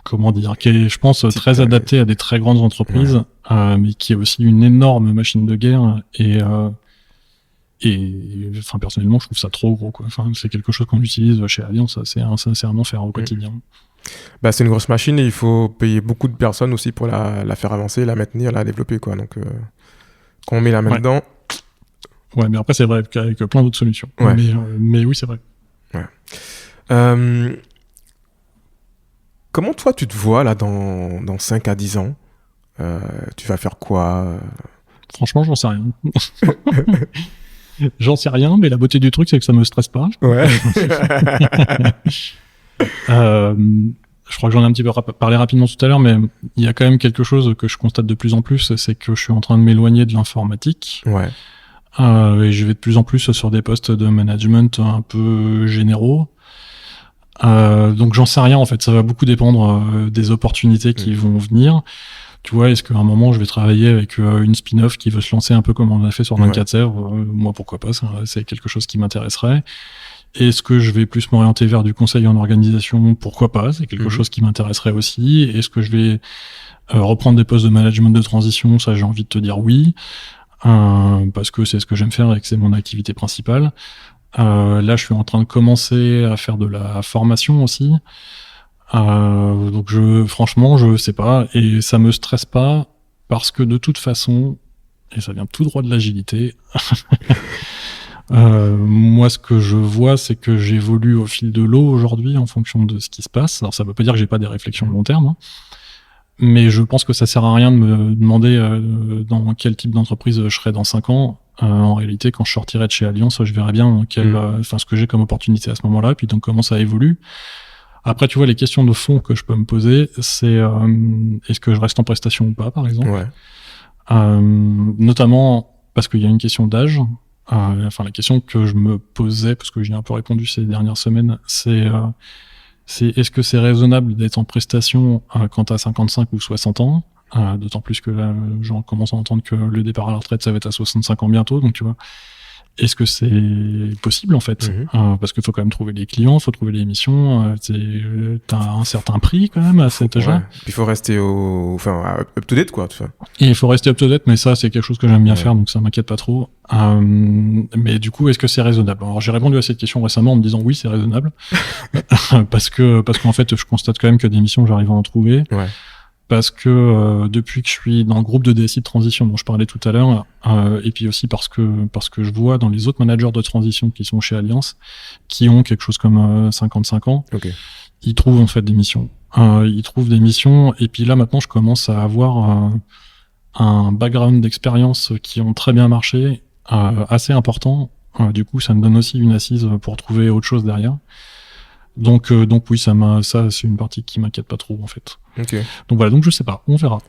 S1: comment dire, qui est, je pense, très adapté à des très grandes entreprises, mais qui est aussi une énorme machine de guerre. Et enfin, personnellement, je trouve ça trop gros, quoi. Enfin, c'est quelque chose qu'on utilise chez Allianz. C'est un enfer au quotidien.
S3: Bah, c'est une grosse machine et il faut payer beaucoup de personnes aussi pour la faire avancer, la maintenir, la développer, quoi. Donc, quand on met la main dedans.
S1: Ouais, mais après, c'est vrai qu'avec plein d'autres solutions.
S3: Ouais.
S1: Mais oui, c'est vrai.
S3: Ouais. Comment toi, tu te vois là dans 5 à 10 ans? Tu vas faire quoi?
S1: Franchement, j'en sais rien. J'en sais rien, mais la beauté du truc, c'est que ça me stresse pas.
S3: Ouais.
S1: Je crois que j'en ai un petit peu parlé rapidement tout à l'heure, mais il y a quand même quelque chose que je constate de plus en plus, c'est que je suis en train de m'éloigner de l'informatique.
S3: Ouais.
S1: Et je vais de plus en plus sur des postes de management un peu généraux. Donc j'en sais rien en fait, ça va beaucoup dépendre des opportunités qui vont venir. Tu vois, est-ce qu'à un moment je vais travailler avec une spin-off qui veut se lancer un peu comme on a fait sur 24 Serve moi pourquoi pas, c'est quelque chose qui m'intéresserait. Est-ce que je vais plus m'orienter vers du conseil en organisation? Pourquoi pas, c'est quelque chose qui m'intéresserait aussi. Est-ce que je vais reprendre des postes de management de transition? Ça, j'ai envie de te dire oui, parce que c'est ce que j'aime faire et que c'est mon activité principale. Là, je suis en train de commencer à faire de la formation aussi. Donc franchement, je sais pas, et ça me stresse pas parce que de toute façon, et ça vient tout droit de l'agilité. Moi, ce que je vois, c'est que j'évolue au fil de l'eau aujourd'hui en fonction de ce qui se passe. Alors, ça veut pas dire que j'ai pas des réflexions de long terme, hein, mais je pense que ça sert à rien de me demander dans quel type d'entreprise je serai dans 5 ans. En réalité, quand je sortirai de chez Allianz, je verrai bien ce que j'ai comme opportunité à ce moment-là, puis donc comment ça évolue. Après, tu vois, les questions de fond que je peux me poser, c'est est-ce que je reste en prestation ou pas, par exemple. Notamment parce qu'il y a une question d'âge. La question que je me posais, parce que j'y ai un peu répondu ces dernières semaines, c'est est-ce que c'est raisonnable d'être en prestation quand t'as 55 ou 60 ans, d'autant plus que là, j'en commence à entendre que le départ à la retraite, ça va être à 65 ans bientôt, donc tu vois. Est-ce que c'est possible en fait, parce qu'il faut quand même trouver les clients, faut trouver les missions, t'as un certain prix quand même à cet âge-là.
S3: Ouais. Puis il faut rester up to date quoi, tout ça.
S1: Et il faut rester up to date, mais ça c'est quelque chose que j'aime bien faire, donc ça m'inquiète pas trop. Mais du coup, est-ce que c'est raisonnable? Alors j'ai répondu à cette question récemment en me disant oui, c'est raisonnable, parce qu'en fait, je constate quand même que des missions, j'arrive à en trouver.
S3: Ouais.
S1: Parce que depuis que je suis dans le groupe de DSI de transition dont je parlais tout à l'heure, et puis aussi parce que je vois dans les autres managers de transition qui sont chez Allianz, qui ont quelque chose comme 55 ans, ils trouvent en fait des missions. Ils trouvent des missions, et puis là maintenant je commence à avoir un background d'expérience qui ont très bien marché, assez important. Du coup, ça me donne aussi une assise pour trouver autre chose derrière. Donc oui, ça c'est une partie qui m'inquiète pas trop en fait. Donc voilà, donc je sais pas, on verra.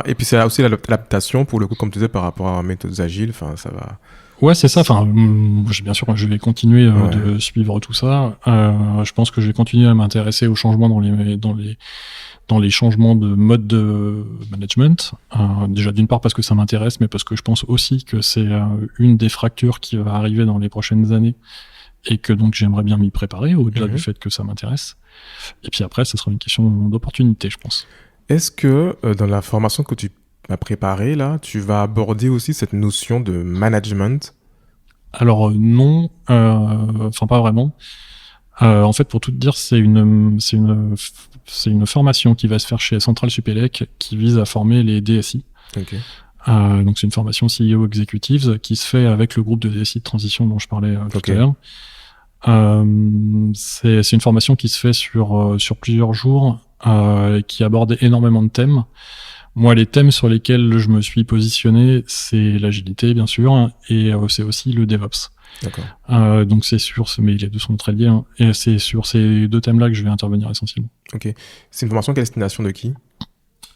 S3: Et puis c'est aussi l'adaptation pour le coup, comme tu disais, par rapport à méthodes agiles, enfin ça va.
S1: Ouais, c'est ça. Enfin, bien sûr, je vais continuer de suivre tout ça. Je pense que je vais continuer à m'intéresser aux changements dans les changements de mode de management. Déjà d'une part parce que ça m'intéresse, mais parce que je pense aussi que c'est une des fractures qui va arriver dans les prochaines années. Et que donc j'aimerais bien m'y préparer, au-delà du fait que ça m'intéresse. Et puis après, ce sera une question d'opportunité, je pense.
S3: Est-ce que dans la formation que tu as préparée, là, tu vas aborder aussi cette notion de management?
S1: Alors non, enfin pas vraiment. En fait, pour tout te dire, c'est une formation qui va se faire chez Central Supélec qui vise à former les DSI. Donc c'est une formation CEO Executives qui se fait avec le groupe de DSI de transition dont je parlais tout à l'heure. C'est une formation qui se fait sur plusieurs jours, qui aborde énormément de thèmes. Moi, les thèmes sur lesquels je me suis positionné, c'est l'agilité, bien sûr, et c'est aussi le DevOps.
S3: D'accord.
S1: Donc c'est mais les deux sont très liés, hein, et c'est sur ces deux thèmes-là que je vais intervenir essentiellement.
S3: Ok. C'est une formation à destination de qui?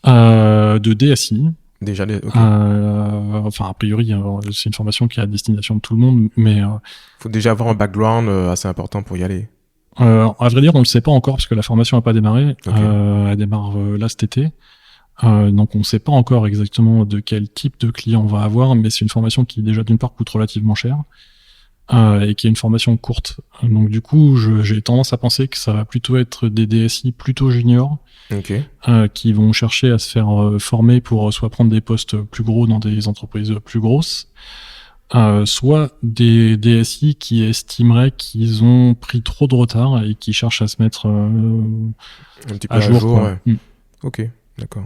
S1: De DSI.
S3: Déjà, ok.
S1: Enfin, a priori, c'est une formation qui est à destination de tout le monde, mais
S3: Faut déjà avoir un background assez important pour y aller.
S1: à vrai dire, on le sait pas encore parce que la formation n'a pas démarré.
S3: Ok.
S1: Elle démarre là cet été. Donc on ne sait pas encore exactement de quel type de client on va avoir, mais c'est une formation qui déjà d'une part coûte relativement cher et qui est une formation courte. Donc du coup, j'ai tendance à penser que ça va plutôt être des DSI plutôt juniors
S3: Ok.
S1: qui vont chercher à se faire former pour soit prendre des postes plus gros dans des entreprises plus grosses, soit des DSI qui estimeraient qu'ils ont pris trop de retard et qui cherchent à se mettre
S3: Un petit peu
S1: à jour. Quoi.
S3: ouais. Ok, d'accord.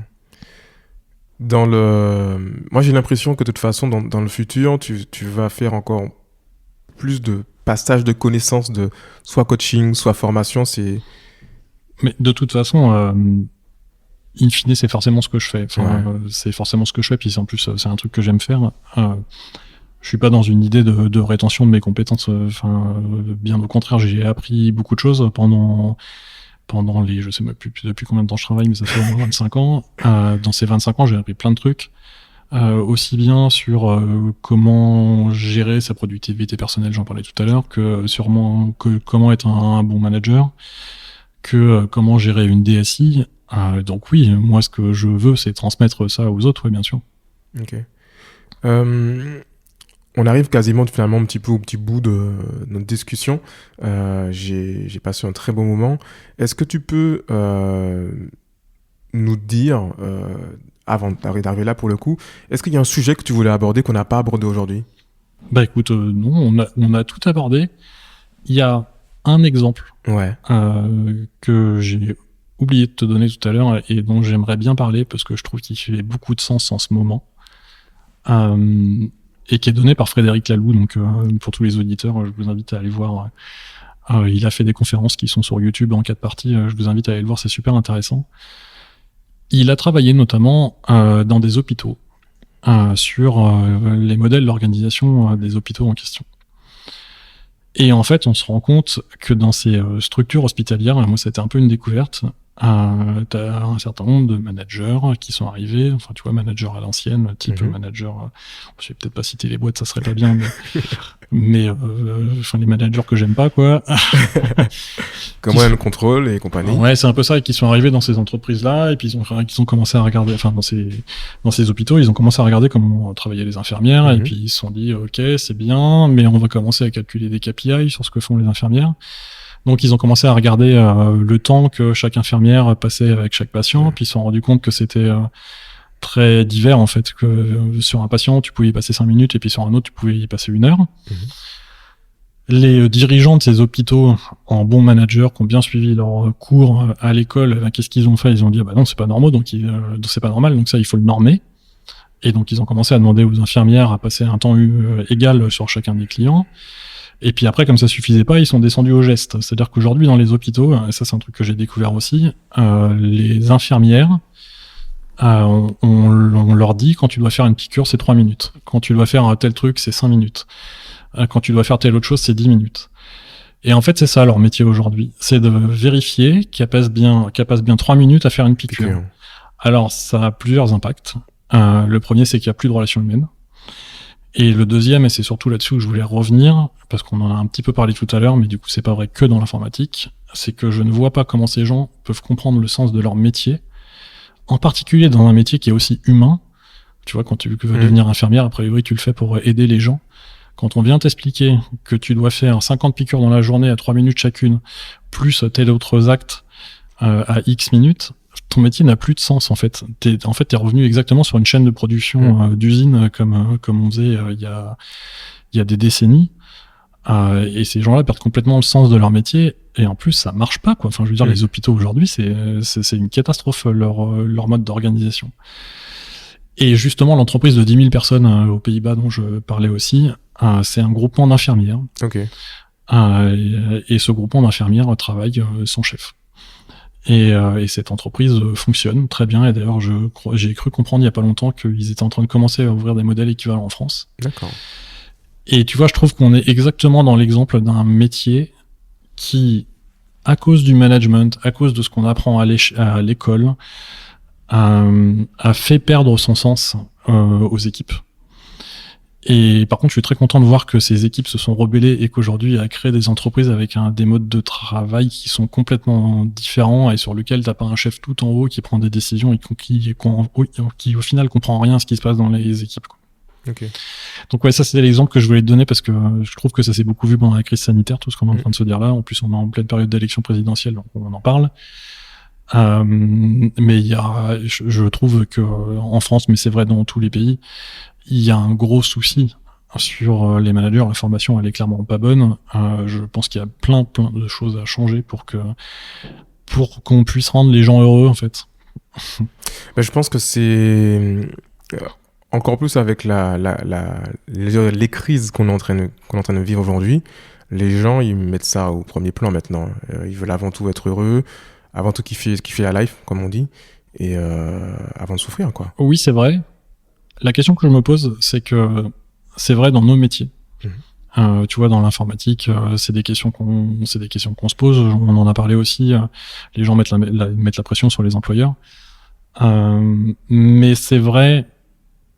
S3: Moi, j'ai l'impression que de toute façon, dans le futur, tu vas faire encore plus de passage de connaissances de soit coaching, soit formation.
S1: Mais de toute façon, in fine, c'est forcément ce que je fais. C'est forcément ce que je fais. Puis en plus, c'est un truc que j'aime faire. Je suis pas dans une idée de rétention de mes compétences. Bien au contraire, j'ai appris beaucoup de choses pendant les, je sais même plus depuis combien de temps je travaille, mais ça fait au moins 25 ans. Dans ces 25 ans, j'ai appris plein de trucs. Aussi bien sur comment gérer sa productivité personnelle, j'en parlais tout à l'heure, que comment être un bon manager, que comment gérer une DSI. Donc oui, moi ce que je veux, c'est transmettre ça aux autres, oui, bien sûr.
S3: Ok. On arrive quasiment finalement un petit peu au petit bout de notre discussion. J'ai passé un très bon moment. Est-ce que tu peux nous dire, avant d'arriver là pour le coup, est-ce qu'il y a un sujet que tu voulais aborder qu'on n'a pas abordé aujourd'hui?
S1: Bah écoute, non, on a tout abordé. Il y a un exemple que j'ai oublié de te donner tout à l'heure et dont j'aimerais bien parler parce que je trouve qu'il fait beaucoup de sens en ce moment. Et qui est donné par Frédéric Laloux, donc pour tous les auditeurs, je vous invite à aller voir. Il a fait des conférences qui sont sur YouTube en 4 parties, je vous invite à aller le voir, c'est super intéressant. Il a travaillé notamment dans des hôpitaux, sur les modèles d'organisation des hôpitaux en question. Et en fait, on se rend compte que dans ces structures hospitalières, moi c'était un peu une découverte, t'as un certain nombre de managers qui sont arrivés, enfin tu vois, managers à l'ancienne, type manager, je vais peut-être pas citer les boîtes, ça serait pas bien, mais enfin les managers que j'aime pas, quoi.
S3: Comment le contrôle et compagnie.
S1: Ouais, c'est un peu ça, et qui sont arrivés dans ces entreprises-là, et puis ils ont commencé à regarder, enfin dans ces hôpitaux, ils ont commencé à regarder comment travaillaient les infirmières, et puis ils se sont dit, ok, c'est bien, mais on va commencer à calculer des KPI sur ce que font les infirmières. Donc ils ont commencé à regarder le temps que chaque infirmière passait avec chaque patient, puis ils se sont rendus compte que c'était très divers en fait, que sur un patient tu pouvais y passer 5 minutes et puis sur un autre tu pouvais y passer 1 heure. Les dirigeants de ces hôpitaux, en bons managers, qui ont bien suivi leur cours à l'école, qu'est-ce qu'ils ont fait? Ils ont dit bah non, c'est pas normal, donc c'est pas normal, donc ça il faut le normer. Et donc ils ont commencé à demander aux infirmières à passer un temps égal sur chacun des clients. Et puis après, comme ça suffisait pas, ils sont descendus au geste. C'est-à-dire qu'aujourd'hui, dans les hôpitaux, et ça c'est un truc que j'ai découvert aussi, les infirmières, on leur dit quand tu dois faire une piqûre, c'est 3 minutes. Quand tu dois faire un tel truc, c'est 5 minutes. Quand tu dois faire telle autre chose, c'est 10 minutes. Et en fait, c'est ça leur métier aujourd'hui. C'est de vérifier qu'elle passe bien 3 minutes à faire une piqûre. Alors, ça a plusieurs impacts. Le premier, c'est qu'il n'y a plus de relations humaines. Et le deuxième, et c'est surtout là-dessus que je voulais revenir, parce qu'on en a un petit peu parlé tout à l'heure, mais du coup c'est pas vrai que dans l'informatique, c'est que je ne vois pas comment ces gens peuvent comprendre le sens de leur métier, en particulier dans un métier qui est aussi humain. Tu vois, quand tu veux devenir infirmière, a priori tu le fais pour aider les gens. Quand on vient t'expliquer que tu dois faire 50 piqûres dans la journée à 3 minutes chacune, plus tel autres actes à X minutes, ton métier n'a plus de sens en fait. T'es revenu exactement sur une chaîne de production d'usine comme on faisait il y a des décennies. Et ces gens-là perdent complètement le sens de leur métier et en plus ça marche pas quoi. Enfin je veux dire les hôpitaux aujourd'hui c'est une catastrophe leur mode d'organisation. Et justement l'entreprise de 10 000 personnes aux Pays-Bas dont je parlais aussi, c'est un groupement d'infirmières.
S3: Okay.
S1: Et ce groupement d'infirmières travaille sans chef. Et cette entreprise fonctionne très bien. Et d'ailleurs, j'ai cru comprendre il y a pas longtemps qu'ils étaient en train de commencer à ouvrir des modèles équivalents en France.
S3: D'accord.
S1: Et tu vois, je trouve qu'on est exactement dans l'exemple d'un métier qui, à cause du management, à cause de ce qu'on apprend à l'école, a fait perdre son sens aux équipes. Et par contre, je suis très content de voir que ces équipes se sont rebellées et qu'aujourd'hui, a créé des entreprises avec des modes de travail qui sont complètement différents et sur lesquels t'as pas un chef tout en haut qui prend des décisions et qui au final comprend rien à ce qui se passe dans les équipes, quoi.
S3: Ok.
S1: Donc ouais, ça c'était l'exemple que je voulais te donner parce que je trouve que ça s'est beaucoup vu pendant la crise sanitaire, tout ce qu'on est en train de se dire là. En plus, on est en pleine période d'élection présidentielle, donc on en parle. Mais il y a, je trouve que en France, mais c'est vrai dans tous les pays, il y a un gros souci sur les managers. La formation, elle est clairement pas bonne. Je pense qu'il y a plein de choses à changer pour qu'on puisse rendre les gens heureux, en fait.
S3: Ben, je pense que c'est encore plus avec les crises qu'on est en train de vivre aujourd'hui. Les gens, ils mettent ça au premier plan maintenant. Ils veulent avant tout être heureux, avant tout kiffer la life, comme on dit, et avant de souffrir, quoi.
S1: Oui, c'est vrai. La question que je me pose, c'est que c'est vrai dans nos métiers. Tu vois, dans l'informatique, c'est des questions qu'on se pose. On en a parlé aussi. Les gens mettent la pression sur les employeurs. Mais c'est vrai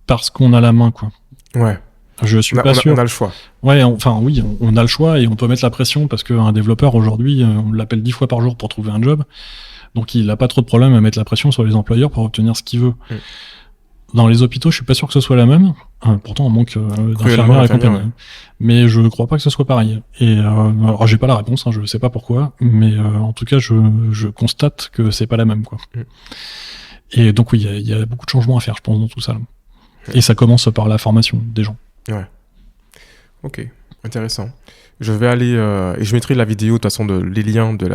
S1: parce qu'on a la main, quoi.
S3: Ouais.
S1: Je suis pas sûr.
S3: On a le choix.
S1: Ouais, oui, on a le choix et on peut mettre la pression parce qu'un développeur aujourd'hui, on l'appelle 10 fois par jour pour trouver un job. Donc il a pas trop de problème à mettre la pression sur les employeurs pour obtenir ce qu'il veut. Dans les hôpitaux, je suis pas sûr que ce soit la même. Pourtant, on manque d'infirmières et compagnie. Ouais. Mais je crois pas que ce soit pareil. Et alors, j'ai pas la réponse, je sais pas pourquoi, mais en tout cas, je constate que c'est pas la même, quoi. Et donc oui, il y a beaucoup de changements à faire, je pense, dans tout ça. Et ça commence par la formation des gens.
S3: Ouais. Ok, intéressant. Je vais aller et je mettrai la vidéo, de toute façon, les liens de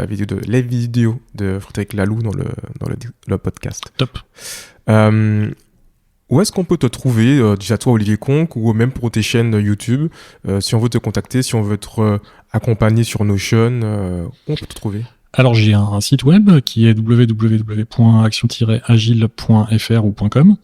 S3: les vidéos de Frédéric Laloux dans le podcast.
S1: Top.
S3: Où est-ce qu'on peut te trouver, déjà toi Olivier Conque, ou même pour tes chaînes YouTube, si on veut te contacter, si on veut te accompagner sur Notion, où on peut te trouver?
S1: Alors j'ai un site web qui est www.action-agile.fr ou .com.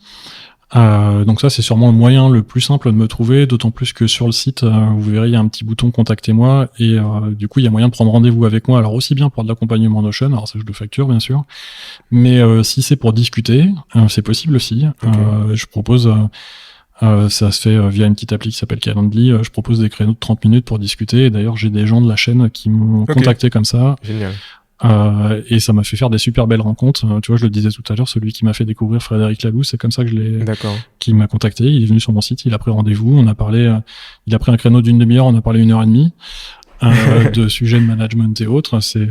S1: Donc ça c'est sûrement le moyen le plus simple de me trouver, d'autant plus que sur le site vous verrez il y a un petit bouton contactez-moi et du coup il y a moyen de prendre rendez-vous avec moi, alors aussi bien pour de l'accompagnement Notion, alors ça je le facture bien sûr, mais si c'est pour discuter c'est possible aussi. Okay. Je propose ça se fait via une petite appli qui s'appelle Calendly. Je propose des créneaux de 30 minutes pour discuter et d'ailleurs j'ai des gens de la chaîne qui m'ont contacté comme ça.
S3: Génial.
S1: Et ça m'a fait faire des super belles rencontres. Tu vois, je le disais tout à l'heure, celui qui m'a fait découvrir Frédéric Laloux, c'est comme ça que qui m'a contacté. Il est venu sur mon site, il a pris rendez-vous, on a parlé, il a pris un créneau d'une demi-heure, on a parlé 1h30 de sujets de management et autres. C'est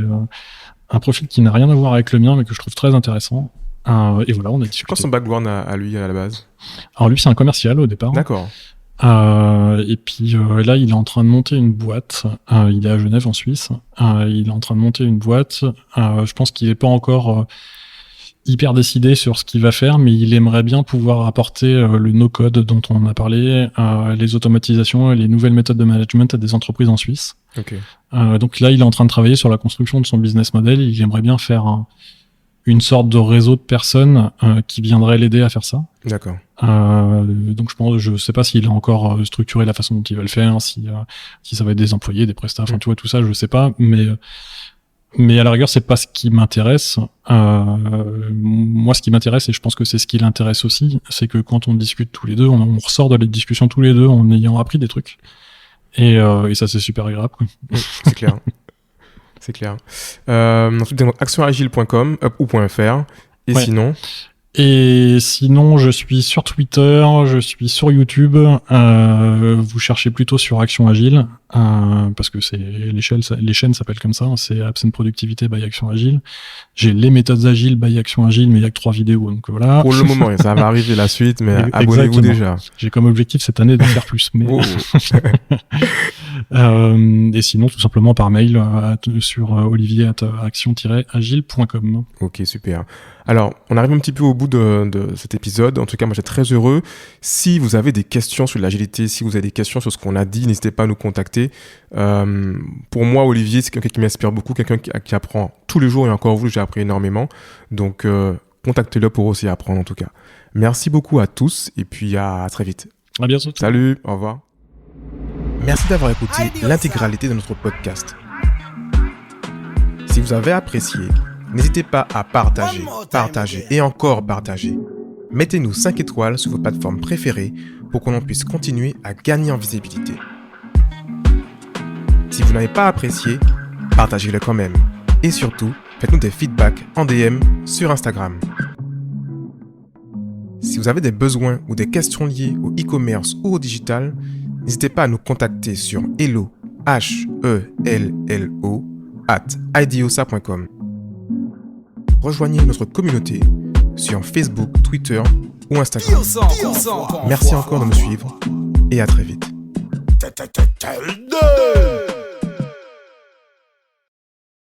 S1: un profil qui n'a rien à voir avec le mien, mais que je trouve très intéressant. Et voilà, on a discuté.
S3: C'est quoi son background à lui à la base?
S1: Alors lui, c'est un commercial au départ.
S3: D'accord.
S1: Et puis là, il est en train de monter une boîte. Il est à Genève, en Suisse. Il est en train de monter une boîte. Je pense qu'il n'est pas encore hyper décidé sur ce qu'il va faire, mais il aimerait bien pouvoir apporter le no-code dont on a parlé, les automatisations et les nouvelles méthodes de management à des entreprises en Suisse.
S3: Okay.
S1: Donc là, il est en train de travailler sur la construction de son business model. Il aimerait bien faire une sorte de réseau de personnes qui viendraient l'aider à faire ça.
S3: D'accord.
S1: Donc je sais pas s'il a encore structuré la façon dont il va le faire, si ça va être des employés, des prestats, enfin tu vois tout ça, je sais pas, mais à la rigueur c'est pas ce qui m'intéresse. Moi ce qui m'intéresse, et je pense que c'est ce qui l'intéresse aussi, c'est que quand on discute tous les deux, on ressort de la discussion tous les deux en ayant appris des trucs, et ça c'est super agréable, quoi.
S3: C'est clair. C'est clair. Ensuite, actionagile.com ou .fr. Et sinon?
S1: Et sinon, je suis sur Twitter, je suis sur YouTube. Vous cherchez plutôt sur Action Agile, parce que les chaînes s'appellent comme ça. C'est Absent Productivité by Action Agile. J'ai les méthodes agiles by Action Agile, mais il y a que 3 vidéos, donc voilà.
S3: Pour le moment, ça va arriver la suite, mais abonnez-vous déjà.
S1: J'ai comme objectif cette année d'en faire plus, mais. Et sinon, tout simplement par mail sur olivier@action-agile.com.
S3: Ok, super. Alors, on arrive un petit peu au bout de cet épisode. En tout cas, moi, j'étais très heureux. Si vous avez des questions sur l'agilité, si vous avez des questions sur ce qu'on a dit, n'hésitez pas à nous contacter. Pour moi, Olivier, c'est quelqu'un qui m'inspire beaucoup, quelqu'un qui apprend tous les jours, et encore vous, j'ai appris énormément. Donc, contactez-le pour aussi apprendre, en tout cas. Merci beaucoup à tous, et puis à très vite.
S1: À bientôt.
S3: Salut, au revoir. Merci d'avoir écouté l'intégralité de notre podcast. Si vous avez apprécié, n'hésitez pas à partager et encore partager. Mettez-nous 5 étoiles sur vos plateformes préférées pour que l'on puisse continuer à gagner en visibilité. Si vous n'avez pas apprécié, partagez-le quand même. Et surtout, faites-nous des feedbacks en DM sur Instagram. Si vous avez des besoins ou des questions liées au e-commerce ou au digital, n'hésitez pas à nous contacter sur hello@idiosa.com. Rejoignez notre communauté sur Facebook, Twitter ou Instagram. Merci encore de nous suivre et à très vite.
S2: Tell them.